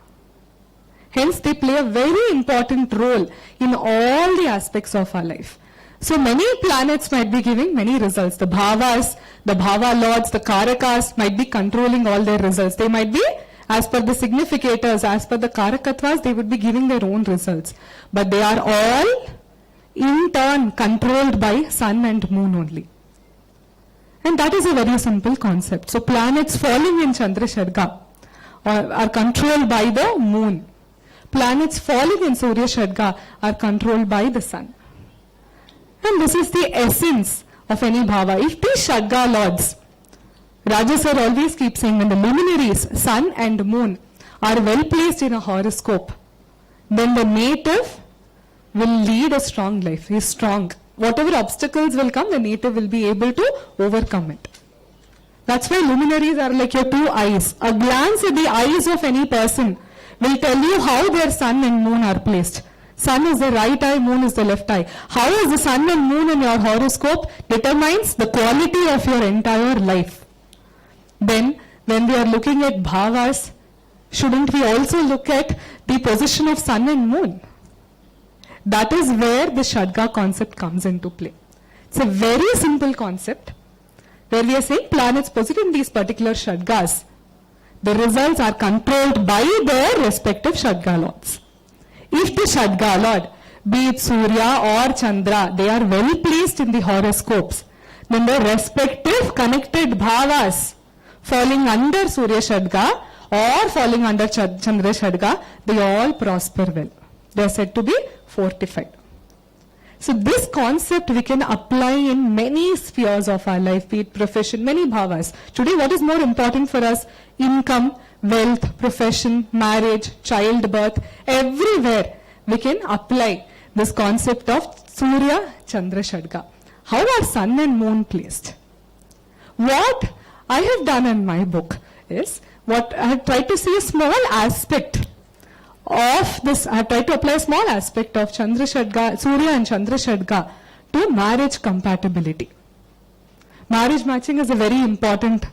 Hence, they play a very important role in all the aspects of our life. So many planets might be giving many results. The Bhavas, the Bhava Lords, the Karakas might be controlling all their results. They might be, as per the significators, as per the Karakatvas, they would be giving their own results. But they are all in turn controlled by Sun and Moon only. And that is a very simple concept. So planets falling in Chandra Shadga are controlled by the Moon. Planets falling in Surya Shadga are controlled by the Sun. And this is the essence of any bhava. If these Shadga lords, Raja sir always keeps saying, when the luminaries, Sun and Moon, are well placed in a horoscope, then the native will lead a strong life. He is strong. Whatever obstacles will come, the native will be able to overcome it. That's why luminaries are like your two eyes. A glance at the eyes of any person will tell you how their Sun and Moon are placed. Sun is the right eye, Moon is the left eye. How is the Sun and Moon in your horoscope determines the quality of your entire life. Then, when we are looking at bhavas, shouldn't we also look at the position of Sun and Moon? That is where the Shadga concept comes into play. It's a very simple concept where we are saying planets posited in these particular Shadgas, the results are controlled by their respective Shadga lords. If the Shadga lord, be it Surya or Chandra, they are well placed in the horoscopes, then the respective connected bhavas falling under Surya Shadga or falling under Chandra Shadga, they all prosper well. They are said to be fortified. So this concept we can apply in many spheres of our life, be it profession, many bhavas. Today what is more important for us? Income, wealth, profession, marriage, childbirth, everywhere we can apply this concept of Surya Chandra Shadga. How are Sun and Moon placed? What I have done in my book is, what I have tried to see a small aspect of this, I have tried to apply a small aspect of Chandra Shadga, Surya and Chandra Shadga to marriage compatibility. Marriage matching is a very important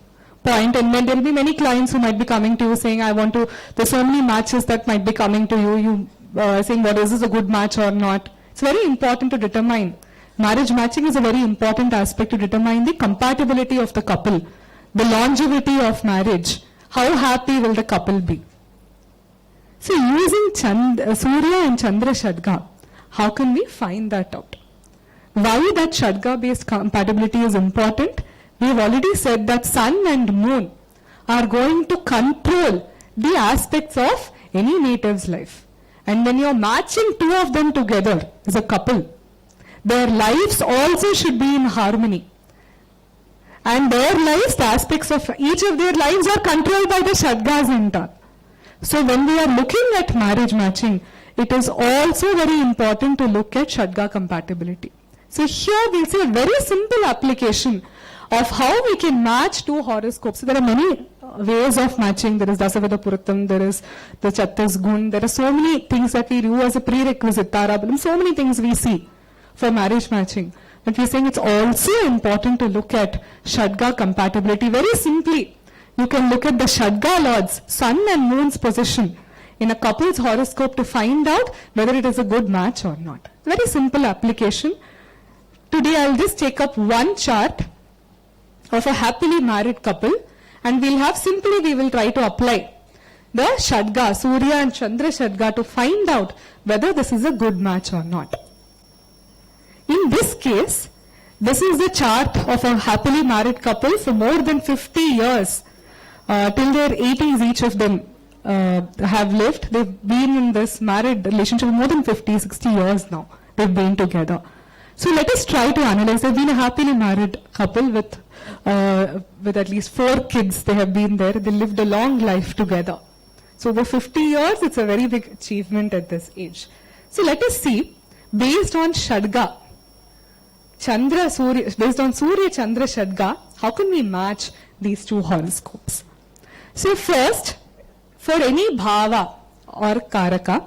point, and then there will be many clients who might be coming to you saying, I want to, there's so many matches that might be coming to you, saying, what is this a good match or not? It's very important to determine. Marriage matching is a very important aspect to determine the compatibility of the couple, the longevity of marriage, how happy will the couple be. So using Surya and Chandra Shadga, how can we find that out? Why that Shadga based compatibility is important? We have already said that Sun and Moon are going to control the aspects of any native's life. And when you are matching two of them together as a couple, their lives also should be in harmony. And their lives, the aspects of each of their lives are controlled by the Shadgas in turn. So when we are looking at marriage matching, it is also very important to look at Shadga compatibility. So here we'll see a very simple application of how we can match two horoscopes. So there are many ways of matching. There is Dasavada Puratam, there is the Chattas Gun, there are so many things that we do as a prerequisite, Tarabalam, so many things we see for marriage matching. But we are saying it's also important to look at Shadga compatibility. Very simply, you can look at the Shadga lords, Sun and Moon's position in a couple's horoscope to find out whether it is a good match or not. Very simple application. Today I'll just take up one chart of a happily married couple, and we will try to apply the Shadga, Surya and Chandra Shadga, to find out whether this is a good match or not. In this case, this is the chart of a happily married couple for more than 50 years. Till their 80s, each of them have lived. They've been in this married relationship for more than 50, 60 years now. They've been together. So let us try to analyze. They've been a happily married couple with at least 4 kids. They have been there. They lived a long life together. So over 50 years, it's a very big achievement at this age. So let us see, based on Shadga, based on Surya Chandra Shadga, how can we match these two horoscopes? So first, for any bhava or karaka,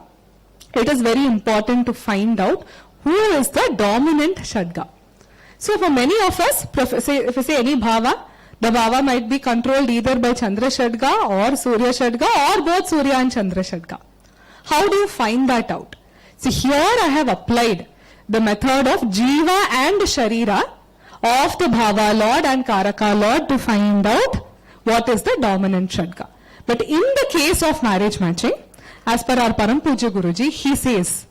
it is very important to find out who is the dominant Shadga. So for many of us, if we say any bhava, the bhava might be controlled either by Chandra Shadga or Surya Shadga or both Surya and Chandra Shadga. How do you find that out? So here I have applied the method of Jiva and Sharira of the Bhava Lord and Karaka Lord to find out what is the dominant Shadga. But in the case of marriage matching, as per our Param Pooja Guruji, he says,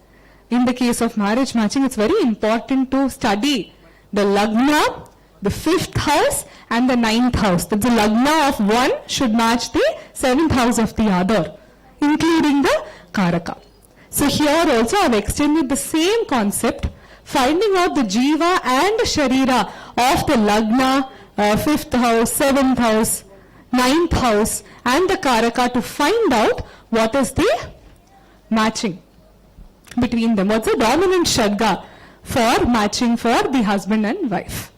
in the case of marriage matching, it's very important to study the Lagna, the 5th house and the 9th house. That the Lagna of one should match the 7th house of the other, including the Karaka. So here also I have extended the same concept, finding out the Jiva and Sharira of the Lagna, 5th house, 7th house, 9th house and the Karaka to find out what is the matching between them. What's the dominant Shadga for matching for the husband and wife.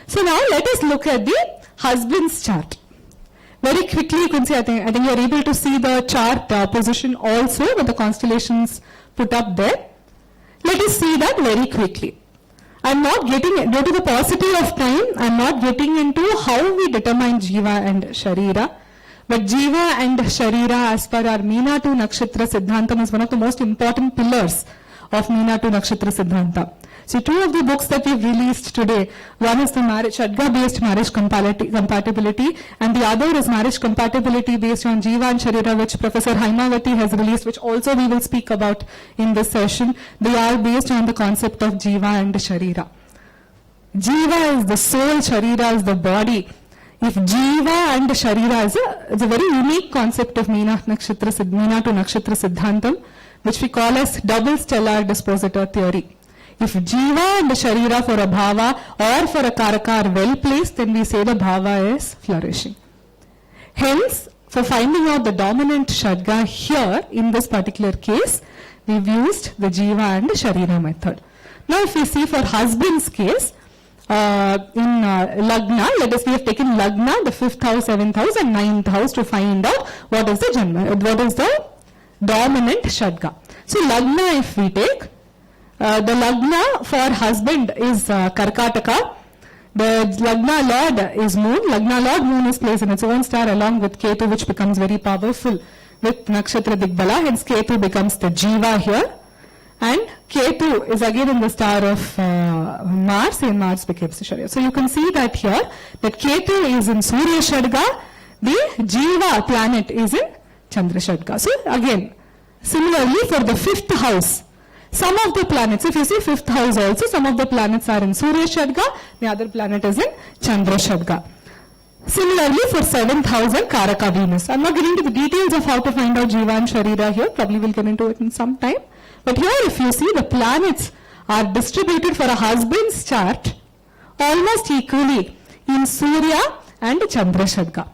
So now let us look at the husband's chart. Very quickly you can see, I think you are able to see the chart position also with the constellations put up there. Let us see that very quickly. I'm not getting, due to the paucity of time, I'm not getting into how we determine Jiva and Sharira. But Jiva and Sharira as per our Meena to Nakshatra Siddhantham is one of the most important pillars of Meena to Nakshatra Siddhanta. So two of the books that we've released today, one is the marriage, Shadga based marriage compatibility and the other is marriage compatibility based on Jiva and Sharira, which Professor Haimavati has released, which also we will speak about in this session. They are based on the concept of Jiva and Sharira. Jiva is the soul, Sharira is the body. If Jiva and Sharira is it's a very unique concept of Meena to Nakshatra Siddhantam, which we call as double stellar dispositor theory. If Jiva and Sharira for a Bhava or for a Karaka are well placed, then we say the Bhava is flourishing. Hence, for finding out the dominant Shadga here, in this particular case, we've used the Jiva and Sharira method. Now if we see for husband's case, in Lagna, we have taken Lagna, the 5th house, 7th house and 9th house to find out what is the dominant Shadga. So Lagna if we take, the Lagna for husband is Karkataka, the Lagna Lord is Moon, Lagna Lord Moon is placed in its own star along with Ketu, which becomes very powerful with Nakshatra Digbala, hence Ketu becomes the Jiva here. And Ketu is again in the star of Mars, and Mars becomes the Sharira. So you can see that here, that Ketu is in Surya Shadga, the Jiva planet is in Chandra Shadga. So again, similarly for the 5th house, some of the planets, if you see 5th house also, some of the planets are in Surya Shadga, the other planet is in Chandra Shadga. Similarly for 7th house and Karaka Venus. I'm not getting into the details of how to find out Jiva and Sharira here, probably we'll get into it in some time. But here if you see the planets are distributed for a husband's chart almost equally in Surya and Chandra Shadga.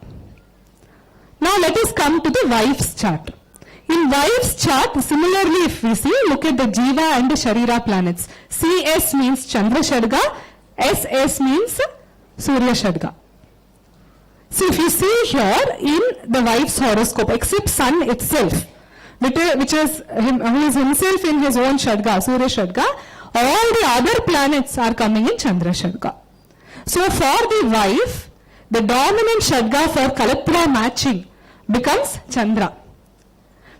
Now let us come to the wife's chart. In wife's chart, similarly if we see, look at the Jiva and the Sharira planets. CS means Chandra Shadga, SS means Surya Shadga. So if you see here in the wife's horoscope, except Sun itself, which is who is himself in his own Shadga, Surya Shadga, all the other planets are coming in Chandra Shadga. So for the wife, the dominant Shadga for Kalatra matching becomes Chandra.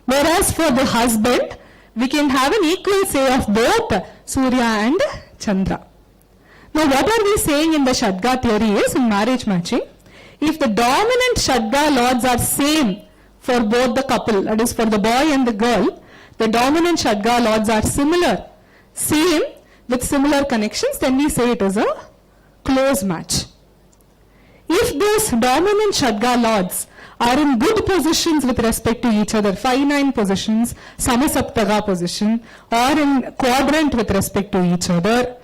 Whereas for the husband, we can have an equal say of both Surya and Chandra. Now what are we saying in the Shadga theory is, in marriage matching, if the dominant Shadga lords are same for both the couple, that is for the boy and the girl, the dominant Shadga lords are similar, same with similar connections, then we say it is a close match. If those dominant Shadga lords are in good positions with respect to each other, 5-9 positions, Samasaptaga position, or in quadrant with respect to each other,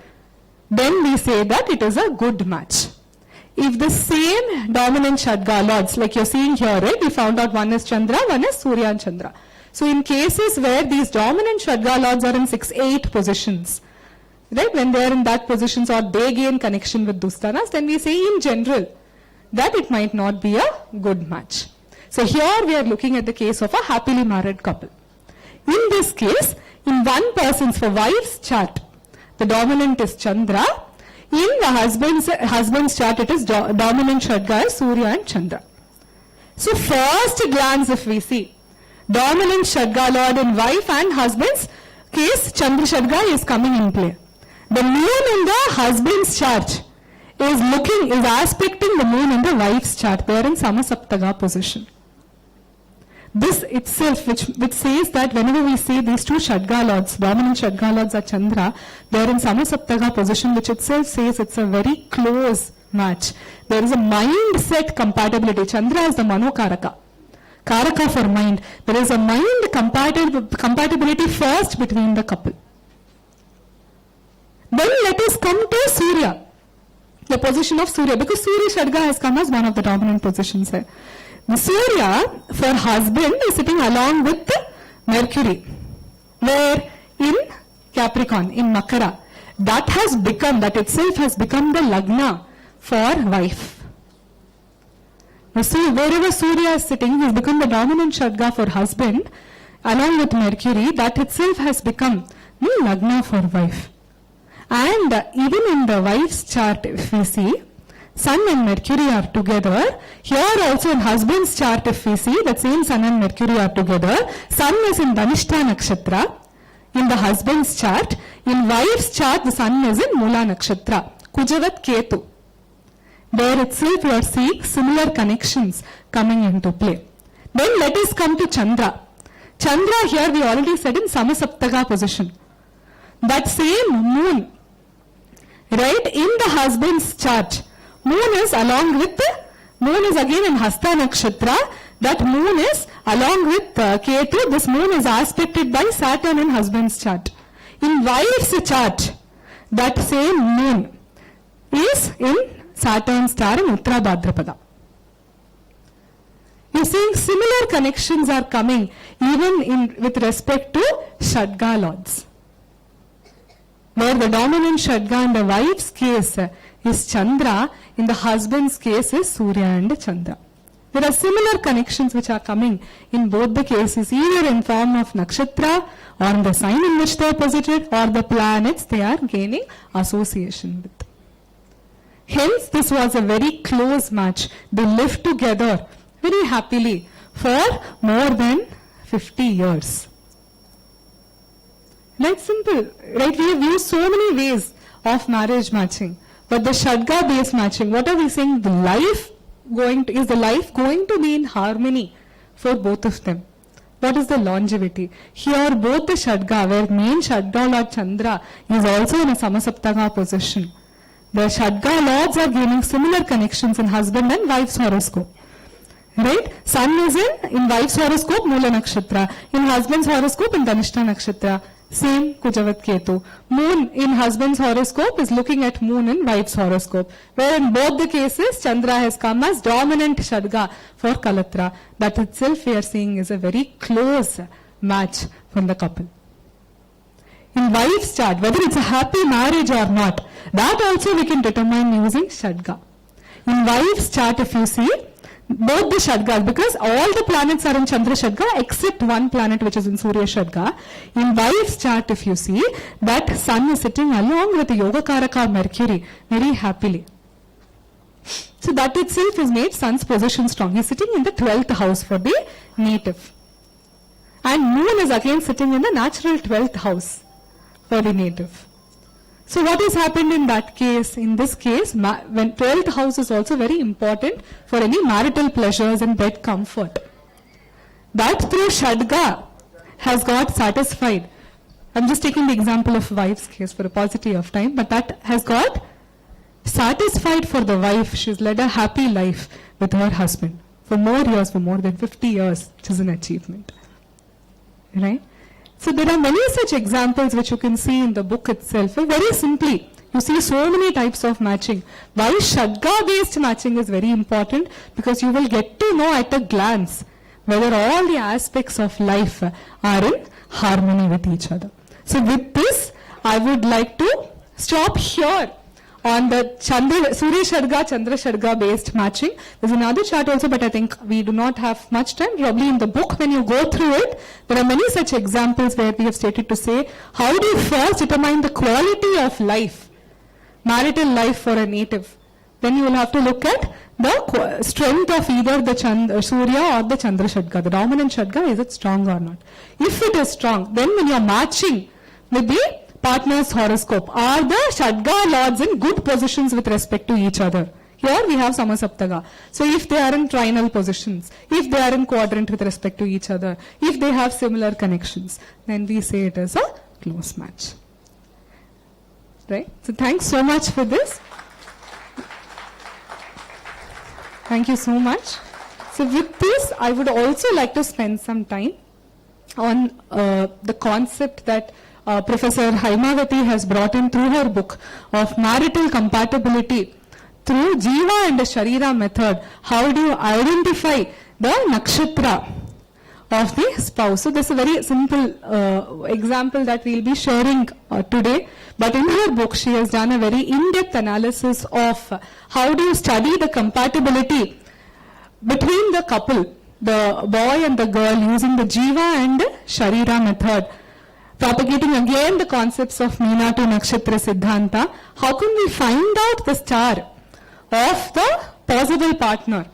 then we say that it is a good match. If the same dominant Shadga lords, like you're seeing here, right, we found out one is Chandra, one is Surya and Chandra. So in cases where these dominant Shadga lords are in 6-8 positions, right, when they are in that positions or they gain connection with Dustanas, then we say in general that it might not be a good match. So here we are looking at the case of a happily married couple. In this case, in one person's, for wife's chart, the dominant is Chandra. In the husband's chart, it is dominant Shadga is Surya and Chandra. So first glance, if we see, dominant Shadga Lord in wife and husband's case, Chandra Shadga is coming in play. The moon in the husband's chart is aspecting the moon in the wife's chart. They are in Samasaptaga position. This itself, which says that whenever we say these two Shadga Lords, dominant Shadga Lords are Chandra, they are in Samasaptaga position, which itself says it's a very close match. There is a mindset compatibility. Chandra is the Manokaraka. Karaka for mind. There is a mind compatibility first between the couple. Then let us come to Surya. The position of Surya, because Surya Shadga has come as one of the dominant positions here. The Surya for husband is sitting along with Mercury, where in Capricorn, in Makara. That itself has become the Lagna for wife. Now see, wherever Surya is sitting, he has become the dominant Shadga for husband, along with Mercury. That itself has become the Lagna for wife. And even in the wife's chart, if we see, Sun and Mercury are together. Here also in husband's chart, if we see, that same Sun and Mercury are together. Sun is in Dhanishta Nakshatra in the husband's chart. In wife's chart, the Sun is in Mula Nakshatra, Kujavat Ketu. There itself you are seeing similar connections coming into play. Then let us come to Chandra. Chandra here we already said in Samasaptaga position. That same moon, right, in the husband's chart, moon is again in Hasta Nakshatra. That moon is along with Ketu. This moon is aspected by Saturn in husband's chart. In wife's chart, that same moon is in Saturn's star in Uttara Bhadrapada. You are seeing similar connections are coming even with respect to Shadga Lords. Where the dominant Shadga in the wife's case is Chandra, in the husband's case is Surya and Chandra. There are similar connections which are coming in both the cases, either in form of Nakshatra or the sign in which they are posited or the planets they are gaining association with. Hence, this was a very close match. They lived together very happily for more than 50 years. Right, simple. Right, we have used so many ways of marriage matching. But the Shadga based matching, what are we saying? Is the life going to be in harmony for both of them? What is the longevity? Here both the Shadga, where main Shadga Lord Chandra is also in a Samasaptaga position. The Shadga Lords are gaining similar connections in husband and wife's horoscope. Right? Sun is in wife's horoscope, Mula Nakshatra. In husband's horoscope, in Dhanishta Nakshatra. Same Kujavat Ketu. Moon in husband's horoscope is looking at moon in wife's horoscope. Where in both the cases, Chandra has come as dominant Shadga for Kalatra. That itself we are seeing is a very close match from the couple. In wife's chart, whether it's a happy marriage or not, that also we can determine using Shadga. In wife's chart, if you see, both the Shadgas, because all the planets are in Chandra Shadga except one planet which is in Surya Shadga. In wife's chart, if you see, that Sun is sitting along with the Yogakaraka Mercury very happily. So that itself has made Sun's position strong. He is sitting in the 12th house for the native. And Moon is again sitting in the natural 12th house for the native. So what has happened in that case? In this case, when 12th house is also very important for any marital pleasures and bed comfort. That through Shadga has got satisfied. I'm just taking the example of wife's case for a paucity of time, but that has got satisfied for the wife. She's led a happy life with her husband for more years, for more than 50 years, which is an achievement. Right? So there are many such examples which you can see in the book itself. Very simply, you see so many types of matching. Why Shadga based matching is very important, because you will get to know at a glance whether all the aspects of life are in harmony with each other. So with this, I would like to stop here on the Surya Sharga, Chandra Sharga based matching. There's another chart also, but I think we do not have much time. Probably in the book, when you go through it, there are many such examples where we have stated to say, how do you first determine the quality of life, marital life for a native? Then you will have to look at the strength of either the Surya or the Chandra Sharga. The dominant Sharga, is it strong or not? If it is strong, then when you are matching with the partner's horoscope, are the Shadga lords in good positions with respect to each other? Here we have Samasaptaga. So if they are in trinal positions, if they are in quadrant with respect to each other, if they have similar connections, then we say it is a close match. Right? So thanks so much for this. Thank you so much. So with this, I would also like to spend some time on the concept that Professor Haimavati has brought in through her book of marital compatibility through Jiva and the Sharira method. How do you identify the Nakshatra of the spouse? So this is a very simple example that we will be sharing today. But in her book, she has done a very in-depth analysis of how do you study the compatibility between the couple, the boy and the girl, using the Jiva and Sharira method, propagating again the concepts of Meena to Nakshatra Siddhanta. How can we find out the star of the possible partner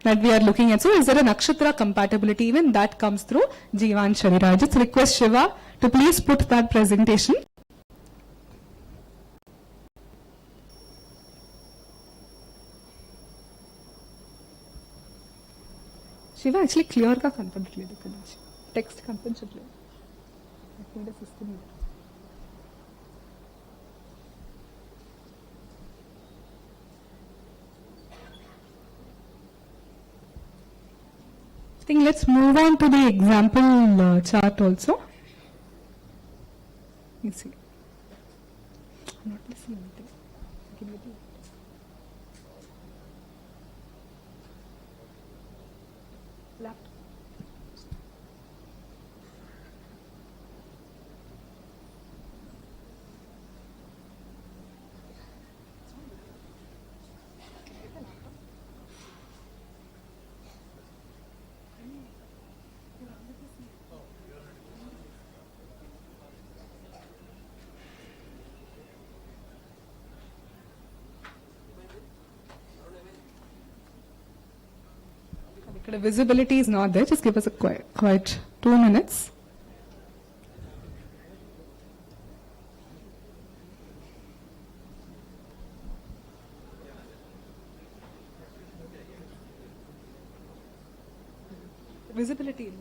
that we are looking at? So is there a Nakshatra compatibility? Even that comes through Jiva and Sharira. I just request Shiva to please put that presentation. Shiva, actually clear ka కంపనట్లేదు ఇక్కడ నుంచి text కనిపించట్లేదు. I think let's move on to the example chart also. You see, I'm not listening anything. Laptop. The visibility is not there. Just give us a quiet 2 minutes. Visibility.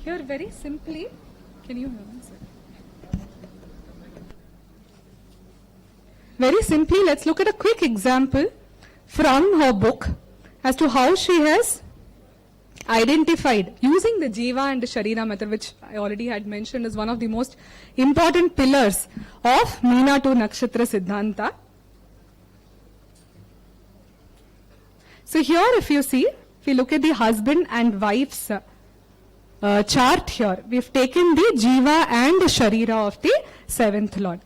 Here very simply, can you hear me, sir? Very simply, let's look at a quick example from her book as to how she has identified using the Jiva and the Sharira method, which I already had mentioned is one of the most important pillars of Meena to Nakshatra Siddhanta. So here if you see, if you look at the husband and wife's chart here, we've taken the Jiva and the Sharira of the 7th Lord.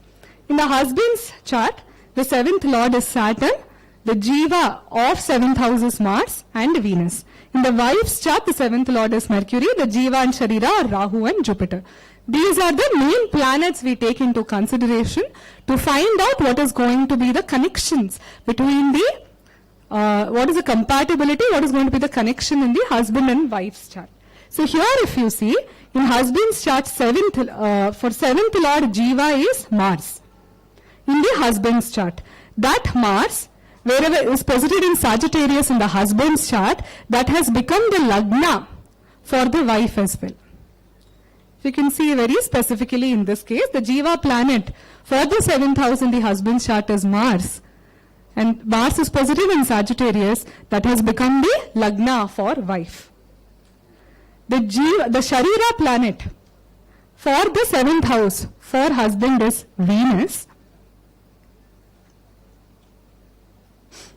In the husband's chart, the 7th Lord is Saturn, the Jiva of 7th house is Mars and Venus. In the wife's chart, the 7th Lord is Mercury, the Jiva and Sharira are Rahu and Jupiter. These are the main planets we take into consideration to find out what is going to be the connections between the what is the compatibility, what is going to be the connection in the husband and wife's chart. So here if you see, in husband's chart, for 7th Lord Jiva is Mars. In the husband's chart, that Mars, wherever it is posited in Sagittarius in the husband's chart, that has become the Lagna for the wife as well. You can see very specifically in this case, the Jiva planet for the 7th house in the husband's chart is Mars. And Mars is positive in Sagittarius, that has become the Lagna for wife. The Sharira planet for the 7th house for husband is Venus.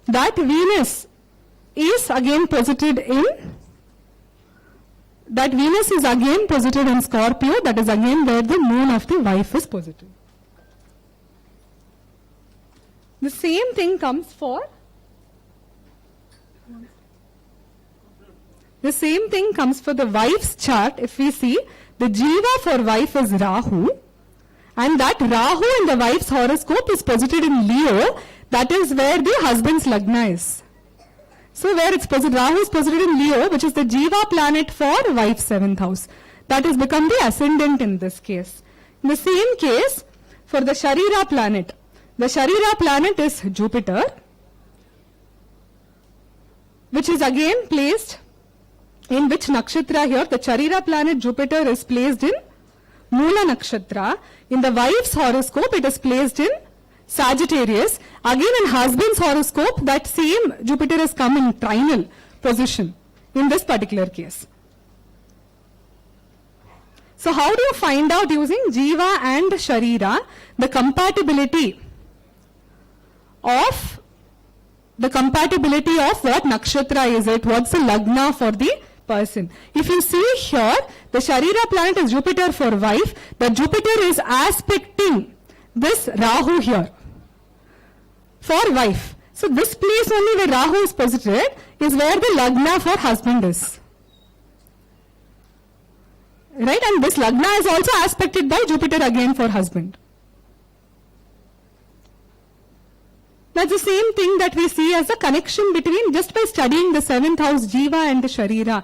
That Venus is again posited in Scorpio, that is again where the moon of the wife is posited. The same thing comes for the wife's chart. If we see, the Jiva for wife is Rahu, and that Rahu in the wife's horoscope is posited in Leo, that is where the husband's Lagna is. So where it's posited, Rahu is posited in Leo, which is the Jiva planet for wife's 7th house. That has become the ascendant in this case. In the same case, for the Sharira planet is Jupiter, which is again placed in which nakshatra here? The Sharira planet Jupiter is placed in Mula Nakshatra. In the wife's horoscope, it is placed in Sagittarius. Again in husband's horoscope, that same Jupiter has come in trinal position in this particular case. So how do you find out using Jiva and Sharira the compatibility of what nakshatra is it? What's the Lagna for the person? If you see here, the Sharira planet is Jupiter for wife. The Jupiter is aspecting this Rahu here for wife. So this place only where Rahu is posited is where the Lagna for husband is. Right? And this Lagna is also aspected by Jupiter again for husband. That's the same thing that we see as a connection between, just by studying the 7th house Jiva and the Sharira,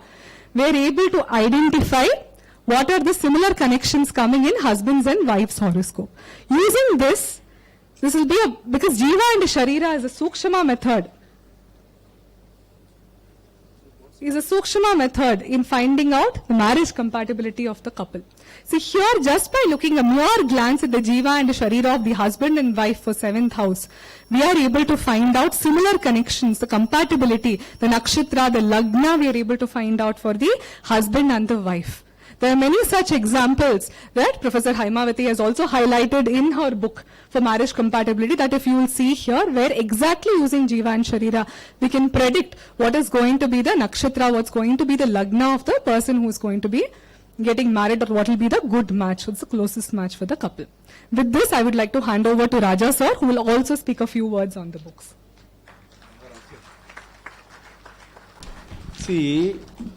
we are able to identify what are the similar connections coming in husband's and wife's horoscope. Using this will be because Jiva and Sharira is a Sukshama method. Is a Sukshama method in finding out the marriage compatibility of the couple. See here, just by looking a mere glance at the Jiva and the Sharira of the husband and wife for 7th house, we are able to find out similar connections, the compatibility, the Nakshatra, the Lagna, we are able to find out for the husband and the wife. There are many such examples that Professor Haimavati has also highlighted in her book for marriage compatibility, that if you will see here, where exactly using Jiva and Sharira, we can predict what is going to be the Nakshatra, what's going to be the Lagna of the person who is going to be getting married, or what will be the good match, what's the closest match for the couple. With this, I would like to hand over to Raja sir, who will also speak a few words on the books.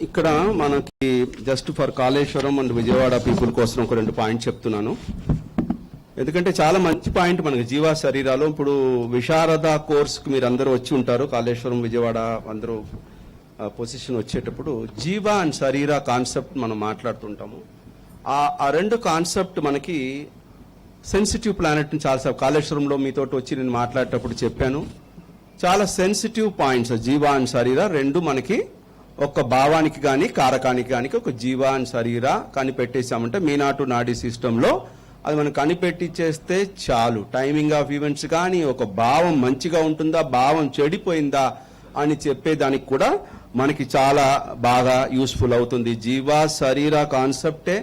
ఇక్కడ మనకి just for Kaleshwaram and Vijayawada people కోసం ఒక 2 points చెప్తున్నాను. ఎందుకంటే చాలా మంచి point మనకి జీవా శరీరాలో. ఇప్పుడు విశారద కోర్స్కి మీరు అందరూ వచ్చి ఉంటారు, కాళేశ్వరం విజయవాడ అందరూ పొజిషన్ వచ్చేటప్పుడు జీవా అండ్ శరీరా కాన్సెప్ట్ మనం మాట్లాడుతుంటాము. ఆ 2 కాన్సెప్ట్ మనకి సెన్సిటివ్ ప్లానెట్ చాలాసార్లు కాళేశ్వరంలో మీతోటి వచ్చి నేను మాట్లాడేటప్పుడు చెప్పాను. చాలా సెన్సిటివ్ పాయింట్స్ జీవా అండ్ శరీరా 2 మనకి ఒక భావానికి కానీ కారకానికి కానీ ఒక జీవా అండ్ శరీరా కనిపెట్టేసామంటే మీనాటు నాడీ సిస్టంలో అది మనం కనిపెట్టించేస్తే చాలు. టైమింగ్ ఆఫ్ ఈవెంట్స్ కానీ ఒక భావం మంచిగా ఉంటుందా, భావం చెడిపోయిందా అని చెప్పేదానికి కూడా మనకి చాలా బాగా యూస్ఫుల్ అవుతుంది. జీవా శరీరా కాన్సెప్టే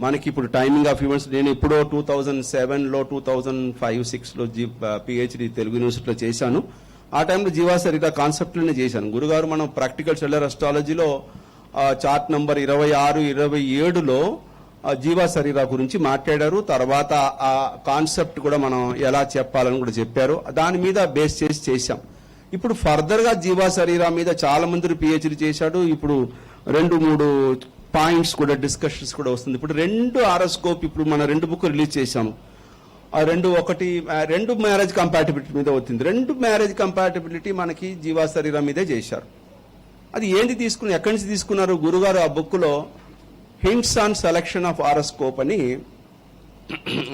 మనకి ఇప్పుడు టైమింగ్ ఆఫ్ ఈవెంట్స్. నేను ఎప్పుడో 2007లో 2005-06లో Ph.D. తెలుగు యూనివర్సిటీలో చేశాను. ఆ టైంలో జీవా శరీర కాన్సెప్ట్లోనే చేశాను. గురుగారు మనం ప్రాక్టికల్ సెల్లర్ అస్ట్రాలజీలో చార్ట్ నంబర్ 26-27లో జీవా శరీర గురించి మాట్లాడారు. తర్వాత ఆ కాన్సెప్ట్ కూడా మనం ఎలా చెప్పాలని కూడా చెప్పారు. దాని మీద బేస్ చేసి చేశాం. ఇప్పుడు ఫర్దర్ గా జీవా శరీర మీద చాలా మంది Ph.D. చేశాడు. ఇప్పుడు 2-3 పాయింట్స్ కూడా డిస్కషన్స్ కూడా వస్తుంది. ఇప్పుడు 2 హారోస్కోప్ ఇప్పుడు మన 2 బుక్ రిలీజ్ చేశాము. ఆ రెండు మ్యారేజ్ కంపాటిబిలిటీ మీద వచ్చింది. రెండు మ్యారేజ్ కంపాటిబిలిటీ మనకి జీవా శరీరం మీదే చేశారు. అది ఏంటి తీసుకున్నారు, ఎక్కడి నుంచి తీసుకున్నారు? గురుగారు ఆ బుక్లో hints on selection of horoscope అని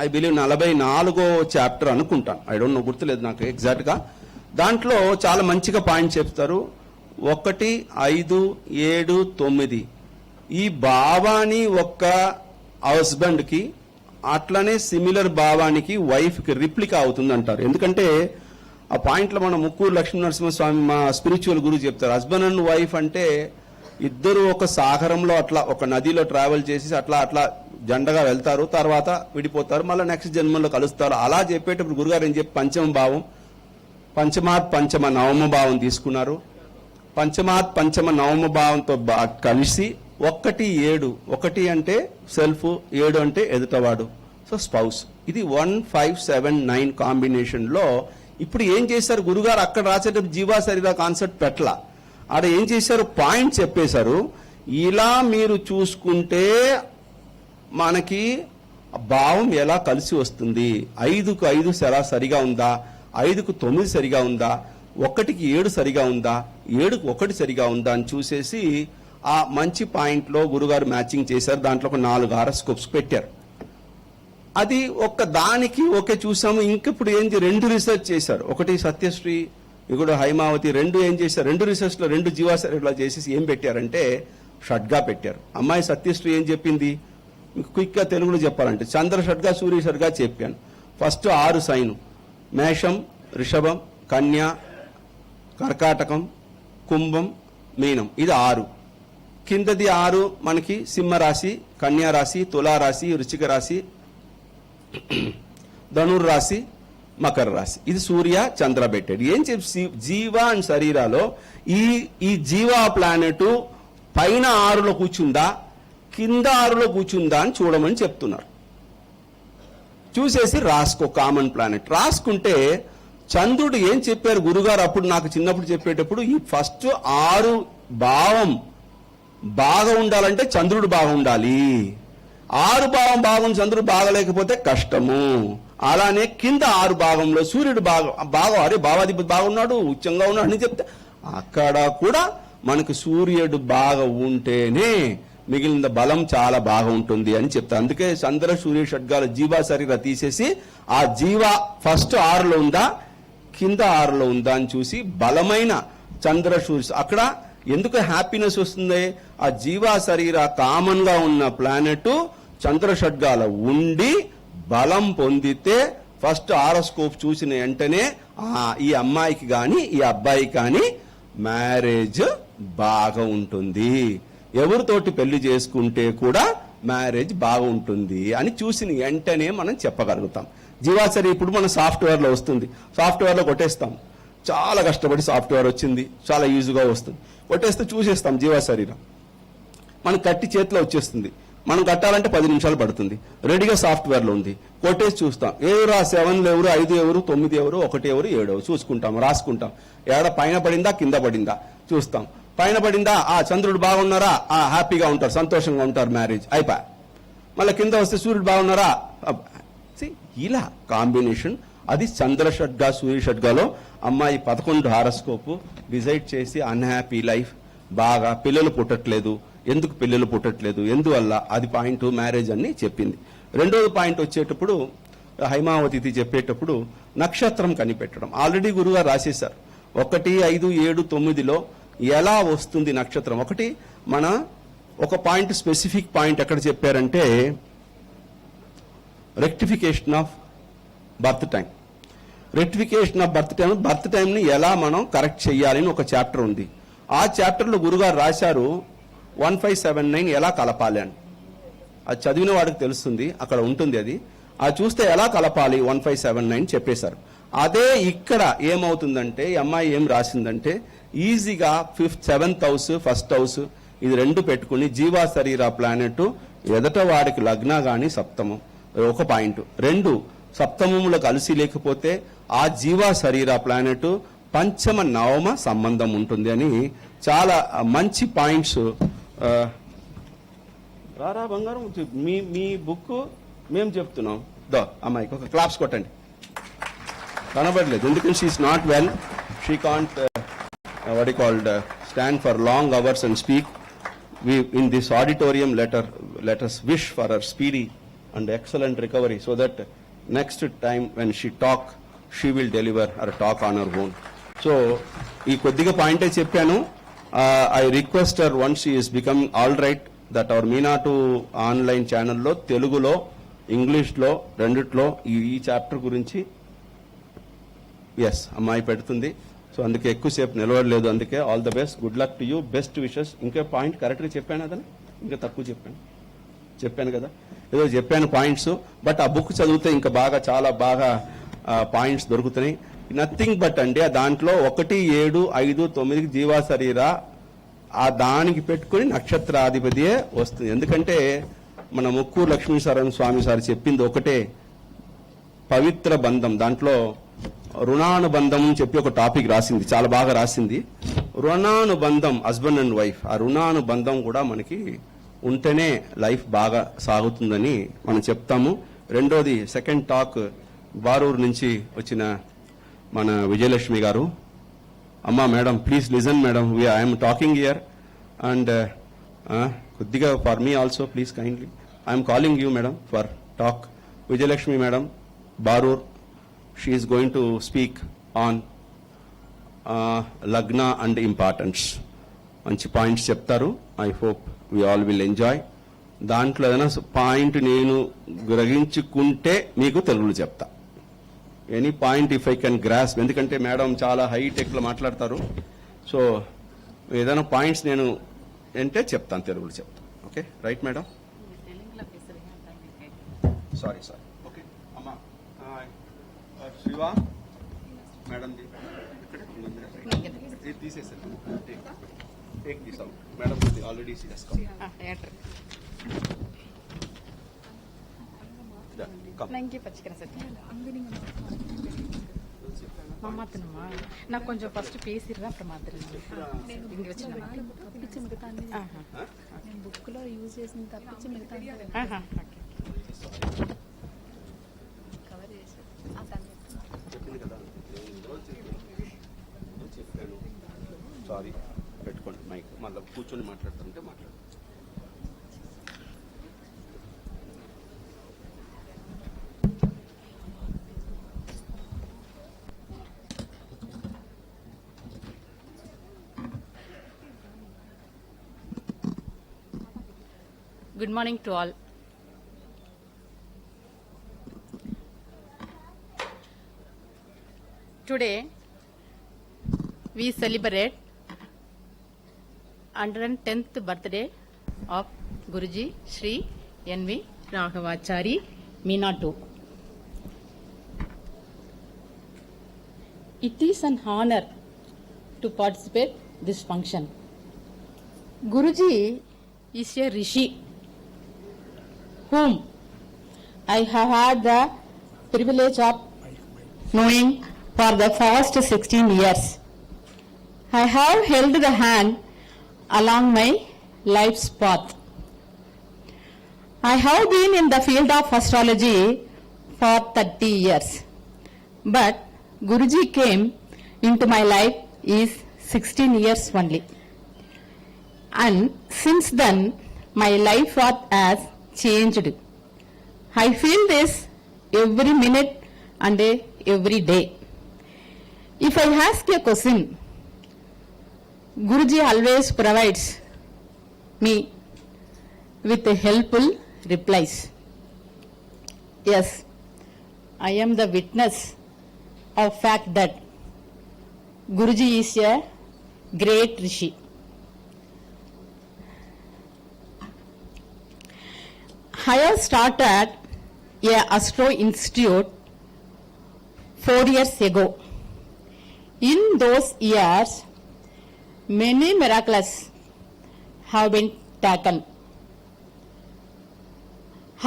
ఐ బిలీవ్ 44వ చాప్టర్ అనుకుంటాను, ఐ డోంట్ నో, గుర్తులేదు నాకు ఎగ్జాక్ట్గా. దాంట్లో చాలా మంచిగా పాయింట్ చెప్తారు. 1, 5, 7, 9 ఈ భావాన్ని ఒక్క హస్బెండ్కి అట్లనే సిమిలర్ భావానికి వైఫ్కి రిప్లికా అవుతుంది అంటారు. ఎందుకంటే ఆ పాయింట్లో మన ముక్కూరు లక్ష్మీనరసింహస్వామి మా స్పిరిచువల్ గురువు చెప్తారు, హస్బెండ్ అండ్ వైఫ్ అంటే ఇద్దరు ఒక సాగరంలో అట్లా ఒక నదిలో ట్రావెల్ చేసి అట్లా జంటగా వెళ్తారు, తర్వాత విడిపోతారు, మళ్ళీ నెక్స్ట్ జన్మలో కలుస్తారు. అలా చెప్పేటప్పుడు గురుగారు ఏం చెప్పి పంచమ భావం, పంచమాత్ పంచమ నవమ భావం తీసుకున్నారు. పంచమాత్ పంచమ నవమ భావంతో కలిసి 1, 7, 1 అంటే సెల్ఫ్, 7 అంటే ఎదుటవాడు, సో స్పౌస్. ఇది 1, 5, 7, 9 కాంబినేషన్ లో ఇప్పుడు ఏం చేశారు గురుగారు? అక్కడ రాసేటప్పుడు జీవా శరీర కాన్సెప్ట్ పెట్టలా, ఆడ ఏం చేశారు, పాయింట్ చెప్పేశారు. ఇలా మీరు చూసుకుంటే మనకి భావం ఎలా కలిసి వస్తుంది, 5కు 5 సరిగా ఉందా, 5కు 9 సరిగా ఉందా, 1కి 7 సరిగా ఉందా, 7కు 1 సరిగా ఉందా అని చూసేసి ఆ మంచి పాయింట్లో గురుగారు మ్యాచింగ్ చేశారు. దాంట్లో ఒక 4 హారోస్కోప్స్ పెట్టారు. అది ఒక్క దానికి ఓకే చూసాము. ఇంకప్పుడు ఏం 2 రీసెర్చ్ చేశారు, ఒకటి సత్యశ్రీ, ఇంకోటి హైమావతి. 2 ఏం చేశారు, 2 రీసెర్చ్లో 2 జీవాశరీరా చేసేసి ఏం పెట్టారంటే షడ్గా పెట్టారు. అమ్మాయి సత్యశ్రీ ఏం చెప్పింది, మీకు క్విక్గా తెలుగులో చెప్పాలంటే చంద్ర షడ్గా సూర్య షడ్గా చెప్పాను. ఫస్ట్ 6 సైను, మేషం, వృషభం, కన్య, కర్కాటకం, కుంభం, మీనం, ఇది 6. కిందది 6 మనకి సింహరాశి, కన్యా రాశి, తులారాశి, వృశ్చిక రాశి, ధనుర్రాశి, మకర రాశి. ఇది సూర్య చంద్ర పెట్టాడు. ఏం చెప్పి జీవా అండ్ శరీరాలో ఈ జీవా ప్లానెట్ పైన 6లో కూర్చుందా, కింద 6లో కూర్చుందా అని చూడమని చెప్తున్నారు. చూసేసి రాసుకో, కామన్ ప్లానెట్ రాసుకుంటే చంద్రుడు ఏం చెప్పారు గురుగారు అప్పుడు నాకు చిన్నప్పుడు చెప్పేటప్పుడు, ఈ ఫస్ట్ 6 భావం బాగా ఉండాలంటే చంద్రుడు బాగా ఉండాలి, 6 భావం బాగుంది చంద్రుడు బాగలేకపోతే కష్టము. అలానే కింద 6 భావంలో సూర్యుడు బాగా అరే భావాధిపతి బాగున్నాడు, ఉచ్చంగా ఉన్నాడు అని చెప్తే అక్కడ కూడా మనకు సూర్యుడు బాగా ఉంటేనే మిగిలిన బలం చాలా బాగా ఉంటుంది అని చెప్తారు. అందుకే చంద్ర సూర్య షడ్గాల జీవా శరీర తీసేసి ఆ జీవా ఫస్ట్ 6లో ఉందా కింద 6లో ఉందా అని చూసి బలమైన చంద్ర సూర్య అక్కడ ఎందుకు హ్యాపీనెస్ వస్తుంది, ఆ జీవా శరీర కామన్ గా ఉన్న ప్లానెట్ చంద్ర షడ్గాల ఉండి బలం పొందితే ఫస్ట్ హారోస్కోప్ చూసిన వెంటనే ఈ అమ్మాయికి గాని ఈ అబ్బాయికి కానీ మ్యారేజ్ బాగా ఉంటుంది, ఎవరితోటి పెళ్లి చేసుకుంటే కూడా మ్యారేజ్ బాగుంటుంది అని చూసిన వెంటనే మనం చెప్పగలుగుతాం. జీవాశరీ ఇప్పుడు మన సాఫ్ట్వేర్లో వస్తుంది, సాఫ్ట్వేర్లో కొట్టేస్తాం, చాలా కష్టపడి సాఫ్ట్వేర్ వచ్చింది, చాలా ఈజీగా వస్తుంది, కొట్టేస్తే చూసేస్తాం జీవాశరీరం, మనకు కట్టి చేతిలో వచ్చేస్తుంది. మనం కట్టాలంటే 10 నిమిషాలు పడుతుంది, రెడీగా సాఫ్ట్వేర్లో ఉంది, కొట్టేసి చూస్తాం, ఎవరు 7 ఎవరు 5 ఎవరు 9 ఎవరు 1 ఎవరు 7 ఎవరు చూసుకుంటాం, రాసుకుంటాం, ఏడ పైన పడిందా కింద పడిందా చూస్తాం, పైన పడిందా చంద్రుడు బాగున్నారా హ్యాపీగా ఉంటారు, సంతోషంగా ఉంటారు, మ్యారేజ్ అయిపోయా. మళ్ళీ కింద వస్తే సూర్యుడు బాగున్నారా, ఇలా కాంబినేషన్. అది చంద్ర షడ్గా సూర్య షడ్గాలో అమ్మాయి 11 హారోస్కోప్ డిసైడ్ చేసి అన్హ్యాపీ లైఫ్, బాగా పిల్లలు పుట్టట్లేదు, ఎందుకు పిల్లలు పుట్టట్లేదు ఎందువల్ల, అది పాయింట్ మ్యారేజ్ అని చెప్పింది. రెండోది పాయింట్ వచ్చేటప్పుడు హైమావతి చెప్పేటప్పుడు నక్షత్రం కనిపెట్టడం ఆల్రెడీ గురుగారు రాసేశారు. 1, 5, 7, 9లో ఎలా వస్తుంది నక్షత్రం. ఒకటి మన ఒక పాయింట్ స్పెసిఫిక్ పాయింట్ ఎక్కడ చెప్పారంటే rectification of birth time. Rectification of birth టైంని ఎలా మనం కరెక్ట్ చేయాలని ఒక చాప్టర్ ఉంది. ఆ చాప్టర్లో గురుగారు రాశారు 1579 ఎలా కలపాలి అని. అది చదివిన వాడికి తెలుస్తుంది, అక్కడ ఉంటుంది అది చూస్తే ఎలా కలపాలి 1579 చెప్పేశారు. అదే ఇక్కడ ఏమవుతుందంటే ఈ అమ్మాయి ఏం రాసిందంటే ఈజీగా 5th 7th house 1st house ఇది 2 పెట్టుకుని జీవా శరీర ప్లానెట్ ఎదట వాడికి లగ్న గాని సప్తమం ఒక పాయింట్, 2 సప్తమములు కలిసి లేకపోతే ఆ జీవా శరీర ప్లానెట్ పంచమ నవమ సంబంధం ఉంటుంది అని చాలా మంచి పాయింట్స్. రారా బంగారం మీ బుక్ మేము చెప్తున్నాం, దో అమ్మాయికి ఒక క్లాప్స్ కొట్టండి. కనబడలేదు ఎందుకంటే she is not well, she can't what you called stand for long hours and speak. We in this auditorium let us wish for her speedy and excellent recovery, so that next time when she talk, she will deliver her talk on her own. So ee koddiga point e cheppanu. I request her, once she is becoming all right, that our Meenatu online channel lo Telugu lo English lo renditlo ee chapter gurinchi yes అమ్మాయి పెడుతుంది. So అందుకే ఎక్కువసేపు నిలవడలేదు. అందుకే all the best, good luck to you, best wishes. ఇంకా point కరెక్ట్గా చెప్పాను అదని, ఇంకా తక్కువ చెప్పాను కదా, ఏదో చెప్పాను పాయింట్స్. బట్ ఆ బుక్ చదివితే ఇంకా బాగా చాలా బాగా పాయింట్స్ దొరుకుతున్నాయి. నథింగ్ బట్ అండి దాంట్లో 1, 7, 5, 9 జీవా శరీరా ఆ దానికి పెట్టుకుని నక్షత్రాధిపతియే వస్తుంది. ఎందుకంటే మన ముక్కూరు లక్ష్మీనారాయణ స్వామి సార్ చెప్పింది ఒకటే, పవిత్ర బంధం. దాంట్లో రుణానుబంధం అని చెప్పి ఒక టాపిక్ రాసింది, చాలా బాగా రాసింది. రుణానుబంధం, హస్బెండ్ అండ్ వైఫ్, ఆ రుణానుబంధం కూడా మనకి ఉంటేనే లైఫ్ బాగా సాగుతుందని మనం చెప్తాము. రెండోది సెకండ్ టాక్ బారూరు నుంచి వచ్చిన మన విజయలక్ష్మి గారు. అమ్మా madam please listen madam, I'm talking here and కొద్దిగా for me also please kindly I'm calling you madam for talk. Vijayalakshmi madam, Barur. She is going to speak on Lagna and importance. మంచి points చెప్తారు. I hope we all will enjoy. దాంట్లో ఏదైనా point నేను గ్రహించుకుంటే మీకు తెలుగులో చెప్తా. Any point if I can grasp, ఎందుకంటే మేడం చాలా హైటెక్లో మాట్లాడతారు. సో ఏదైనా పాయింట్స్ నేను అంటే చెప్తాను, తెలుగులో చెప్తాను. Okay right madam? Sorry okay అమ్మా. శివా మేడం తీసేసాను, take this out madam, already నాకు కొంచెం ఫస్ట్ పేసిర్రా ప్రమాదం ఇంక వచ్చిన తప్పించి మిగతా నేను బుక్ లో యూజ్ చేసిన తప్పించి మిగతా కవర్ చేసి సారీ పెట్టుకోండి మైక్, మళ్ళీ కూర్చొని మాట్లాడుతుంటే మాట్లాడు. Good morning to all. Today we celebrate 110th birthday of Guruji Shri NV Raghavachary Meenatu. It is an honor to participate this function. Guruji is a rishi whom I have had the privilege of knowing for the past 16 years. I have held the hand along my life's path. I have been in the field of astrology for 30 years. But Guruji came into my life is 16 years only. And since then, my life path has changed. I feel this every minute and every day. If I ask a question, Guruji always provides me with helpful replies. Yes, I am the witness of fact that Guruji is a great rishi. I have started a Astro Institute 4 years ago. In those years, many miracles have been taken.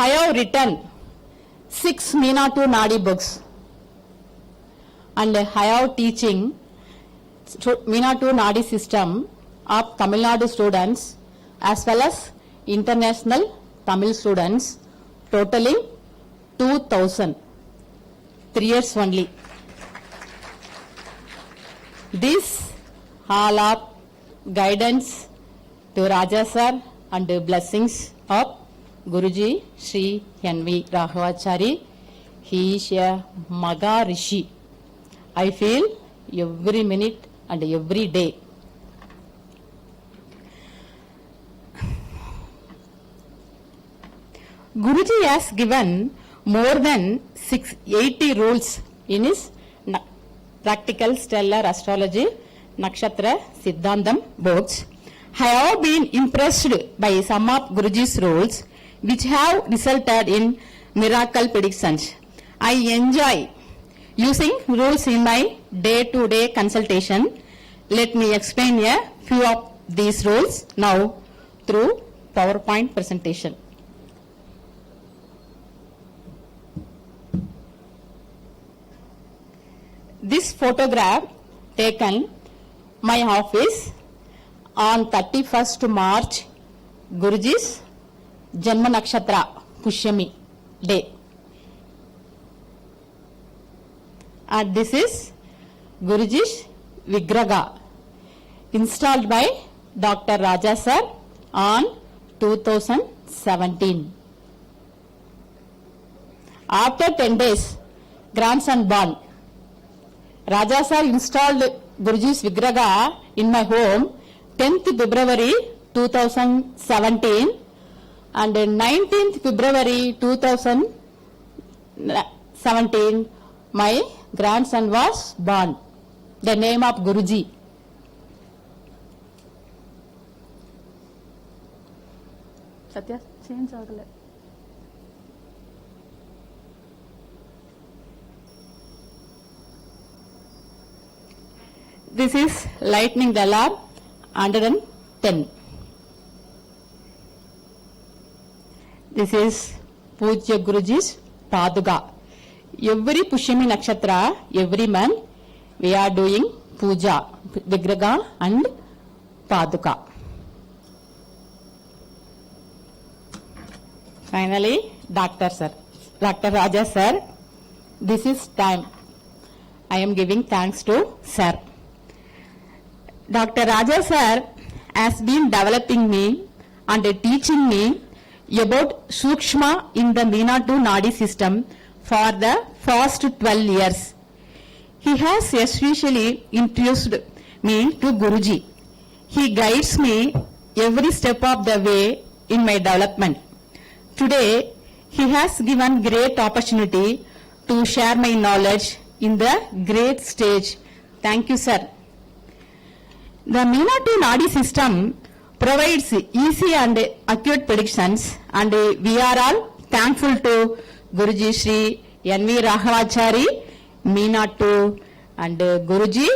I have written 6 Meenatu Nadi books and I have teaching Meenatu Nadi system of Tamil Nadu students as well as international Tamil students, totaling 2000. 3 years only. This all of guidance to Raja sir and blessings of Guruji Shri N.V. Raghavachary. He is a Maga Rishi. I feel every minute and every day. Guruji has given more than 680 rules in his Practical Stellar Astrology, Nakshatra, Siddhantham books. I have been impressed by some of Guruji's rules which have resulted in miracle predictions. I enjoy using rules in my day-to-day consultation. Let me explain a few of these rules now through PowerPoint presentation. This photograph taken my office on 31st March, Guruji's Janma Nakshatra Pushyami day. And this is Guruji's Vigraha installed by Dr. Raja sir on 2017. After 10 days, grandson born. Raja sir installed Guruji's Vigraha in my home 10th February 2017 and 19th February 2017 my grandson was born. The name of Guruji. Satya, change agale. This is lightning alarm 110. This is Pooja Guruji's Paduga. Every Pushyami Nakshatra, every month, we are doing Puja, Vigraha and Paduka. Finally, Dr. Raja sir, this is time. I am giving thanks to sir. Dr. Raja sir has been developing me and teaching me about Sukshma in the Meena to Nadi system for the first 12 years. He has especially introduced me to Guruji. He guides me every step of the way in my development. Today, he has given great opportunity to share my knowledge in the great stage. Thank you, sir. The Meena to Nadi system provides easy and accurate predictions, and we are all thankful to Guruji Shri N.V. Raghavachary, Meena to, and Guruji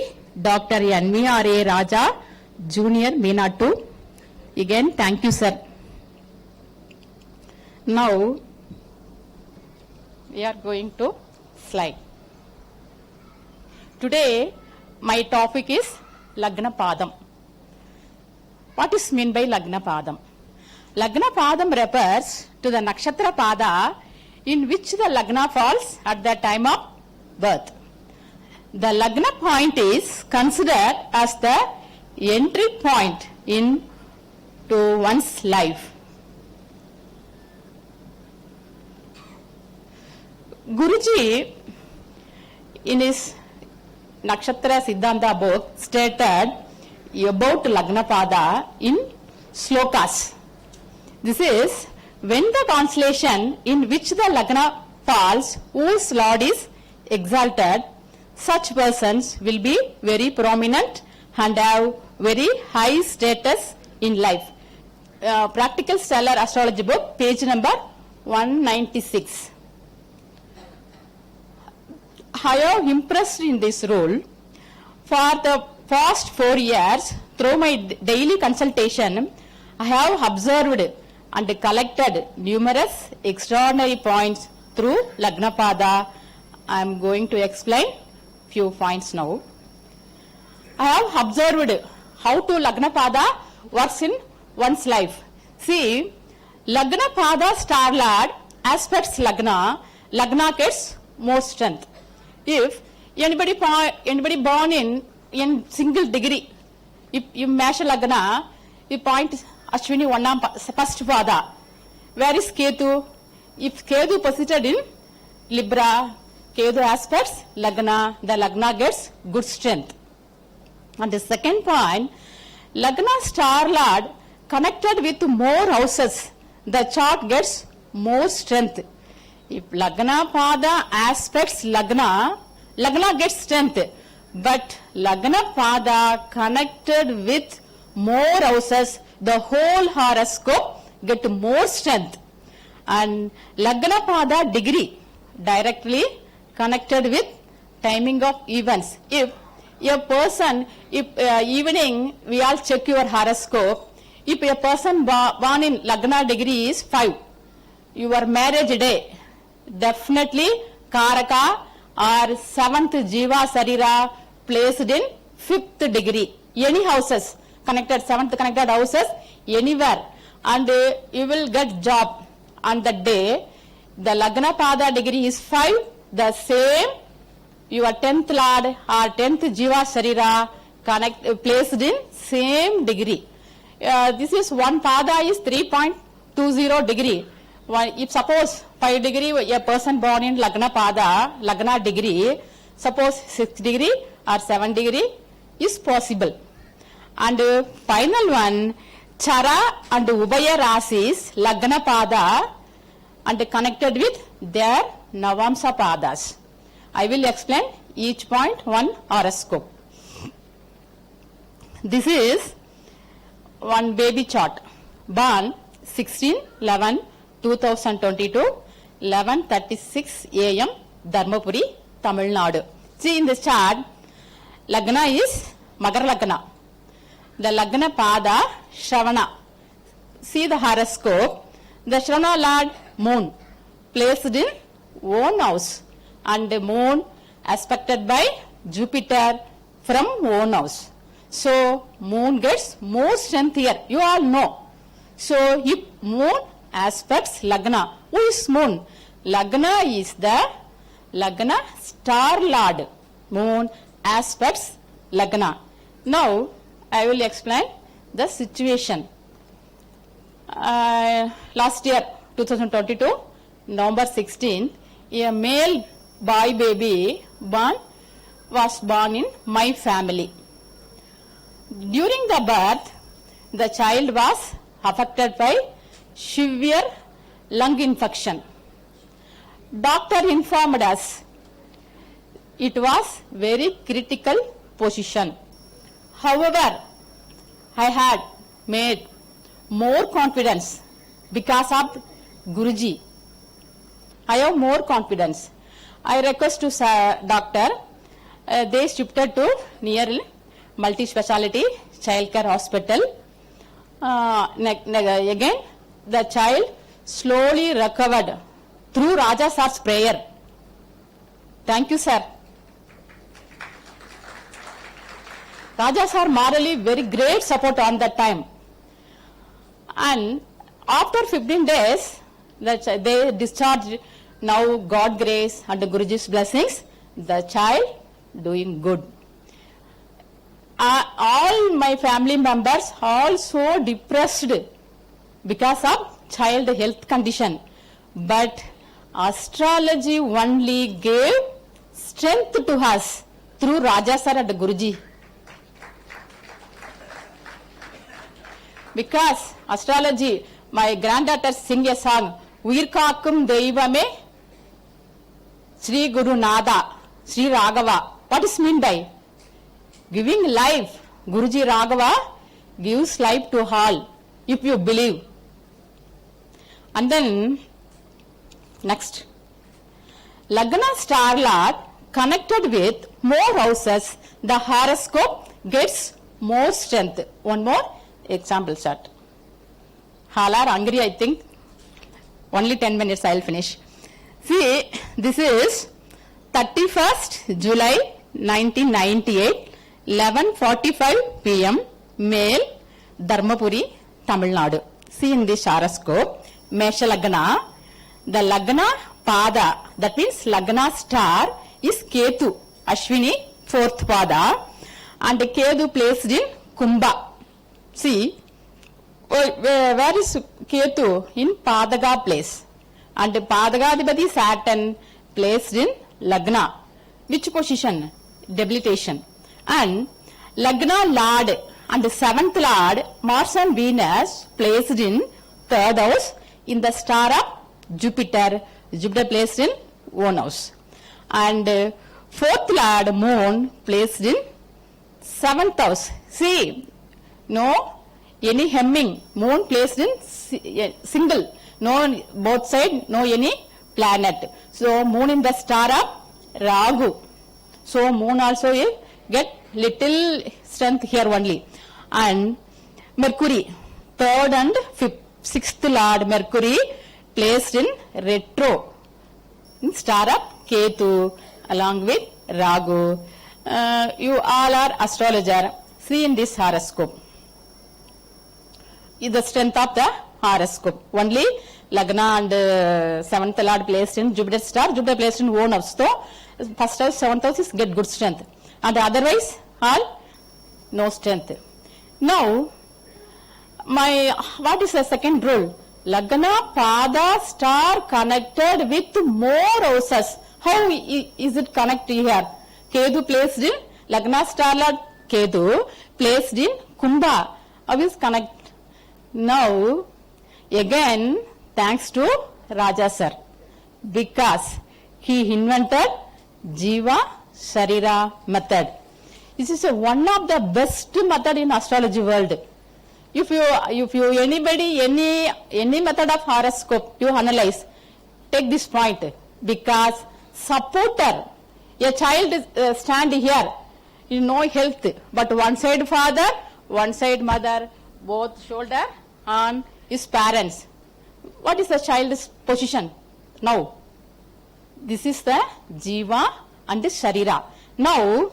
Dr. NVRA Raja, Junior Meena to. Again, thank you, sir. Now, we are going to slide. Today, my topic is Lagna Padam. What is meant by Lagna Padam? Lagna Padam refers to the Nakshatra Pada in which the Lagna falls at the time of birth. The Lagna point is considered as the entry point into one's life. Guruji, in his Nakshatra Siddhanta book, stated about Lagna Pada in slokas. This is when the constellation in which the Lagna falls, whose Lord is exalted, such persons will be very prominent and have very high status in life. Practical Stellar Astrology book, page number 196. I am impressed in this role. For the past 4 years, through my daily consultation, I have observed and collected numerous extraordinary points through Lagna Pada. I am going to explain few points now. I have observed how to Lagna Pada works in one's life. See, Lagna Pada star lord aspects Lagna Lagna gets more strength. If anybody born in single degree, if you measure Lagna, you point Ashwini Vannam first pada. Where is Ketu? If Ketu posited in Libra, Ketu aspects Lagna, the Lagna gets good strength. And the second point, Lagna star lord connected with more houses, the chart gets more strength. If Lagna Pada aspects Lagna, Lagna gets strength. But Lagna Pada connected with more houses, the whole horoscope get more strength. And Lagna Pada degree directly connected with timing of events. If a person, evening we all check your horoscope, if a person born in Lagna degree is 5, your marriage day, definitely Karaka or 7th Jiva Sarira placed in 5th degree. Any houses connected, 7th connected houses, anywhere, and you will get job on that day. The Lagna Pada degree is 5, the same your 10th Lord or 10th Jiva Sharira placed in same degree. This is one Pada is 3.20 degree. If suppose 5 degree a person born in Lagna Pada, Lagna degree, suppose 6 degree or 7 degree is possible. And final one, Chara and Ubaya Rasis, Lagna Pada and connected with their Navamsa Padas. I will explain each point one horoscope. This is one baby chart, born 16/11/2022, 11:36 a.m. Dharmapuri, Tamil Nadu. See in this chart, Lagna is Magar Lagna. The Lagna Pada Shravana. See the horoscope. The Shravana Lord Moon placed in own house, and the Moon aspected by Jupiter from own house. So Moon gets more strength here. You all know. So if Moon aspects Lagna, who is Moon? Lagna is the Lagna star lord. Moon aspects Lagna. Now I will explain the situation. Last year 2022 November 16, a male boy baby was born in my family. During the birth, the child was affected by severe lung infection. Doctor informed us it was very critical position. However, I had made more confidence because of Guruji. I have more confidence. I request to doctor, they shifted to near multi-speciality childcare hospital. Again, the child slowly recovered through Raja Sir's prayer. Thank you, sir. Raja Sir morally very great support on that time. And after 15 days, they discharged. Now God grace and Guruji's blessings, the child doing good. All my family members also depressed because of child health condition, but astrology only gave strength to us through Raja Sir and Guruji. Because astrology, my granddaughter sing a song, Virkakkum Deivame Shri Guru Nada, Shri Raghava. What is mean by? Giving life. Guruji Raghava gives life to all, if you believe. And then, next. Lagna star lord connected with more houses, the horoscope gets more strength. One more example chart. All are angry, I think. Only 10 minutes, I will finish. See, this is 31st July 1998, 11:45 p.m. male, Dharmapuri, Tamil Nadu. See in this horoscope, Mesha Lagna, the Lagna Pada, that means Lagna star is Ketu, Ashwini, 4th Pada, and Ketu placed in Kumbha. See, where is Ketu? In Padaga place. And Padagadipati Saturn placed in Lagna. Which position? Debilitation. And Lagna Lord and the 7th Lord, Mars and Venus, placed in 3rd house in the star of Jupiter. Jupiter placed in 1 house. And 4th Lord, Moon, placed in 7th house. See, no any hemming. Moon placed in single. No both side, no any planet. So Moon in the star of Rahu. So Moon also get little strength here only. And Mercury, 3rd and 6th Lord Mercury, placed in retro. In star of Ketu along with Rahu. You all are astrologer. See in this horoscope. Is the strength of the horoscope. Only Lagna and 7th Lord placed in Jupiter star, Jupiter placed in 1 house. So, first house, 7th house is get good strength. And otherwise, all no strength. Now, what is the second rule? Lagna Pada star connected with more houses. How is it connected here? Ketu placed in Lagna star Lord Ketu placed in Kumbha. How is connect? Now, again, thanks to Raja sir, because he invented Jiva Sharira method. This is one of the best method in astrology world. If you anybody any method of horoscope you analyze, take this point, because supporter, a child is stand here, you know health, but one side father, one side mother, both shoulder on his parents. What is the child's position? Now, this is the Jiva and the Sharira. Now,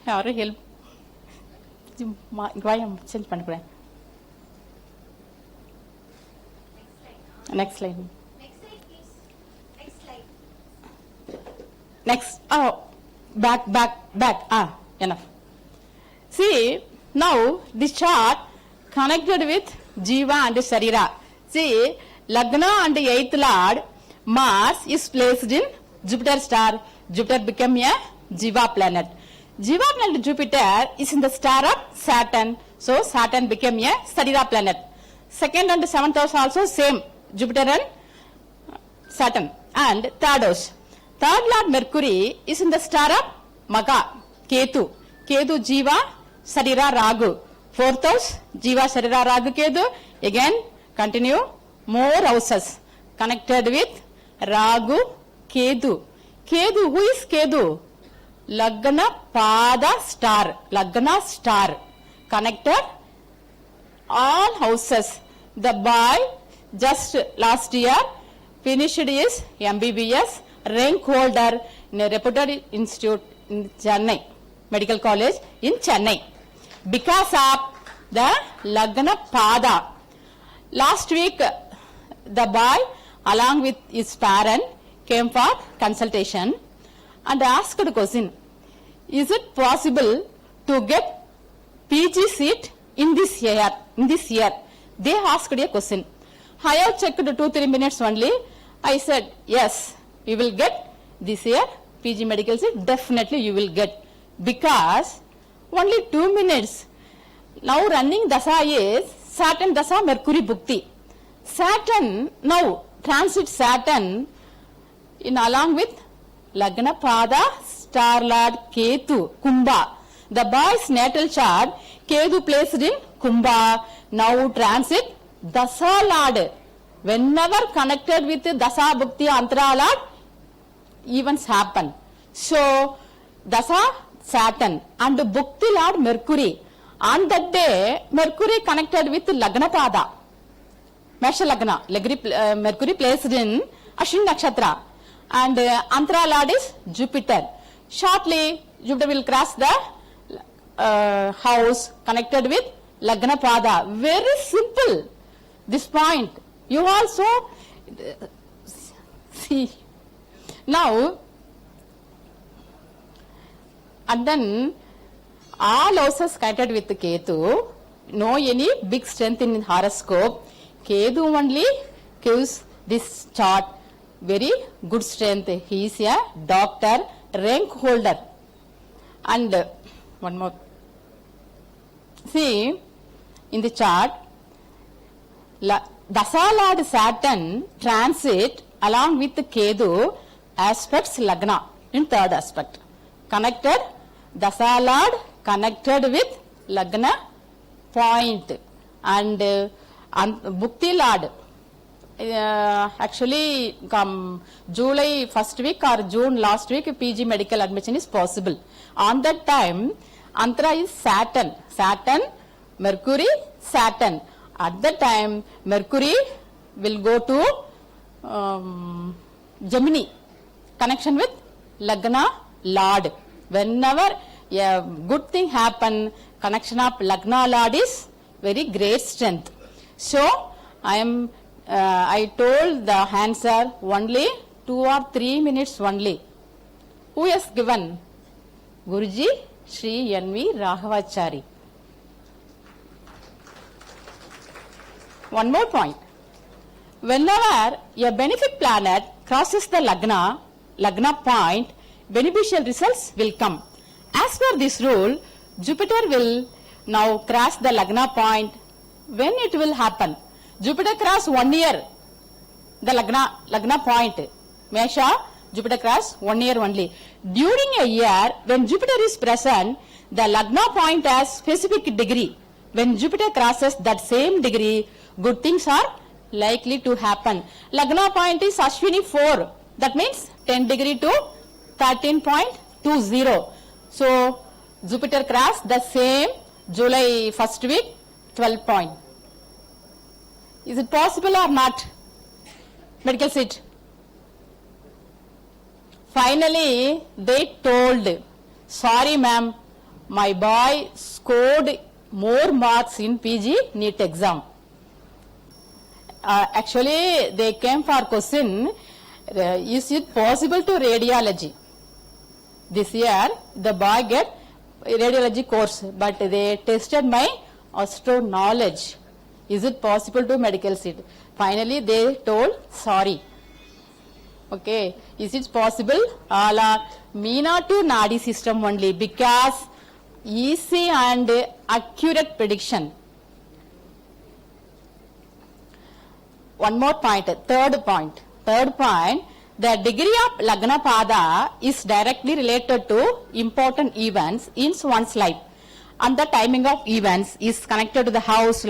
யாரு help change பண்ணிக்கிறேன். Next slide. Next slide, please. Next slide. Next. Oh, back. Enough. See, now this chart connected with Jiva and Sharira. See, Lagna and 8th Lord, Mars is placed in Jupiter star. Jupiter became a Jiva planet. Jiva planet Jupiter is in the star of Saturn. So, Saturn became a Sharira planet. 2nd and 7th house also same. Jupiter and Saturn. And 3rd house. 3rd Lord Mercury is in the star of Maga, Ketu. Ketu Jiva, Sharira Ragu. 4th house, Jiva Sharira Ragu Ketu. Again, continue. More houses connected with Ragu, Ketu. Ketu, who is Ketu? Lagna Pada star. Lagna star. Connected all houses. The boy just last year finished his MBBS, rank holder in a reputed institute in Chennai, Medical College in Chennai. Because of the Lagna Pada. Last week, the boy along with his parent came for consultation and asked a question. Is it possible to get PG seat in this year? They asked a question. I have checked 2-3 minutes only. I said, yes, you will get this year PG medical seat. Definitely you will get. Because only 2 minutes. Now running Dasa is Saturn Dasa Mercury Bhukti. Saturn, now transit Saturn in along with Lagna Pada, Star Lord Ketu, Kumbha. The boy's natal chart, Ketu placed in Kumbha, now transit Dasa Lord. Whenever connected with Dasa Bhukti Antara Lord, events happen. So, Dasa Saturn and Bhukti Lord Mercury. On that day, Mercury connected with Lagna Pada. Mesha Lagna. Mercury placed in Ashwin Nakshatra. And Antara Lord is Jupiter. Shortly, Jupiter will cross the house connected with Lagna Pada. Very simple. This point. You also see. Now, and then all houses connected with the Ketu, no any big strength in horoscope. Ketu only gives this chart very good strength. He is a doctor, rank holder. And one more. See, in the chart, Dasa Lord Saturn transit along with the Ketu aspects Lagna in third aspect. Connected, Dasa Lord connected with Lagna point. And Bhukti Lord, actually July first week or June last week PG medical admission is possible. On that time, Antara is Saturn. Saturn, Mercury, Saturn. At that time, Mercury will go to Gemini, connection with Lagna Lord. Whenever a good thing happen, connection of Lagna Lord is very great strength. So, I told the answer only 2 or 3 minutes only. Who has given? Guruji, Shri NV Raghavachary. One more point. Whenever a benefic planet crosses the Lagna point, beneficial results will come. As per this rule, Jupiter will now cross the Lagna point. When it will happen? Jupiter cross 1 year, the Lagna point. Mesha, Jupiter cross 1 year only. During a year, when Jupiter is present, the Lagna point has specific degree. When Jupiter crosses that same degree, good things are likely to happen. Lagna point is Ashwini 4. That means 10 degree to 13.20. So, Jupiter crossed the same July first week, 12 point. Is it possible or not? Medical seat. Finally, they told, sorry ma'am, my boy scored more marks in PG NEET exam. Actually, they came for question, is it possible to radiology? This year, the boy get radiology course, but they tested my astro knowledge. Is it possible to medical seat? Finally, they told, sorry. Okay, is it possible? All are Meena to Nadi system only, because easy and accurate prediction. One more point, third point, the degree of Lagna Pada is directly related to important events in one's life, and the timing of events is connected to the house,